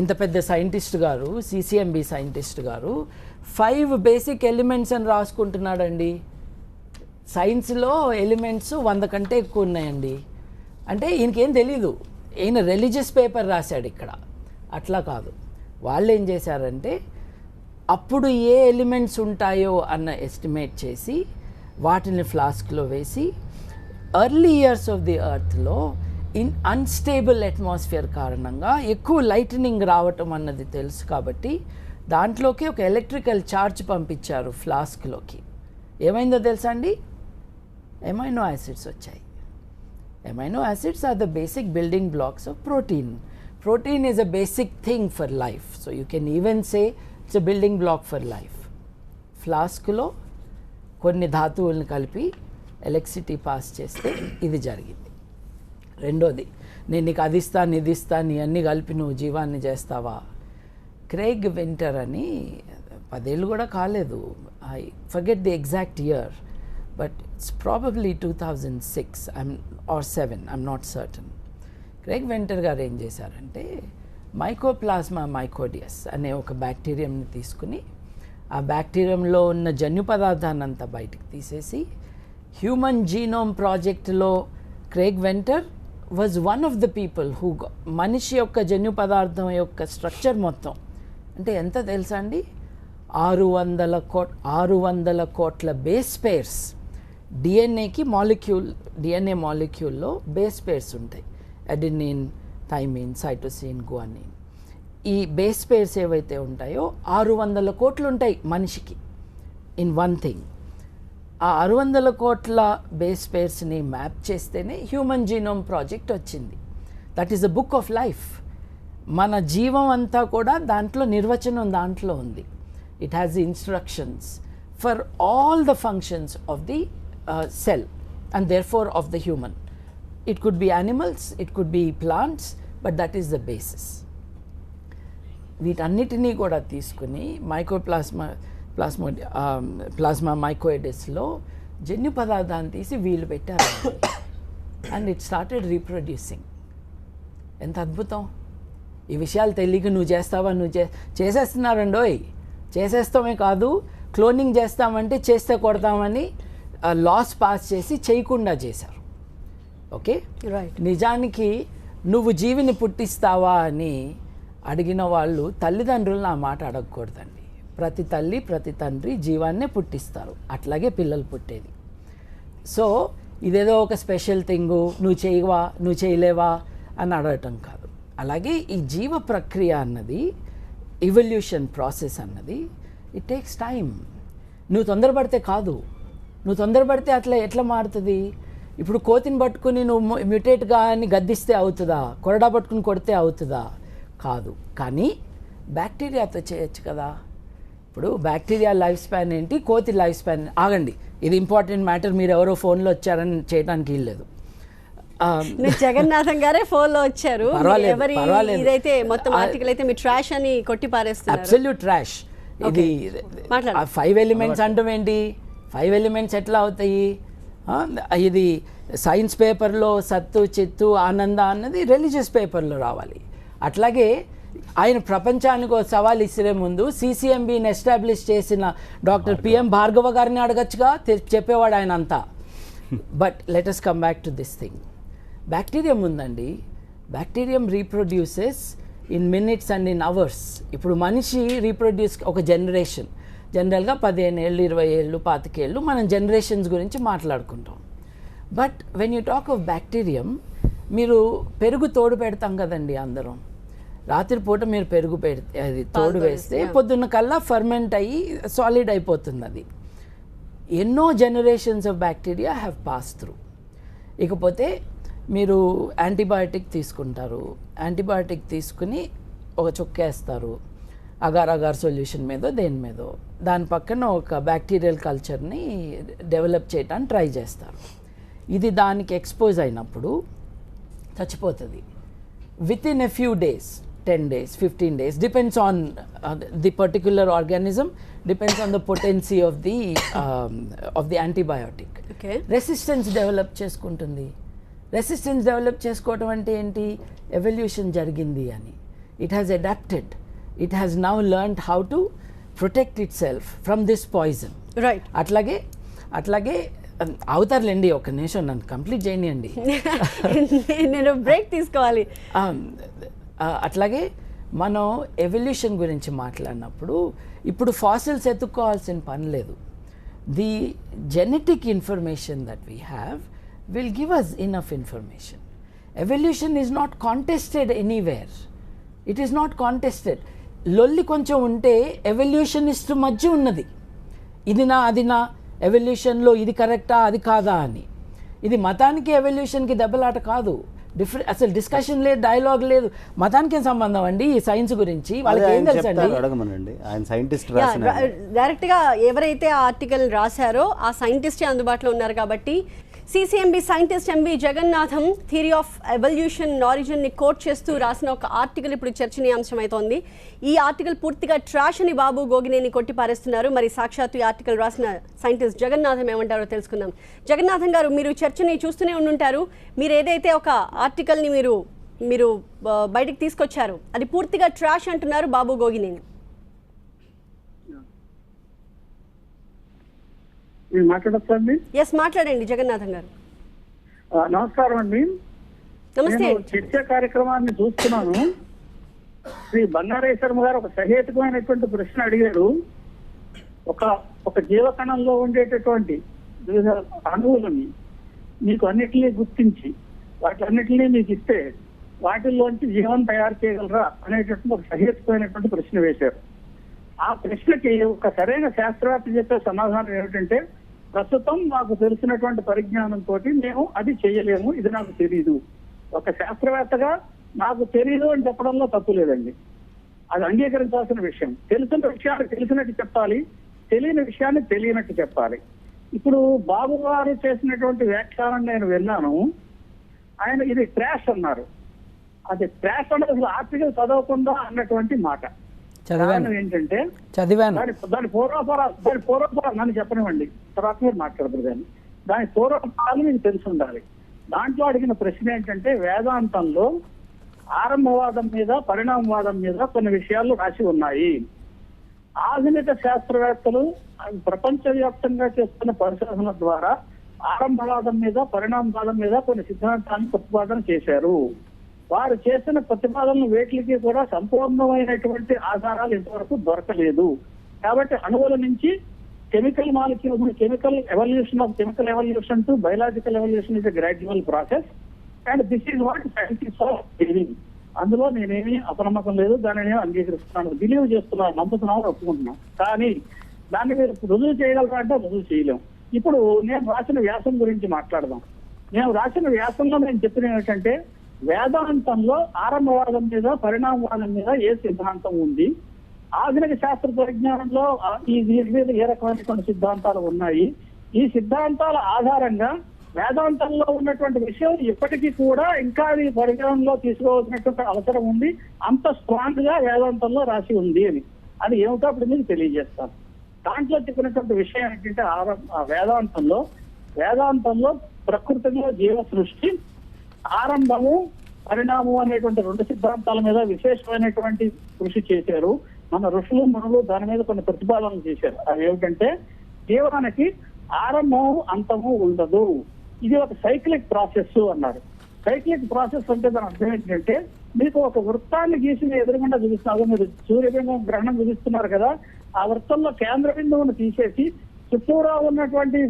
ఇంత పెద్ద సైంటిస్ట్ గారు, CCMB సైంటిస్ట్ గారు 5 బేసిక్ ఎలిమెంట్స్ అని రాసుకుంటున్నాడండి. సైన్స్లో ఎలిమెంట్స్ 100 కంటే ఎక్కువ ఉన్నాయండి. అంటే ఈయనకేం తెలీదు, ఈయన రిలీజియస్ పేపర్ రాశాడు ఇక్కడ. అట్లా కాదు, వాళ్ళు ఏం చేశారంటే అప్పుడు ఏ ఎలిమెంట్స్ ఉంటాయో అన్న ఎస్టిమేట్ చేసి వాటిని ఫ్లాస్క్లో వేసి, ఎర్లీ ఇయర్స్ ఆఫ్ ది ఎర్త్లో అన్స్టేబుల్ అట్మాస్ఫియర్ కారణంగా ఎక్కువ లైటనింగ్ రావటం అన్నది తెలుసు కాబట్టి దాంట్లోకి ఒక ఎలక్ట్రికల్ ఛార్జ్ పంపించారు ఫ్లాస్క్లోకి. ఏమైందో తెలుసా అండి? ఎమైనో యాసిడ్స్ వచ్చాయి. Amino acids are the basic building blocks of protein. Protein is a basic thing for life, so you can even say it's a building block for life. ఫ్లాస్క్లో కొన్ని ధాతువులను కలిపి ఎలక్ట్రిసిటీ పాస్ చేస్తే ఇది జరిగింది. రెండోది, నేను నీకు అది ఇస్తాను ఇది ఇస్తాను ఇవన్నీ కలిపి నువ్వు జీవాన్ని చేస్తావా? క్రేగ్ వింటర్ అని 10 ఏళ్ళు కూడా కాలేదు, I forget the exact year, but it's probably 2006 or 7, I'm not certain. Craig winter గారు ఏం చేశారంటే మైకోప్లాస్మా మైకోడియస్ అనే ఒక బ్యాక్టీరియంని తీసుకుని ఆ బ్యాక్టీరియంలో ఉన్న జన్యు పదార్థాన్ని అంతా బయటికి తీసేసి హ్యూమన్ జీనోమ్ ప్రాజెక్ట్లో Craig venter was one of the people who మనిషి యొక్క జన్యు పదార్థం యొక్క స్ట్రక్చర్ మొత్తం అంటే ఎంత తెలుసా అండి, 600 కోట్ల బేస్ పేర్స్. డిఎన్ఏకి డిఎన్ఏ మాలిక్యూల్లో బేస్ పేర్స్ ఉంటాయి, అడెనిన్, థైమిన్, సైటోసిన్, గువానిన్. ఈ బేస్ పేర్స్ ఏవైతే ఉంటాయో 600 కోట్లు ఉంటాయి మనిషికి ఇన్ వన్ థింగ్. ఆ 600 కోట్ల బేస్ పేర్స్ని మ్యాప్ చేస్తేనే హ్యూమన్ జీనోమ్ ప్రాజెక్ట్ వచ్చింది. That is the book of life. మన జీవం అంతా కూడా దాంట్లో నిర్వచనం దాంట్లో ఉంది. It has the instructions for all the functions of the cell and therefore of the human. It could be animals, it could be plants, but that is the basis. వీటన్నిటినీ కూడా తీసుకుని ప్లాస్మా మైకోయిడస్లో జన్యు పదార్థాన్ని తీసి వీళ్ళు పెట్టారు అండ్ ఇట్ స్టార్టెడ్ రీప్రొడ్యూసింగ్. ఎంత అద్భుతం! ఈ విషయాలు తెలియక నువ్వు చేస్తావా, చేసేస్తున్నారండోయ్. చేసేస్తామే కాదు, క్లోనింగ్ చేస్తామంటే చేస్తే కొడతామని లాస్ పాస్ చేసి చేయకుండా చేశారు. Okay, right. నిజానికి నువ్వు జీవిని పుట్టిస్తావా అని అడిగిన వాళ్ళు తల్లిదండ్రులను ఆ మాట అడగకూడదండి. ప్రతి తల్లి ప్రతి తండ్రి జీవాన్నే పుట్టిస్తారు, అట్లాగే పిల్లలు పుట్టేది. సో ఇదేదో ఒక స్పెషల్ థింగు, నువ్వు చేయవా నువ్వు చేయలేవా అని అడగటం కాదు. అలాగే ఈ జీవ ప్రక్రియ అన్నది, ఇవల్యూషన్ ప్రాసెస్ అన్నది, ఇట్ టేక్స్ టైం. నువ్వు తొందరపడితే కాదు, నువ్వు తొందరపడితే ఎట్లా మారుతుంది? ఇప్పుడు కోతిని పట్టుకుని నువ్వు మ్యూటేట్గా అని గద్దిస్తే అవుతుందా? కొరడా పట్టుకుని కొడితే అవుతుందా? కాదు. కానీ బ్యాక్టీరియాతో చేయొచ్చు కదా. ఇప్పుడు బ్యాక్టీరియా లైఫ్ స్పాన్ ఏంటి, కోతి లైఫ్ స్పాన్. ఆగండి, ఇది ఇంపార్టెంట్ మ్యాటర్, మీరు ఎవరో ఫోన్లో వచ్చారని చేయడానికి వీల్లేదు. జగన్నాథం గారే ఫోన్లో వచ్చారు. ఎవరి ఇదైతే మొత్తం ఆర్టికల్ అయితే మీ ట్రాష్ అని కొట్టి పారేస్తున్నారు. Absolute trash. ఇది 5 ఎలిమెంట్స్ అంటాం ఏంటి? 5 ఎలిమెంట్స్ ఎట్లా అవుతాయి? ఇది సైన్స్ పేపర్లో సత్తు చిత్తు ఆనంద అన్నది రిలీజియస్ పేపర్లో రావాలి. అట్లాగే ఆయన ప్రపంచానికి ఒక సవాల్ ఇసిరే ముందు CCMBని ఎస్టాబ్లిష్ చేసిన డాక్టర్ PM భార్గవ గారిని అడగచ్చుగా, చెప్పేవాడు ఆయన అంతా. But let us come back to this thing. Bacterium ఉందండి, bacterium reproduces in minutes and in hours. ఇప్పుడు మనిషి రీప్రొడ్యూస్ ఒక జనరేషన్, జనరల్గా 15 ఏళ్ళు 20 ఏళ్ళు 25 ఏళ్ళు మనం జనరేషన్స్ గురించి మాట్లాడుకుంటాం. But when you talk of bacterium, మీరు పెరుగు తోడు పెడతాం కదండి అందరం. రాత్రిపూట మీరు పెరుగు పెడితే అది తోడు వేస్తే పొద్దున్న కల్లా ఫర్మెంట్ అయ్యి సాలిడ్ అయిపోతుంది. అది ఎన్నో generations of bacteria have pass through. ఇకపోతే మీరు యాంటీబయాటిక్ తీసుకుంటారు, యాంటీబయాటిక్ తీసుకుని ఒక చుక్కేస్తారు అగార్ అగార్ సొల్యూషన్ మీదో దేని మీదో, దాని పక్కన ఒక బ్యాక్టీరియల్ కల్చర్ని డెవలప్ చేయడానికి ట్రై చేస్తారు. ఇది దానికి ఎక్స్పోజ్ అయినప్పుడు చచ్చిపోతుంది. With in a few days, 10 days, 15 days, depends on the particular organism, depends on the potency of the antibiotic. Okay. Resistance develop చేసుకుంటుంది. రెసిస్టెన్స్ డెవలప్ చేసుకోవటం అంటే ఏంటి? ఎవల్యూషన్ జరిగింది అని. It has adapted, it has now learned how to protect itself from this poison. Right. అట్లాగే అవుతారులేండి, ఒక నిమిషం నన్ను కంప్లీట్ చేయనియండి. నేను బ్రేక్ తీసుకోవాలి. అట్లాగే మనం ఎవల్యూషన్ గురించి మాట్లాడినప్పుడు ఇప్పుడు ఫాసిల్స్ ఎత్తుక్కోవాల్సిన పని లేదు. The genetic information that we have will give us enough information. Evolution is not contested anywhere. It is not contested. లొల్లి కొంచెం ఉంటే ఎవల్యూషనిస్ట్ మధ్య ఉన్నది, ఇది నా అది నా, ఎవల్యూషన్లో ఇది కరెక్టా అది కాదా అని. ఇది మతానికి ఎవల్యూషన్కి దెబ్బలాట కాదు. అసలు డిస్కషన్ లేదు, డైలాగ్ లేదు. మతానికి ఏం సంబంధం అండి ఈ సైన్స్ గురించి? వాళ్ళకి ఏం తెలుసండి? అడగమనండి, ఆయన సైంటిస్ట్ డైరెక్ట్గా ఎవరైతే ఆ ఆర్టికల్ రాశారో ఆ సైంటిస్టే అందుబాటులో ఉన్నారు కాబట్టి CCMB scientist MV Jagannatham theory of evolution ఆరిజిన్ని కోట్ చేస్తూ రాసిన ఒక ఆర్టికల్ ఇప్పుడు చర్చనీయాంశం అవుతోంది. ఈ ఆర్టికల్ పూర్తిగా ట్రాష్ అని బాబు గోగినేని కొట్టిపారేస్తున్నారు. మరి సాక్షాత్తు ఈ ఆర్టికల్ రాసిన సైంటిస్ట్ జగన్నాథం ఏమంటారో తెలుసుకుందాం. జగన్నాథం గారు, మీరు చర్చని చూస్తూనే ఉండుంటారు. మీరు ఏదైతే ఒక ఆర్టికల్ని మీరు బయటకు తీసుకొచ్చారు అది పూర్తిగా ట్రాష్ అంటున్నారు బాబు గోగినేని. మాట్లాడచ్చండి? ఎస్, మాట్లాడండి జగన్నాథం గారు. నమస్కారం అండి. నమస్తే. చర్చా కార్యక్రమాన్ని చూస్తున్నాను. శ్రీ బంగారయ్య శర్మ గారు ఒక సహేతుకమైనటువంటి ప్రశ్న అడిగారు. ఒక జీవకణంలో ఉండేటటువంటి వివిధ అణువులని మీకు అన్నిటినీ గుర్తించి వాటిలన్నిటినీ మీకు ఇస్తే వాటిల్లోంచి జీవం తయారు చేయగలరా అనేటటువంటి ఒక సహేతుకమైనటువంటి ప్రశ్న వేశారు. ఆ ప్రశ్నకి ఒక సరైన శాస్త్రవేత్త చెప్పే సమాధానం ఏమిటంటే, ప్రస్తుతం మాకు తెలిసినటువంటి పరిజ్ఞానంతో మేము అది చేయలేము, ఇది నాకు తెలియదు. ఒక శాస్త్రవేత్తగా నాకు తెలియదు అని చెప్పడంలో తప్పు లేదండి, అది అంగీకరించాల్సిన విషయం. తెలిసిన విషయాన్ని తెలిసినట్టు చెప్పాలి, తెలియని విషయాన్ని తెలియనట్టు చెప్పాలి. ఇప్పుడు బాబు గారు చేసినటువంటి వ్యాఖ్యానం నేను విన్నాను. ఆయన ఇది ట్రాష్ అన్నారు. అది ట్రాష్ అన్నది అసలు ఆర్టికల్ చదవకుండా అన్నటువంటి మాట. ఏంటంటే దాని పూర్వపరాలు నన్ను చెప్పనివ్వండి, తర్వాత మీరు మాట్లాడతారు. దాని పూర్వపరాలు మీకు తెలిసి ఉండాలి. దాంట్లో అడిగిన ప్రశ్న ఏంటంటే, వేదాంతంలో ఆరంభవాదం మీద పరిణామవాదం మీద కొన్ని విషయాలు రాసి ఉన్నాయి. ఆధునిక శాస్త్రవేత్తలు ప్రపంచవ్యాప్తంగా చేస్తున్న పరిశోధన ద్వారా ఆరంభవాదం మీద పరిణామవాదం మీద కొన్ని సిద్ధాంతాన్ని ప్రతిపాదన చేశారు. వారు చేసిన ప్రతిపాదనలు వేటికి కూడా సంపూర్ణమైనటువంటి ఆధారాలు ఇంతవరకు దొరకలేదు. కాబట్టి అణువుల నుంచి chemical molecule, chemical evolution to biological evolution is a gradual process and this is what scientist are believing. అందులో నేనేమీ అపనమ్మకం లేదు, దానిని అంగీకరిస్తున్నాను, బిలీవ్ చేస్తున్నాను, నమ్ముతున్నాను, ఒప్పుకుంటున్నాను. కానీ దాన్ని మీరు రుజువు చేయగలరా అంటే రుజువు చేయలేం. ఇప్పుడు నేను రాసిన వ్యాసం గురించి మాట్లాడదాం. నేను రాసిన వ్యాసంలో నేను చెప్పిన ఏమిటంటే, వేదాంతంలో ఆరంభవాదం మీద పరిణామవాదం మీద ఏ సిద్ధాంతం ఉంది, ఆధునిక శాస్త్ర పరిజ్ఞానంలో వీటి మీద ఏ రకమైనటువంటి సిద్ధాంతాలు ఉన్నాయి, ఈ సిద్ధాంతాల ఆధారంగా వేదాంతంలో ఉన్నటువంటి విషయం ఇప్పటికీ కూడా ఇంకా ఈ పరిగణనలో తీసుకోవాల్సినటువంటి అవసరం ఉంది, అంత స్ట్రాంగ్ గా వేదాంతంలో రాసి ఉంది అని. అది ఏమిటో అప్పుడు మీకు తెలియజేస్తాను. దాంట్లో చెప్పినటువంటి విషయం ఏంటంటే ఆ వేదాంతంలో ప్రకృతిలో జీవ సృష్టి ఆరంభము పరిణామం అనేటువంటి రెండు సిద్ధాంతాల మీద విశేషమైనటువంటి కృషి చేశారు. మన ఋషులు మునులు దాని మీద కొన్ని ప్రతిపాదనలు చేశారు. అవి ఏమిటంటే జీవనానికి ఆరంభము అంతము ఉండదు, ఇది ఒక సైక్లిక్ ప్రాసెస్ అన్నారు. సైక్లిక్ ప్రాసెస్ అంటే దాని అర్థం ఏంటంటే మీకు ఒక వృత్తాన్ని గీసి ఎదురుగుండా చూపిస్తున్నారు. మీరు సూర్యబింబం గ్రహణం చూపిస్తున్నారు కదా, ఆ వృత్తంలో కేంద్ర బిందువును తీసేసి చుట్టూరా ఉన్నటువంటి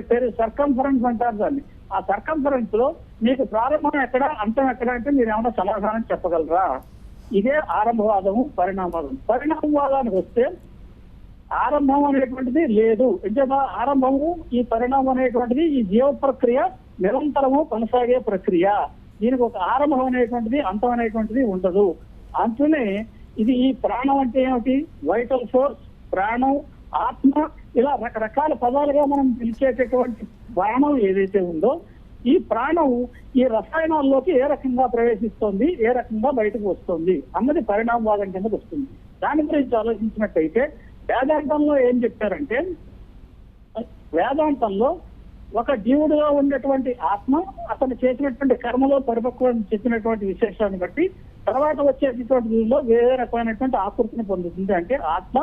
పేరు సర్కంఫరెన్స్ అంటారు దాన్ని. ఆ సర్కంఫరెన్స్ లో మీకు ప్రారంభం ఎక్కడ అంతం ఎక్కడ అంటే మీరు ఏమైనా సమాధానం చెప్పగలరా? ఇదే ఆరంభవాదము పరిణామవాదం. పరిణామవాదానికి వస్తే ఆరంభం అనేటువంటిది లేదు. నిజంగా ఆరంభము ఈ పరిణామం అనేటువంటిది ఈ జీవ ప్రక్రియ నిరంతరము కొనసాగే ప్రక్రియ. దీనికి ఒక ఆరంభం అనేటువంటిది అంతం అనేటువంటిది ఉండదు. అంతనే ఇది ఈ ప్రాణం అంటే ఏమిటి? వైటల్ ఫోర్స్, ప్రాణం, ఆత్మ, ఇలా రకరకాల పదాలుగా మనం పిలిచేటటువంటి ప్రాణం ఏదైతే ఉందో ఈ ప్రాణం ఈ రసాయనాల్లోకి ఏ రకంగా ప్రవేశిస్తోంది, ఏ రకంగా బయటకు వస్తుంది అన్నది పరిణామవాదం కిందకు వస్తుంది. దాని గురించి ఆలోచించినట్టయితే వేదాంతంలో ఏం చెప్పారంటే వేదాంతంలో ఒక జీవుడుగా ఉండేటువంటి ఆత్మ అతను చేసినటువంటి కర్మలో పరిపక్వం చెప్పినటువంటి విశేషాన్ని బట్టి తర్వాత వచ్చేటటువంటి దీనిలో వేరే రకమైనటువంటి ఆకృతిని పొందుతుంది. అంటే ఆత్మ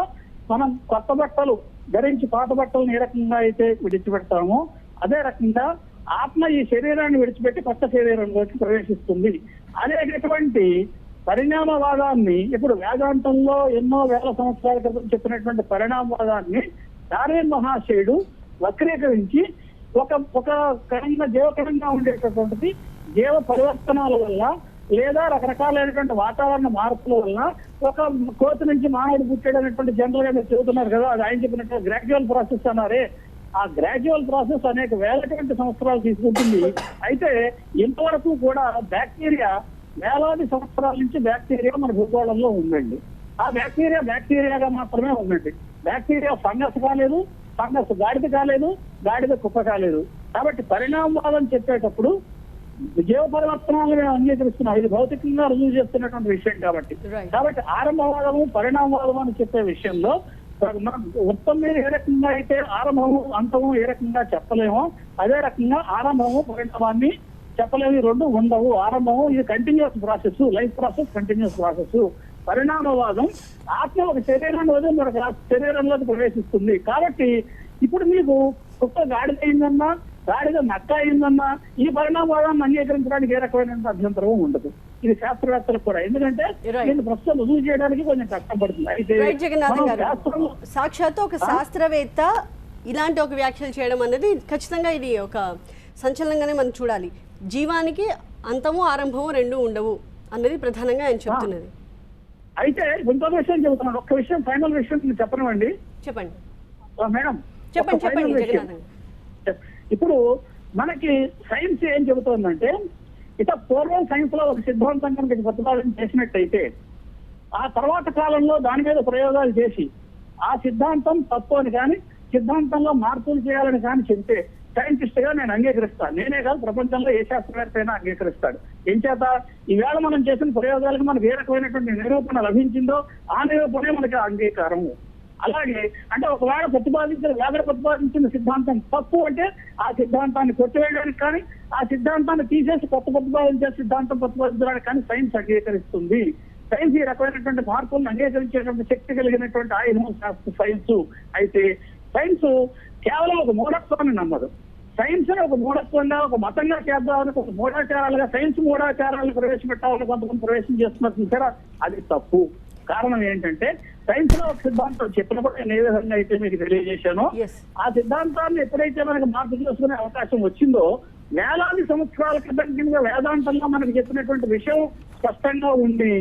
మనం కొత్త బట్టలు ధరించి పాత బట్టలను ఏ రకంగా అయితే విడిచిపెడతామో అదే రకంగా ఆత్మ ఈ శరీరాన్ని విడిచిపెట్టి కొత్త శరీరంలోకి ప్రవేశిస్తుంది అనేటటువంటి పరిణామవాదాన్ని ఇప్పుడు వేదాంతంలో ఎన్నో వేల సంవత్సరాల క్రితం చెప్పినటువంటి పరిణామవాదాన్ని డార్విన్ మహాశయుడు వక్రీకరించి ఒక కణంగా జీవకణంగా ఉండేటటువంటిది జీవ పరివర్తనాల వల్ల లేదా రకరకాలైనటువంటి వాతావరణ మార్పుల వల్ల ఒక కోతి నుంచి మానవుడు పుట్టాడు అనేటువంటి జనరల్ గా మీరు చెబుతున్నారు కదా, అది ఆయన చెప్పినట్టు గ్రాడ్యువల్ ప్రాసెస్ అన్నారే. ఆ గ్రాడ్యువల్ ప్రాసెస్ అనేక వేలటువంటి సంవత్సరాలు తీసుకుంటుంది. అయితే ఇంతవరకు కూడా బ్యాక్టీరియా వేలాది సంవత్సరాల నుంచి బ్యాక్టీరియా మన భూగోళంలో ఉందండి. ఆ బ్యాక్టీరియాగా మాత్రమే ఉందండి. బ్యాక్టీరియా ఫంగస్ కాలేదు, ఫంగస్ గాడిద కాలేదు, గాడిద కుక్క కాలేదు. కాబట్టి పరిణామవాదం చెప్పేటప్పుడు జీవ పరివర్తనాలు మేము అంగీకరిస్తున్నాం. ఇది భౌతికంగా రుజువు చేస్తున్నటువంటి విషయం కాబట్టి ఆరంభవాదము పరిణామవాదం అని చెప్పే విషయంలో మనం వృత్తం మీద ఏ రకంగా అయితే ఆరంభము అంతము ఏ రకంగా చెప్పలేమో అదే రకంగా ఆరంభము పరిణామాన్ని చెప్పలేము. రెండు ఉండవు. ఆరంభము ఇది continuous process, life process continuous process. పరిణామవాదం ఆత్మ ఒక శరీరాన్ని వదిలి మరొక శరీరంలోకి ప్రవేశిస్తుంది. కాబట్టి ఇప్పుడు మీకు కుక్క గాడిద అయిందన్నా గాడిద నక్క అయిందన్నా ఈ పరిణామవాదాన్ని అంగీకరించడానికి ఏ రకమైన అభ్యంతరం ఉండదు. ఇది శాస్త్రవేత్తలకు కూడా, ఎందుకంటే దీన్ని ప్రస్తుతం రుజువు చేయడానికి కొంచెం కష్టపడుతుంది. అయితే సాక్షాత్తు ఒక శాస్త్రవేత్త ఇలాంటి ఒక వ్యాఖ్యలు చేయడం అనేది ఖచ్చితంగా ఇది ఒక సంచలనంగానే మనం చూడాలి. జీవానికి అంతము ఆరంభము రెండు ఉండవు అన్నది ప్రధానంగా ఆయన చెప్తున్నది. అయితే ఇంకొక విషయం చెబుతున్నాను. ఒక్క విషయం, ఫైనల్ విషయం చెప్పనివ్వండి. చెప్పండి మేడం. చెప్పండి. ఇప్పుడు మనకి సైన్స్ ఏం చెబుతోందంటే ఇక పూర్వం సైన్స్ లో ఒక సిద్ధాంతం కనుక ప్రతిపాదన చేసినట్టయితే ఆ తర్వాత కాలంలో దాని మీద ప్రయోగాలు చేసి ఆ సిద్ధాంతం తప్పు అని కానీ సిద్ధాంతంలో మార్పులు చేయాలని కానీ చెబితే సైంటిస్ట్ గా నేను అంగీకరిస్తాను. నేనే కాదు, ప్రపంచంలో ఏ శాస్త్రవేత్త అయినా అంగీకరిస్తాడు. ఏం చేత ఈవేళ మనం చేసిన ప్రయోగాలకు మనకు ఏ రకమైనటువంటి నిరూపణ లభించిందో ఆ నిరూపణే మనకి అంగీకారము. అలాగే అంటే ఒకవేళ ప్రతిపాదించిన సిద్ధాంతం తప్పు అంటే ఆ సిద్ధాంతాన్ని కొట్టివేయడానికి కానీ ఆ సిద్ధాంతాన్ని తీసేసి కొత్త ప్రతిపాదించే సిద్ధాంతం ప్రతిపాదించడానికి కానీ సైన్స్ అంగీకరిస్తుంది. సైన్స్ ఈ రకమైనటువంటి మార్పులను అంగీకరించేటువంటి శక్తి కలిగినటువంటి ఆయుధం సైన్స్. అయితే సైన్స్ కేవలం ఒక మూఢత్వాన్ని నమ్మదు. సైన్స్ ఒక మూఢత్వంగా ఒక మతంగా చేద్దామని ఒక మూఢాచారాలుగా సైన్స్ మూఢాచారాలను ప్రవేశపెట్టాలని కొంతమంది ప్రవేశం చేస్తున్నారు చూసారా, అది తప్పు. కారణం ఏంటంటే సైన్స్ లో ఒక సిద్ధాంతం చెప్పినప్పుడు నేను ఏ విధంగా అయితే మీకు తెలియజేశానో ఆ సిద్ధాంతాన్ని ఎప్పుడైతే మనకు మార్పు చేసుకునే అవకాశం వచ్చిందో వేలాది సంవత్సరాల క్రితం కింద వేదాంతంలో మనకు చెప్పినటువంటి విషయం స్పష్టంగా ఉంది.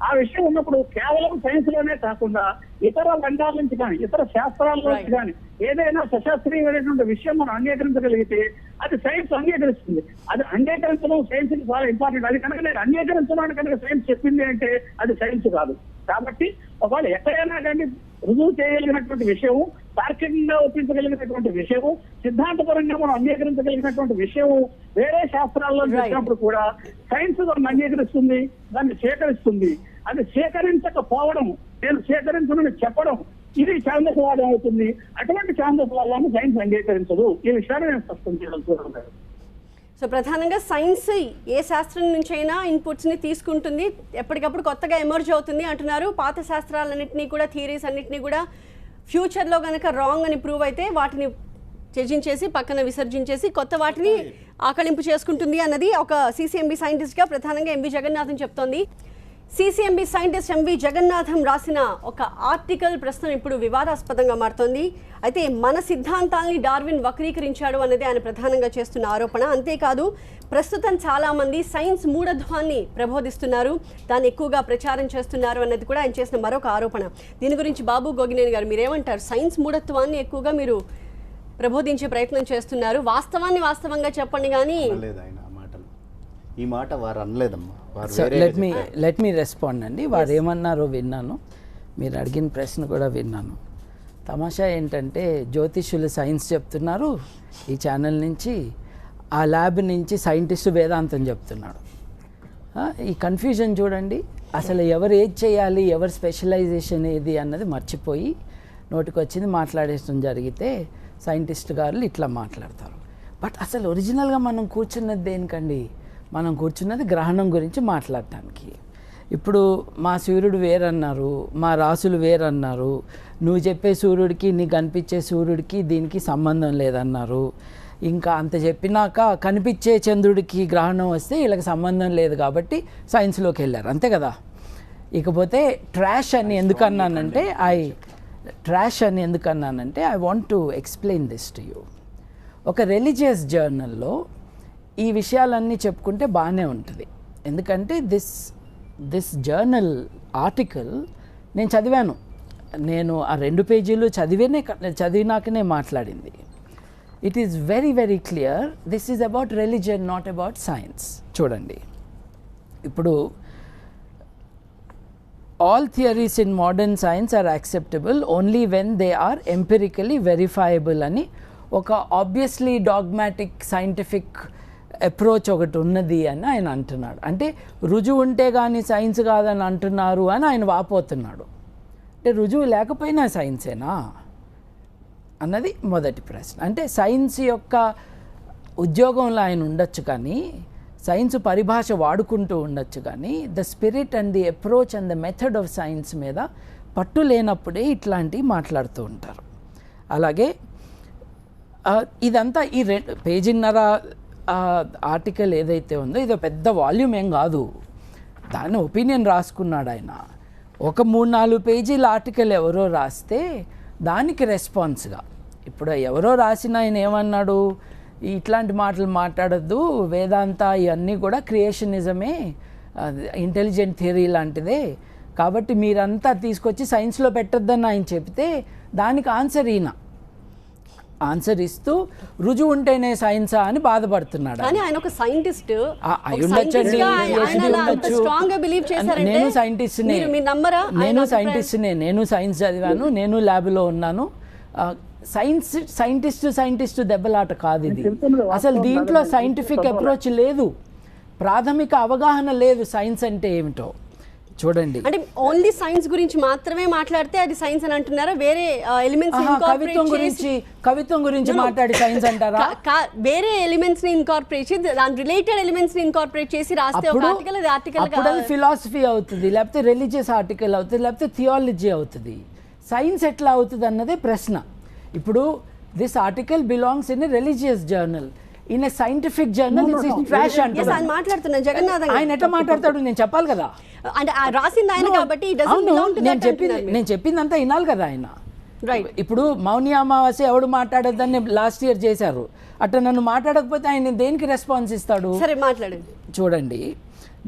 ఆ విషయం ఉన్నప్పుడు కేవలం సైన్స్ లోనే కాకుండా ఇతర రంగాల నుంచి కానీ ఇతర శాస్త్రాల నుంచి కానీ ఏదైనా సశాస్త్రీయమైనటువంటి విషయం మనం అంగీకరించగలిగితే అది సైన్స్ అంగీకరిస్తుంది. అది అంగీకరించడం సైన్స్ కి చాలా ఇంపార్టెంట్. అది కనుక నేను అంగీకరించడానికి కనుక సైన్స్ చెప్పింది అంటే అది సైన్స్ కాదు. కాబట్టి ఒకవేళ ఎక్కడైనా కానీ రుజువు చేయగలిగినటువంటి విషయము, తార్కికంగా ఒప్పించగలిగినటువంటి విషయము, సిద్ధాంతపరంగా మనం అంగీకరించగలిగినటువంటి విషయము వేరే శాస్త్రాల్లో చేసినప్పుడు కూడా సైన్స్ దాన్ని అంగీకరిస్తుంది, దాన్ని స్వీకరిస్తుంది. అది స్వీకరించకపోవడం, నేను స్వీకరించమని చెప్పడం ఇది ఛాందసవాదం అవుతుంది. అటువంటి ఛాందసవాదాన్ని సైన్స్ అంగీకరించదు. ఈ విషయాన్ని నేను స్పష్టం చేయగలుగుతున్నాను. సో ప్రధానంగా సైన్స్ ఏ శాస్త్రం నుంచి అయినా ఇన్పుట్స్ని తీసుకుంటుంది, ఎప్పటికప్పుడు కొత్తగా ఎమర్జ్ అవుతుంది అంటున్నారు. పాత శాస్త్రాలన్నింటినీ కూడా, థియరీస్ అన్నింటినీ కూడా ఫ్యూచర్లో కనుక రాంగ్ అని ప్రూవ్ అయితే వాటిని త్యజించేసి పక్కన విసర్జించేసి కొత్త వాటిని ఆకలింపు చేసుకుంటుంది అన్నది ఒక సిసిఎంబి సైంటిస్ట్గా ప్రధానంగా ఎంవి జగన్నాథం చెప్తోంది. సిసిఎంబి సైంటిస్ట్ ఎంవి జగన్నాథం రాసిన ఒక ఆర్టికల్ ప్రస్తుతం ఇప్పుడు వివాదాస్పదంగా మారుతోంది. అయితే మన సిద్ధాంతాల్ని డార్విన్ వక్రీకరించాడు అన్నది ఆయన ప్రధానంగా చేస్తున్న ఆరోపణ. అంతేకాదు ప్రస్తుతం చాలామంది సైన్స్ మూఢత్వాన్ని ప్రబోధిస్తున్నారు, దాన్ని ఎక్కువగా ప్రచారం చేస్తున్నారు అన్నది కూడా ఆయన చేసిన మరొక ఆరోపణ. దీని గురించి బాబు గోగినేని గారు మీరేమంటారు? సైన్స్ మూఢత్వాన్ని ఎక్కువగా మీరు ప్రబోధించే ప్రయత్నం చేస్తున్నారు, వాస్తవాన్ని వాస్తవంగా చెప్పండి కానీ ఈ మాట వారు అనలేదమ్మా. లెట్ మీ రెస్పాండ్ అండి. వారు ఏమన్నారో విన్నాను, మీరు అడిగిన ప్రశ్న కూడా విన్నాను. తమాషా ఏంటంటే జ్యోతిష్యులు సైన్స్ చెప్తున్నారు ఈ ఛానల్ నుంచి, ఆ ల్యాబ్ నుంచి సైంటిస్టు వేదాంతం చెప్తున్నాడు. ఈ కన్ఫ్యూజన్ చూడండి. అసలు ఎవరు ఏది చేయాలి, ఎవరు స్పెషలైజేషన్ ఏది అన్నది మర్చిపోయి నోటికి వచ్చింది మాట్లాడేయడం జరిగితే సైంటిస్ట్ గారు ఇట్లా మాట్లాడతారు. బట్ అసలు ఒరిజినల్గా మనం కూర్చున్నది దేనికండి? మనం కూర్చున్నది గ్రహణం గురించి మాట్లాడటానికి. ఇప్పుడు మా సూర్యుడు వేరన్నారు, మా రాసులు వేరన్నారు, నువ్వు చెప్పే సూర్యుడికి నీకు కనిపించే సూర్యుడికి దీనికి సంబంధం లేదన్నారు. ఇంకా అంత చెప్పినాక కనిపించే చంద్రుడికి గ్రహణం వస్తే వీళ్ళకి సంబంధం లేదు కాబట్టి సైన్స్లోకి వెళ్ళారు, అంతే కదా. ఇకపోతే ట్రాష్ అని ఎందుకన్నానంటే I want to explain this to you. ఒక రిలీజియస్ జర్నల్లో ఈ విషయాలన్నీ చెప్పుకుంటే బాగానే ఉంటుంది. ఎందుకంటే దిస్ జర్నల్ ఆర్టికల్ నేను చదివాను. నేను ఆ 2 పేజీలు చదివినాకనే మాట్లాడింది. It is very very clear. This is about religion, not about science. చూడండి, ఇప్పుడు all theories in modern science are acceptable only when they are empirically verifiable అని ఒక ఆబ్వియస్లీ డాగ్మాటిక్ సైంటిఫిక్ అప్రోచ్ ఒకటి ఉన్నది అని ఆయన అంటున్నాడు. అంటే రుజువు ఉంటే కానీ సైన్స్ కాదని అంటున్నారు అని ఆయన వాపోతున్నాడు. అంటే రుజువు లేకపోయినా సైన్సేనా అన్నది మొదటి ప్రశ్న. అంటే సైన్స్ యొక్క ఉద్యోగంలో ఆయన ఉండొచ్చు కానీ, సైన్స్ పరిభాష వాడుకుంటూ ఉండొచ్చు కానీ, the spirit and the approach and the method of science మీద పట్టు లేనప్పుడే ఇట్లాంటివి మాట్లాడుతూ ఉంటారు. అలాగే ఇదంతా ఈ 2 పేజీన్నర ఆర్టికల్ ఏదైతే ఉందో ఇది పెద్ద వాల్యూమ్ ఏం కాదు. దాని ఒపీనియన్ రాసుకున్నాడు ఆయన. ఒక 3-4 పేజీల ఆర్టికల్ ఎవరో రాస్తే దానికి రెస్పాన్స్గా ఇప్పుడు ఎవరో రాసిన ఆయన ఏమన్నాడు, ఇట్లాంటి మాటలు మాట్లాడద్దు, వేదాంత ఇవన్నీ కూడా క్రియేషనిజమే, ఇంటెలిజెంట్ థియరీ లాంటిదే, కాబట్టి మీరంతా తీసుకొచ్చి సైన్స్లో పెట్టొద్దని ఆయన చెప్తే దానికి ఆన్సర్ ఇస్తూ రుజువు ఉంటేనే సైన్సా అని బాధపడుతున్నాడు. ఆయన ఒక సైంటిస్ట్, నేను సైంటిస్ట్నే, నేను సైన్స్ చదివాను, నేను ల్యాబ్లో ఉన్నాను. సైంటిస్టు దెబ్బలాట కాదు ఇది. అసలు దీంట్లో సైంటిఫిక్ అప్రోచ్ లేదు, ప్రాథమిక అవగాహన లేదు సైన్స్ అంటే ఏమిటో. చూడండి, అంటే ఓన్లీ సైన్స్ గురించి మాత్రమే మాట్లాడితే అది సైన్స్ అని అంటున్నారా? వేరే ఎలిమెంట్స్ కవిత్వం గురించి మాట్లాడి సైన్స్ అంటారా? వేరే ఎలిమెంట్స్ ని ఇన్కార్పొరేట్ చేసి, దాని రిలేటెడ్ ఎలిమెంట్స్ ని ఇన్కార్పొరేట్ చేసి రాస్తే ఒక ఆర్టికల్, అది ఆర్టికల్ ఫిలాసఫీ అవుతుంది, లేకపోతే రిలీజియస్ ఆర్టికల్ అవుతుంది, లేకపోతే థియాలజీ అవుతుంది. సైన్స్ ఎట్లా అవుతుంది అన్నదే ప్రశ్న. ఇప్పుడు this article belongs in a religious journal, in a scientific journal it's trash అంటారు. ఆయన మాట్లాడుతున్నా జగన్నాథం, ఆయన ఎట్లా మాట్లాడతాడు నేను చెప్పాలి కదా. అంటే రాసింది ఆయన కాబట్టి నేను చెప్పిందంతా వినాలి కదా ఆయన. ఇప్పుడు మౌని అమావాస్య ఎవడు మాట్లాడొద్దని లాస్ట్ ఇయర్ చేశారు, అట్లా నన్ను మాట్లాడకపోతే ఆయన దేనికి రెస్పాన్స్ ఇస్తాడు? సరే మాట్లాడండి. చూడండి,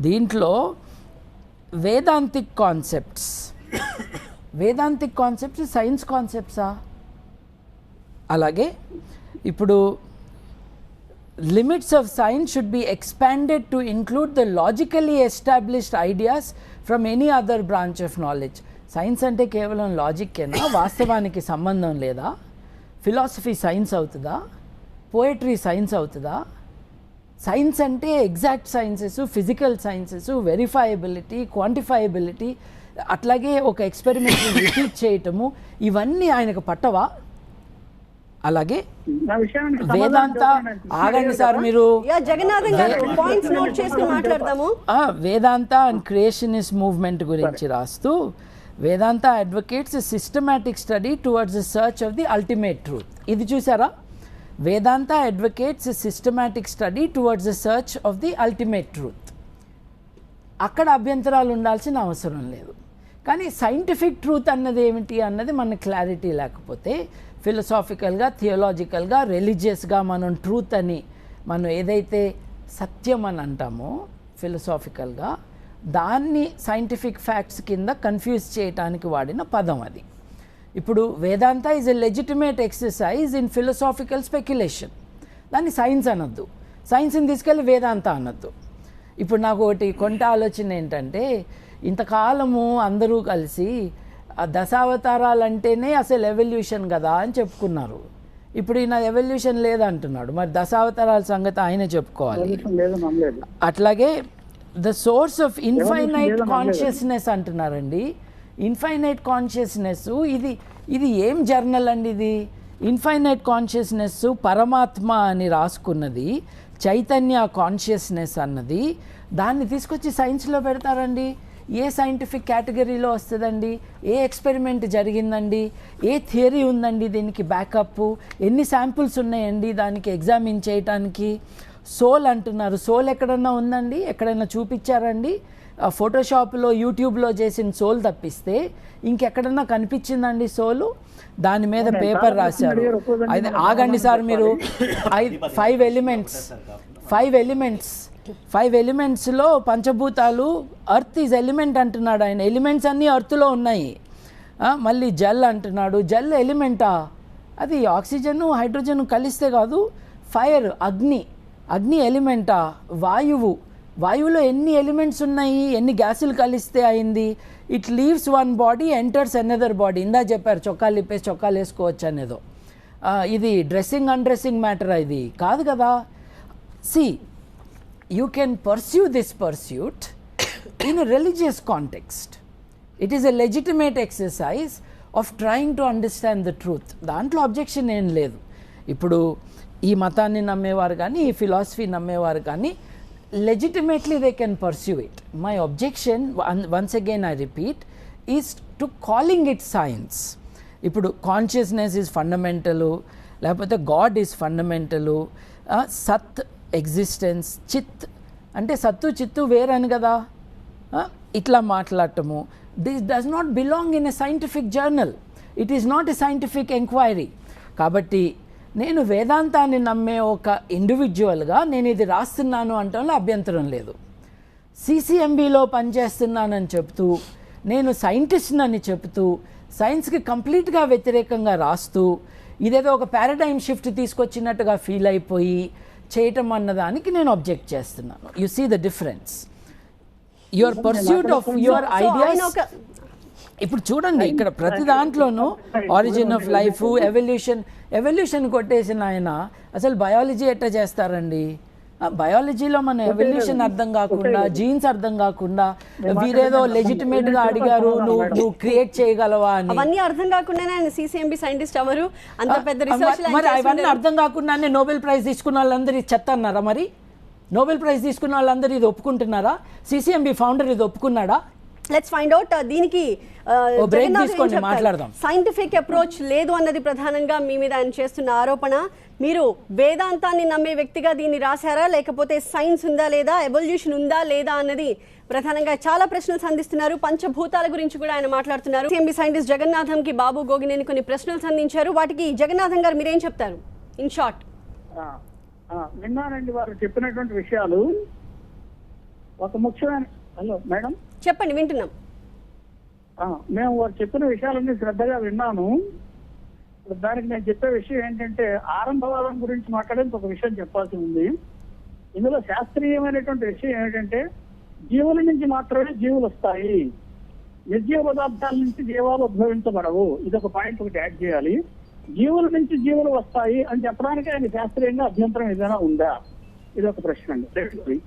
దీంట్లో వేదాంతిక్ కాన్సెప్ట్స్ సైన్స్ కాన్సెప్ట్సా? అలాగే ఇప్పుడు limits of science should be expanded to include the logically established ideas from any other branch of knowledge. Science అంటే కేవలం లాజిక్కేనా? వాస్తవానికి సంబంధం లేదా? ఫిలాసఫీ సైన్స్ అవుతుందా? పోయట్రీ సైన్స్ అవుతుందా? సైన్స్ అంటే ఎగ్జాక్ట్ సైన్సెస్, ఫిజికల్ సైన్సెస్, వెరిఫైయబిలిటీ, క్వాంటిఫైయబిలిటీ, అట్లాగే ఒక ఎక్స్పెరిమెంట్ రిపీట్ చేయటము, ఇవన్నీ ఆయనకు పట్టవా? అలాగే నా విషయానికి వేదాంత, ఆగండి సార్ మీరు, జగన్నాథం గారు పాయింట్స్ నోట్ చేసుకుని మాట్లాడదాము. వేదాంత అండ్ క్రియేషనిస్ట్ మూవ్మెంట్ గురించి రాస్తూ, Vedanta advocates systematic study towards the search of the ultimate truth. ఇది చూసారా? Vedanta advocates systematic study towards the search of the ultimate truth. అక్కడ అభ్యంతరాలు ఉండాల్సిన అవసరం లేదు. కానీ సైంటిఫిక్ ట్రూత్ అన్నది ఏమిటి అన్నది మనకు క్లారిటీ లేకపోతే, ఫిలసాఫికల్గా, థియోలాజికల్గా, రిలీజియస్గా మనం ట్రూత్ అని మనం ఏదైతే సత్యం అని అంటామో ఫిలసాఫికల్గా, దాన్ని సైంటిఫిక్ ఫ్యాక్ట్స్ కింద కన్ఫ్యూజ్ చేయడానికి వాడిన పదం అది. ఇప్పుడు Vedanta is a legitimate exercise in philosophical speculation. దాన్ని సైన్స్ అనొద్దు, సైన్స్ని తీసుకెళ్ళి వేదాంత అనొద్దు. ఇప్పుడు నాకు ఒకటి కొంత ఆలోచన ఏంటంటే, ఇంతకాలము అందరూ కలిసి దశావతారాలంటేనే అసలు ఎవల్యూషన్ కదా అని చెప్పుకున్నారు. ఇప్పుడు ఈయన ఎవల్యూషన్ లేదంటున్నాడు. మరి దశావతారాల సంగతి ఆయనే చెప్పుకోవాలి. అట్లాగే the source of infinite consciousness అంటున్నారండి. ఇన్ఫైనైట్ కాన్షియస్నెస్ ఇది ఏం జర్నల్ అండి ఇది? ఇన్ఫైనైట్ కాన్షియస్నెస్ పరమాత్మ అని రాసుకున్నది, చైతన్య కాన్షియస్నెస్ అన్నది, దాన్ని తీసుకొచ్చి సైన్స్లో పెడతారండి. ఏ సైంటిఫిక్ కేటగిరీలో వస్తుందండి? ఏ ఎక్స్పెరిమెంట్ జరిగిందండి? ఏ థియరీ ఉందండి దీనికి బ్యాకప్? ఎన్ని శాంపుల్స్ ఉన్నాయండి దానికి ఎగ్జామిన్ చేయటానికి? సోల్ అంటున్నారు, సోల్ ఎక్కడన్నా ఉందండి? ఎక్కడైనా చూపించారండి? ఫోటోషాప్లో, యూట్యూబ్లో చేసిన సోల్ తప్పిస్తే ఇంకెక్కడన్నా కనిపించిందండి సోలు? దాని మీద పేపర్ రాశారు. అయితే ఆగండి సార్ మీరు, 5 ఎలిమెంట్స్లో పంచభూతాలు, ఎర్త్ ఈజ్ ఎలిమెంట్ అంటున్నాడు ఆయన. ఎలిమెంట్స్ అన్నీ ఎర్త్లో ఉన్నాయి. మళ్ళీ జల్ అంటున్నాడు, జల్ ఎలిమెంటా? అది ఆక్సిజన్ హైడ్రోజన్ కలిస్తే కాదు. ఫైర్, అగ్ని ఎలిమెంటా? వాయువులో ఎన్ని ఎలిమెంట్స్ ఉన్నాయి? ఎన్ని గ్యాసులు కలిస్తే అయింది? It leaves one body, enters another body. ఇందా చెప్పారు చొక్కాలు ఇప్పేసి చొక్కాలు వేసుకోవచ్చు అనేదో. ఇది డ్రెస్సింగ్ అన్డ్రెస్సింగ్ మ్యాటర్ ఇది కాదు కదా. See, you can pursue this pursuit in a religious context. It is a legitimate exercise of trying to understand the truth. దాంట్లో అబ్జెక్షన్ ఏం లేదు. ఇప్పుడు ఈ మతాన్ని నమ్మేవారు కానీ, ఈ ఫిలాసఫీ నమ్మేవారు కానీ legitimately they can pursue it. My objection, once again I repeat, is to calling it science. ఇప్పుడు కాన్షియస్నెస్ ఈజ్ ఫండమెంటలు, లేకపోతే గాడ్ ఈజ్ ఫండమెంటలు, సత్ ఎగ్జిస్టెన్స్, చిత్ అంటే సత్తు చిత్తు వేరని కదా ఇట్లా మాట్లాడటము. This does not belong in a scientific journal. It is not a scientific enquiry. కాబట్టి నేను వేదాంతాన్ని నమ్మే ఒక ఇండివిజువల్గా నేను ఇది రాస్తున్నాను అంటంలో అభ్యంతరం లేదు. సిసిఎంబిలో పనిచేస్తున్నానని చెప్తూ, నేను సైంటిస్ట్ అని చెప్తూ, సైన్స్కి కంప్లీట్గా వ్యతిరేకంగా రాస్తూ, ఇదేదో ఒక పారాడైమ్ షిఫ్ట్ తీసుకొచ్చినట్టుగా ఫీల్ అయిపోయి చేయటం అన్నదానికి నేను అబ్జెక్ట్ చేస్తున్నాను. You see the difference. Your pursuit of your ideas. ఇప్పుడు చూడండి, ఇక్కడ ప్రతి దాంట్లోనూ ఆరిజిన్ ఆఫ్ లైఫ్, ఎవల్యూషన్ కొట్టేసిన ఆయన అసలు బయాలజీ ఎట్లా చేస్తారండి? బయాలజీలో మన ఎవల్యూషన్ అర్థం కాకుండా, జీన్స్ అర్థం కాకుండా, వీరేదో లెజిటిమేట్గా అడిగారు నువ్వు క్రియేట్ చేయగలవా అని. అవన్నీ అర్థం కాకుండానే ఆయన సిసిఎంబి సైంటిస్ట్ ఎవరు? అంత పెద్ద రీసెర్చ్. మరి అవన్నీ అర్థం కాకుండానే నోబెల్ ప్రైజ్ తీసుకున్న వాళ్ళందరూ ఇది చెత్త అన్నారా? మరి నోబెల్ ప్రైజ్ తీసుకున్న వాళ్ళందరూ ఇది ఒప్పుకుంటున్నారా? సిసిఎంబి ఫౌండర్ ఇది ఒప్పుకున్నాడా? Let's find out. దీనికి మాట్లాడదాం. సైంటిఫిక్ అప్రోచ్ లేదు అన్నది ప్రధానంగా మీ మీద ఆయన చేస్తున్న ఆరోపణ. మీరు వేదాంతాన్ని నమ్మే వ్యక్తిగా దీన్ని రాశారా, లేకపోతే సైన్స్ ఉందా లేదా, ఎవల్యూషన్ ఉందా లేదా అన్నది ప్రధానంగా చాలా ప్రశ్నలు సంధిస్తున్నారు. పంచభూతాల గురించి కూడా ఆయన మాట్లాడుతున్నారు. సిఎంబి సైంటిస్ట్ జగన్నాథంకి బాబు గోగినేని కొన్ని ప్రశ్నలు సంధించారు. వాటికి జగన్నాథం గారు మీరేం చెప్తారు ఇన్ షార్ట్? విన్నానండి వారు చెప్పినటువంటి విషయాలు. ఒక ముఖ్యమైన హలో మేడం చెప్పండి, వింటున్నాం. మేము వారు చెప్పిన విషయాలన్నీ శ్రద్ధగా విన్నాను. దానికి నేను చెప్పే విషయం ఏంటంటే, ఆరంభవాదం గురించి మాట్లాడేందుకు ఒక విషయం చెప్పాల్సి ఉంది. ఇందులో శాస్త్రీయమైనటువంటి విషయం ఏమిటంటే, జీవుల నుంచి మాత్రమే జీవులు వస్తాయి, నిర్జీవ పదార్థాల నుంచి జీవాలు ఉద్భవించబడవు. ఇదొక పాయింట్ ఒకటి యాడ్ చేయాలి. జీవుల నుంచి జీవులు వస్తాయి అని చెప్పడానికి ఆయన శాస్త్రీయంగా అభ్యంతరం ఏదైనా ఉందా? ఇదొక ప్రశ్న అండి.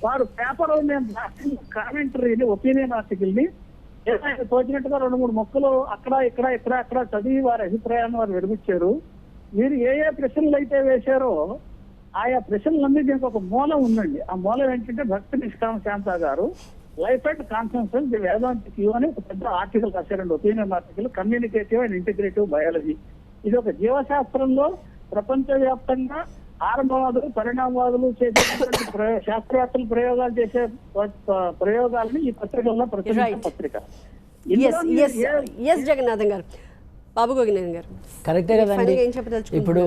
వారు పేపర్లో నేను రాసిన కామెంటరీని, ఒపీనియన్ ఆర్టికల్ ని ఏమైనా తోచినట్టుగా 2-3 మొక్కలు అక్కడ చదివి వారి అభిప్రాయాన్ని వారు విడిపించారు. మీరు ఏ ప్రశ్నలు అయితే వేశారో ఆయా ప్రశ్నలన్నీ దీనికి ఒక మూలం ఉందండి. ఆ మూలం ఏంటంటే భక్తి నిష్కామ శాంత గారు life and consensus the Vedantic you అని ఒక పెద్ద ఆర్టికల్ రాశారండి, opinion article, communicative and integrative biology. ఇది ఒక జీవశాస్త్రంలో ప్రపంచవ్యాప్తంగా ఆరంభవాదులు పరిణామవాదులు చేసేటువంటి శాస్త్రవేత్తలు ప్రయోగాలు చేసే ప్రయోగాలని ఈ పత్రికల్లో ప్రచురించిన పత్రిక. జగన్నాథం గారు, బాబు గోగినేని గారు కరెక్టే కదండి. ఏం చెప్పదలుచుకుంటున్నారు? ఇప్పుడు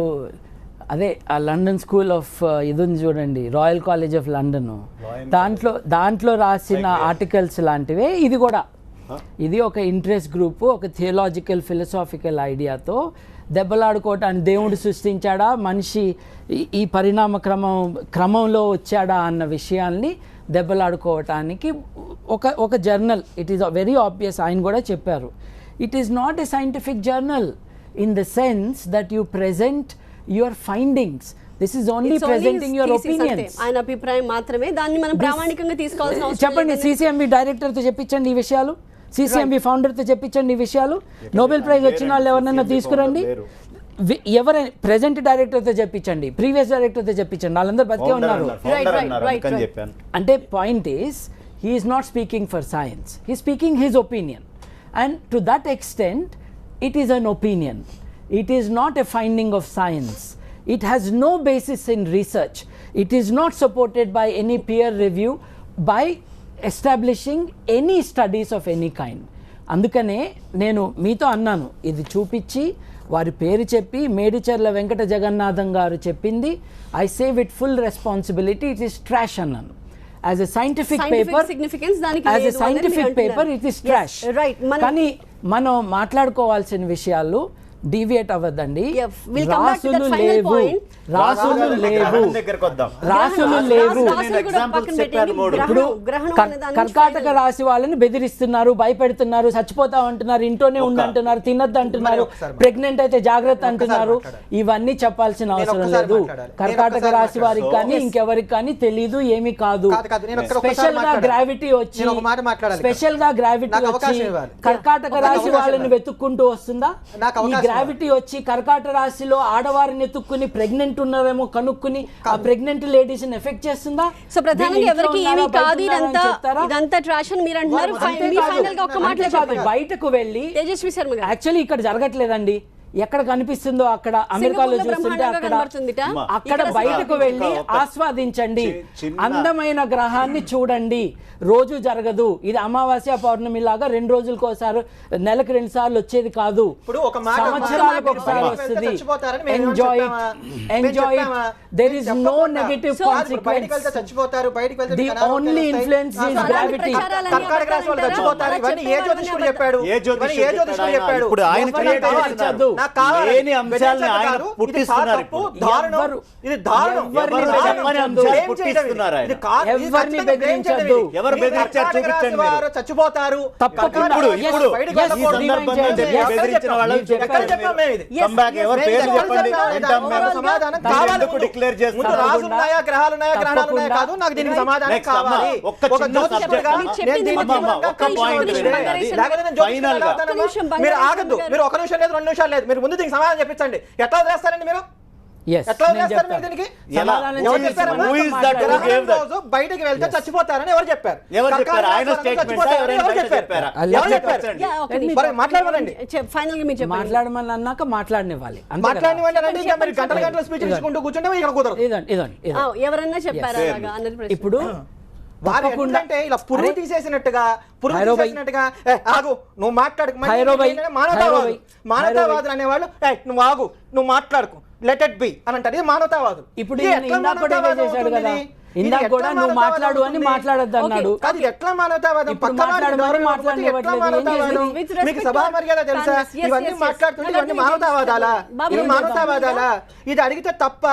అదే ఆ లండన్ స్కూల్ ఆఫ్ ఇది ఉంది చూడండి, రాయల్ కాలేజ్ ఆఫ్ లండన్, దాంట్లో రాసిన ఆర్టికల్స్ లాంటివే ఇది కూడా. ఇది ఒక ఇంట్రెస్ట్ గ్రూపు, ఒక థియలాజికల్ ఫిలసాఫికల్ ఐడియాతో దెబ్బలాడుకోవటానికి దేవుడు సృష్టించాడా, మనిషి ఈ పరిణామ క్రమంలో వచ్చాడా అన్న విషయాల్ని దెబ్బలాడుకోవటానికి ఒక journal. It is very obvious, ఆయన కూడా చెప్పారు. It is not a scientific journal in the sense that you present your findings. This is only presenting your opinions. ఆయన అభిప్రాయం మాత్రమే, దాన్ని మనం ప్రామాణికంగా తీసుకోవాల్సిన అవసరం చెప్పండి. సిసిఎంబి డైరెక్టర్తో చెప్పించండి ఈ విషయాలు, సిసిఎంబి ఫౌండర్తో చెప్పించండి ఈ విషయాలు. నోబెల్ ప్రైజ్ వచ్చిన వాళ్ళు ఎవరినైనా తీసుకురండి, ఎవరైనా ప్రెజెంట్ డైరెక్టర్తో చెప్పించండి, ప్రీవియస్ డైరెక్టర్తో చెప్పించండి, వాళ్ళందరూ బతికే ఉన్నారు. అంటే point is he is not speaking for science, he speaking his opinion. And to that extent it is an opinion, it is not a finding of science, it has no basis in research, it is not supported by any peer review, by establishing any studies of any kind. అందుకనే నేను మీతో అన్నాను, ఇది చూపించి వారి పేరు చెప్పి మేడిచర్ల వెంకట జగన్నాథం గారు చెప్పింది, I save it full responsibility, it is trash అన్నాను. As a scientific paper, as a scientific paper, it is trash. కానీ మనం మాట్లాడుకోవాల్సిన విషయాలు డీవియేట్ అవ్వద్దండి. రాసులు లేవు. ఇప్పుడు కర్కాటక రాశి వాళ్ళని బెదిరిస్తున్నారు, భయపెడుతున్నారు, చచ్చిపోతా అంటున్నారు, ఇంట్లోనే ఉండంటున్నారు, తినద్దు అంటున్నారు, ప్రెగ్నెంట్ అయితే జాగ్రత్త అంటున్నారు. ఇవన్నీ చెప్పాల్సిన అవసరం లేదు. కర్కాటక రాశి వారికి కానీ ఇంకెవరికి కానీ తెలీదు, ఏమీ కాదు. స్పెషల్ గా గ్రావిటీ వచ్చి కర్కాటక రాశి వాళ్ళని వెతుక్కుంటూ వస్తుందా? గ్రావిటీ వచ్చి కర్కాటక రాశిలో ఆడవారిని ఎత్తుక్కుని ప్రెగ్నెంట్ ఉన్నారేమో కనుక్కుని ఆ ప్రెగ్నెంట్ లేడీస్ ని ఎఫెక్ట్ చేస్తుందా? సో ప్రధానంగా ఎవరికి ఏమీ కాదు, ఇదంతా ట్రాష్ అని మీరు అంటున్నారు. ఫైనల్ గా ఒక్క మాటలో చెప్పండి. బయటకు వెళ్ళి తేజస్వి శర్మ గారు, యాక్చువల్లీ ఇక్కడ జరగట్లేదండి, ఎక్కడ కనిపిస్తుందో అక్కడ అమెరికాలో చూస్తుంటే అక్కడ బయటకు వెళ్ళి ఆస్వాదించండి, అందమైన గ్రహాన్ని చూడండి. రోజు జరగదు, ఇది అమావాస్య పౌర్ణమి లాగా 2 రోజులకోసారి, నెలకు 2 సార్లు వచ్చేది కాదు, సంవత్సరాలకు ఒకసారి వస్తుంది. Enjoy it. There is no negative consequence. The only influence is gravity. ఇప్పుడు ఆయన లేని అంశాలను ఆయన పుట్టిస్తున్నారు. ఎవరిని బెదిరించద్దు. ఎవరు బెదిరించారు చూపించండి. చచ్చిపోతారు బెదిరించిన వాళ్ళని ఎవరు పేరు చెప్పండి. డిక్లేర్ చేస్తారు. ఒక్క పాయింట్ ఫైనల్ గా మీరు ఆగద్దు. మీరు 1 నిమిషం లేదు, 2 నిమిషాలు లేదు, మీరు ముందు దీనికి సమాధానం చెప్పించండి. ఎట్లా వదిలేస్తారండి మీరు? బయటకి వెళ్తే చచ్చిపోతారని ఎవరు చెప్పారు? మాట్లాడమని అన్నాక మాట్లాడనివ్వాలి. గంటల స్పీచ్ ఇచ్చుకుంటూ కూర్చుంటే ఇక్కడ కుదరదు. ఎవరన్నా చెప్పారా? ఇప్పుడు అంటే ఇలా పురుగు తీసేసినట్టుగా ఆగు నువ్వు మాట్లాడుకు. మానవతావాదులు అనేవాళ్ళు నువ్వు ఆగు నువ్వు మాట్లాడుకు, లెట్ ఇట్ బి అని అంటారు. ఇది మానవతావాదులు. ఇప్పుడు ఇందాక కూడా నువ్వు మాట్లాడు అని మాట్లాడద్దు అన్నాడు. అది ఎట్లా మానవతావాదం? మీకు సభా మర్యాద తెలుసా? ఇవన్నీ మాట్లాడుతుంటే ఇవన్నీ మానవతావాదాలా? ఇవి మానవతావాదాలా? ఇది అడిగితే తప్ప.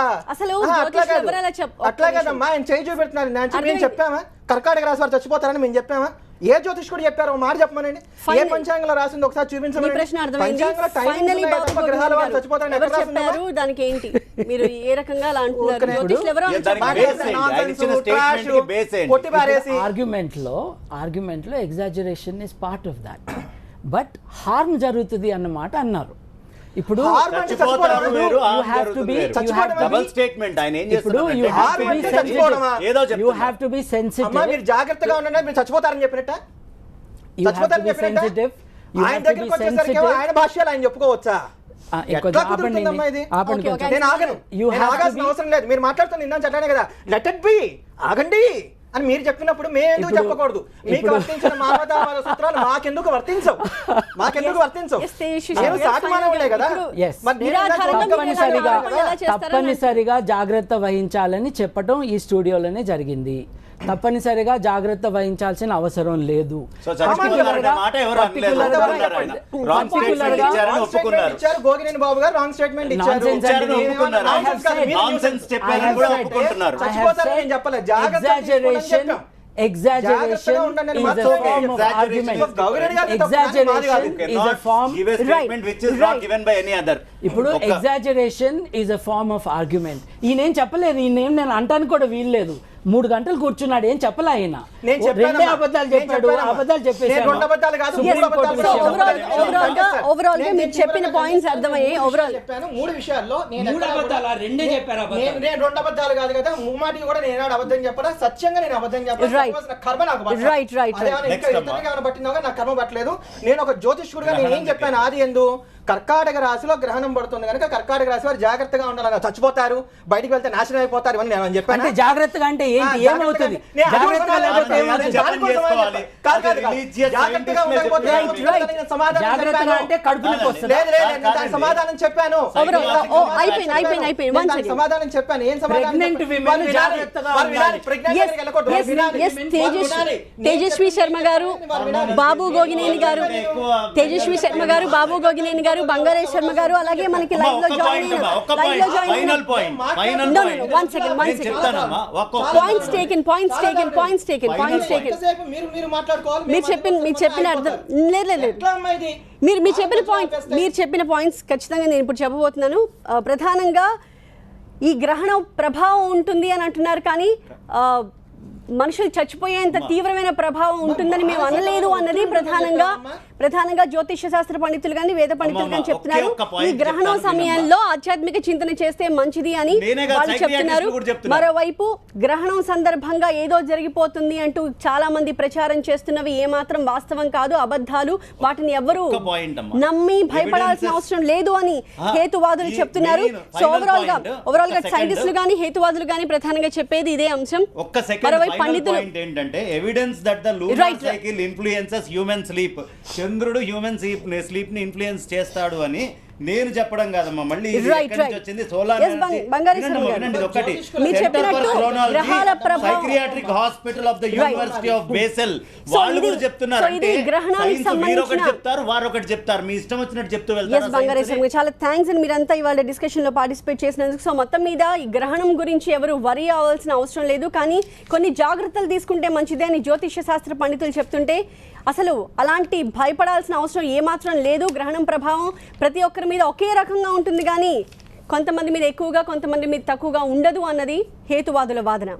అట్లా కాదమ్మా, ఆయన చేయి చూపెడుతున్నారు. మేము చెప్పామా కర్కాటక రాశి వారు చచ్చిపోతారని మేము చెప్పామా? ఏ జ్యోతిష్కుడు చెప్పారు ఒక మాట చెప్పమనండి. ఏ పంచాంగంలో రాసింది ఒకసారి చూపించమని. ప్రశ్న అర్థమైంది. పంచాంగంలో టైమింగ్స్ ఉన్నాయి తప్ప గ్రహాల వాళ్ళు చచ్చిపోతారని ఎక్కడ రాసింది? చెప్పారు దానికి ఏంటి మీరు ఏ రకంగా అలా అంటున్నారు? జ్యోతిష్యులు ఎవరో కొట్టి పారేసి ఆర్గ్యుమెంట్ లో exaggeration is part of that. But harm జరుగుతుంది అన్నమాట అన్నారు. ఇప్పుడు జాగ్రత్తగా ఉండండి, మీరు చచ్చిపోతారని చెప్పినట్ట. ఆయన దగ్గరికి వచ్చేసరికి ఆయన భాష్యాలు ఆయన చెప్పుకోవచ్చా? నేను ఆగాల్సిన అవసరం లేదు. మీరు మాట్లాడుతుంది ఇందా చెట్లానే కదా, లెట్ ఇట్ బి, ఆగండి అని మీరు చెప్పినప్పుడు మేము ఎందుకు చెప్పకూడదు? మీకు వర్తించిన మానవతావాద సూత్రాలు మాకెందుకు వర్తించవు? తప్పనిసరిగా జాగ్రత్త వహించాలని చెప్పడం ఈ స్టూడియోలోనే జరిగింది. తప్పనిసరిగా జాగ్రత్త వహించాల్సిన అవసరం లేదు. గోగినేని బాబు గారు రాంగ్ స్టేట్మెంట్ ఇచ్చారు. Exaggeration is a form of argument. Exaggeration is a form. Give a statement which is not given by any other. ఇప్పుడు exaggeration is a form of argument. ఈయనేం చెప్పలేదు, ఈయనేం నేను అంటానికి కూడా వీల్లేదు. 3 గంటలు కూర్చున్నాడు, ఏం చెప్పలే ఆయన. రెండే అబద్ధాలు చెప్పాడు, అబద్ధాలు చెప్పేసాడు. ఓవరాల్ గా మీరు చెప్పిన పాయింట్స్ అర్థమయ్యాయి. ఓవరాల్ చెప్పాను 3 విషయాల్లో. నేను 3 అబద్ధాలు, రెండే చెప్పారు. నేను 2 అబద్ధాలు కాదు కదా, ముమ్మాటి కూడా నేను అబద్ధం చెప్పడా, సత్యంగా నేను అబద్ధం చెప్పాను. కర్మ నాకు పట్టిందో నాకు కర్మ పట్టలేదు. నేను ఒక జ్యోతిష్కుడిగా నేను ఏం చెప్పాను? ఆది ఎందు కర్కాటక రాశిలో గ్రహణం పడుతుంది కనుక కర్కాటక రాశి వారు జాగ్రత్తగా ఉండాలి, చచ్చిపోతారు, బయటికి వెళ్తే నాశనం అయిపోతారు అని నేను చెప్పాను. అంటే జాగ్రత్తగా అంటే ఏంటి, ఏమవుతుంది? సమాధానం చెప్పాను. సమాధానం చెప్పాను. ఏం తేజస్వి శర్మ గారు, బాబు గోగినేని గారు, తేజస్వి శర్మ గారు, బాబు గోగినేని గారు, బంగారేష్ శర్మ గారు, అలాగే మనకి లైవ్ లో జాయిన్ మీరు చెప్పిన అర్థం లేదు. మీరు చెప్పిన పాయింట్స్ ఖచ్చితంగా నేను ఇప్పుడు చెప్పబోతున్నాను. ప్రధానంగా ఈ గ్రహణం ప్రభావం ఉంటుంది అని అంటున్నారు, కానీ మనుషులు చచ్చిపోయేంత తీవ్రమైన ప్రభావం ఉంటుందని మేము అనలేదు అన్నది ప్రధానంగా జ్యోతిష శాస్త్ర పండితులు కానీ వేద పండితులు కానీ చెప్తున్నారు. ఈ గ్రహణం సమయంలో ఆధ్యాత్మిక చింతన చేస్తే మంచిది అని వాళ్ళు చెప్తున్నారు. మరోవైపు గ్రహణం సందర్భంగా ఏదో జరిగిపోతుంది అంటూ చాలా మంది ప్రచారం చేస్తున్నవి ఏమాత్రం వాస్తవం కాదు, అబద్ధాలు. వాటిని ఎవరు నమ్మి భయపడాల్సిన అవసరం లేదు అని హేతువాదులు చెప్తున్నారు. సో ఓవరాల్ గా సైంటిస్టులు కానీ హేతువాదులు కానీ ప్రధానంగా చెప్పేది ఇదే అంశం. ఏంటంటే evidence that the lunar cycle influences human sleep. చంద్రుడు హ్యూమన్ స్లీప్ ని ఇన్ఫ్లుయెన్స్ చేస్తాడు అని నేను చెప్పడం కాదమ్మా. మళ్ళీ వచ్చింది solar psychiatric hospital of the university of Basel వాళ్ళు కూడా చెప్తున్నారు. మీరు ఒకటి చెప్తారు, వారు ఒకటి చెప్తారు, మీ ఇష్టం వచ్చినట్టు చెప్తూ వెళ్తారు. చాలా థ్యాంక్స్ అండి మీరంతా ఇవాళ డిస్కషన్ లో పార్టిసిపేట్ చేసినందుకు. సో మొత్తం మీద ఈ గ్రహణం గురించి ఎవరు వరి అవ్వాల్సిన అవసరం లేదు, కానీ కొన్ని జాగ్రత్తలు తీసుకుంటే మంచిదే అని జ్యోతిష శాస్త్ర పండితులు చెప్తుంటే అసలు అలాంటి భయపడాల్సిన అవసరం ఏమాత్రం లేదు. గ్రహణం ప్రభావం ప్రతి ఒక్కరి మీద ఒకే రకంగా ఉంటుంది, కానీ కొంతమంది మీద ఎక్కువగా కొంతమంది మీద తక్కువగా ఉండదు అన్నది హేతువాదుల వాదన.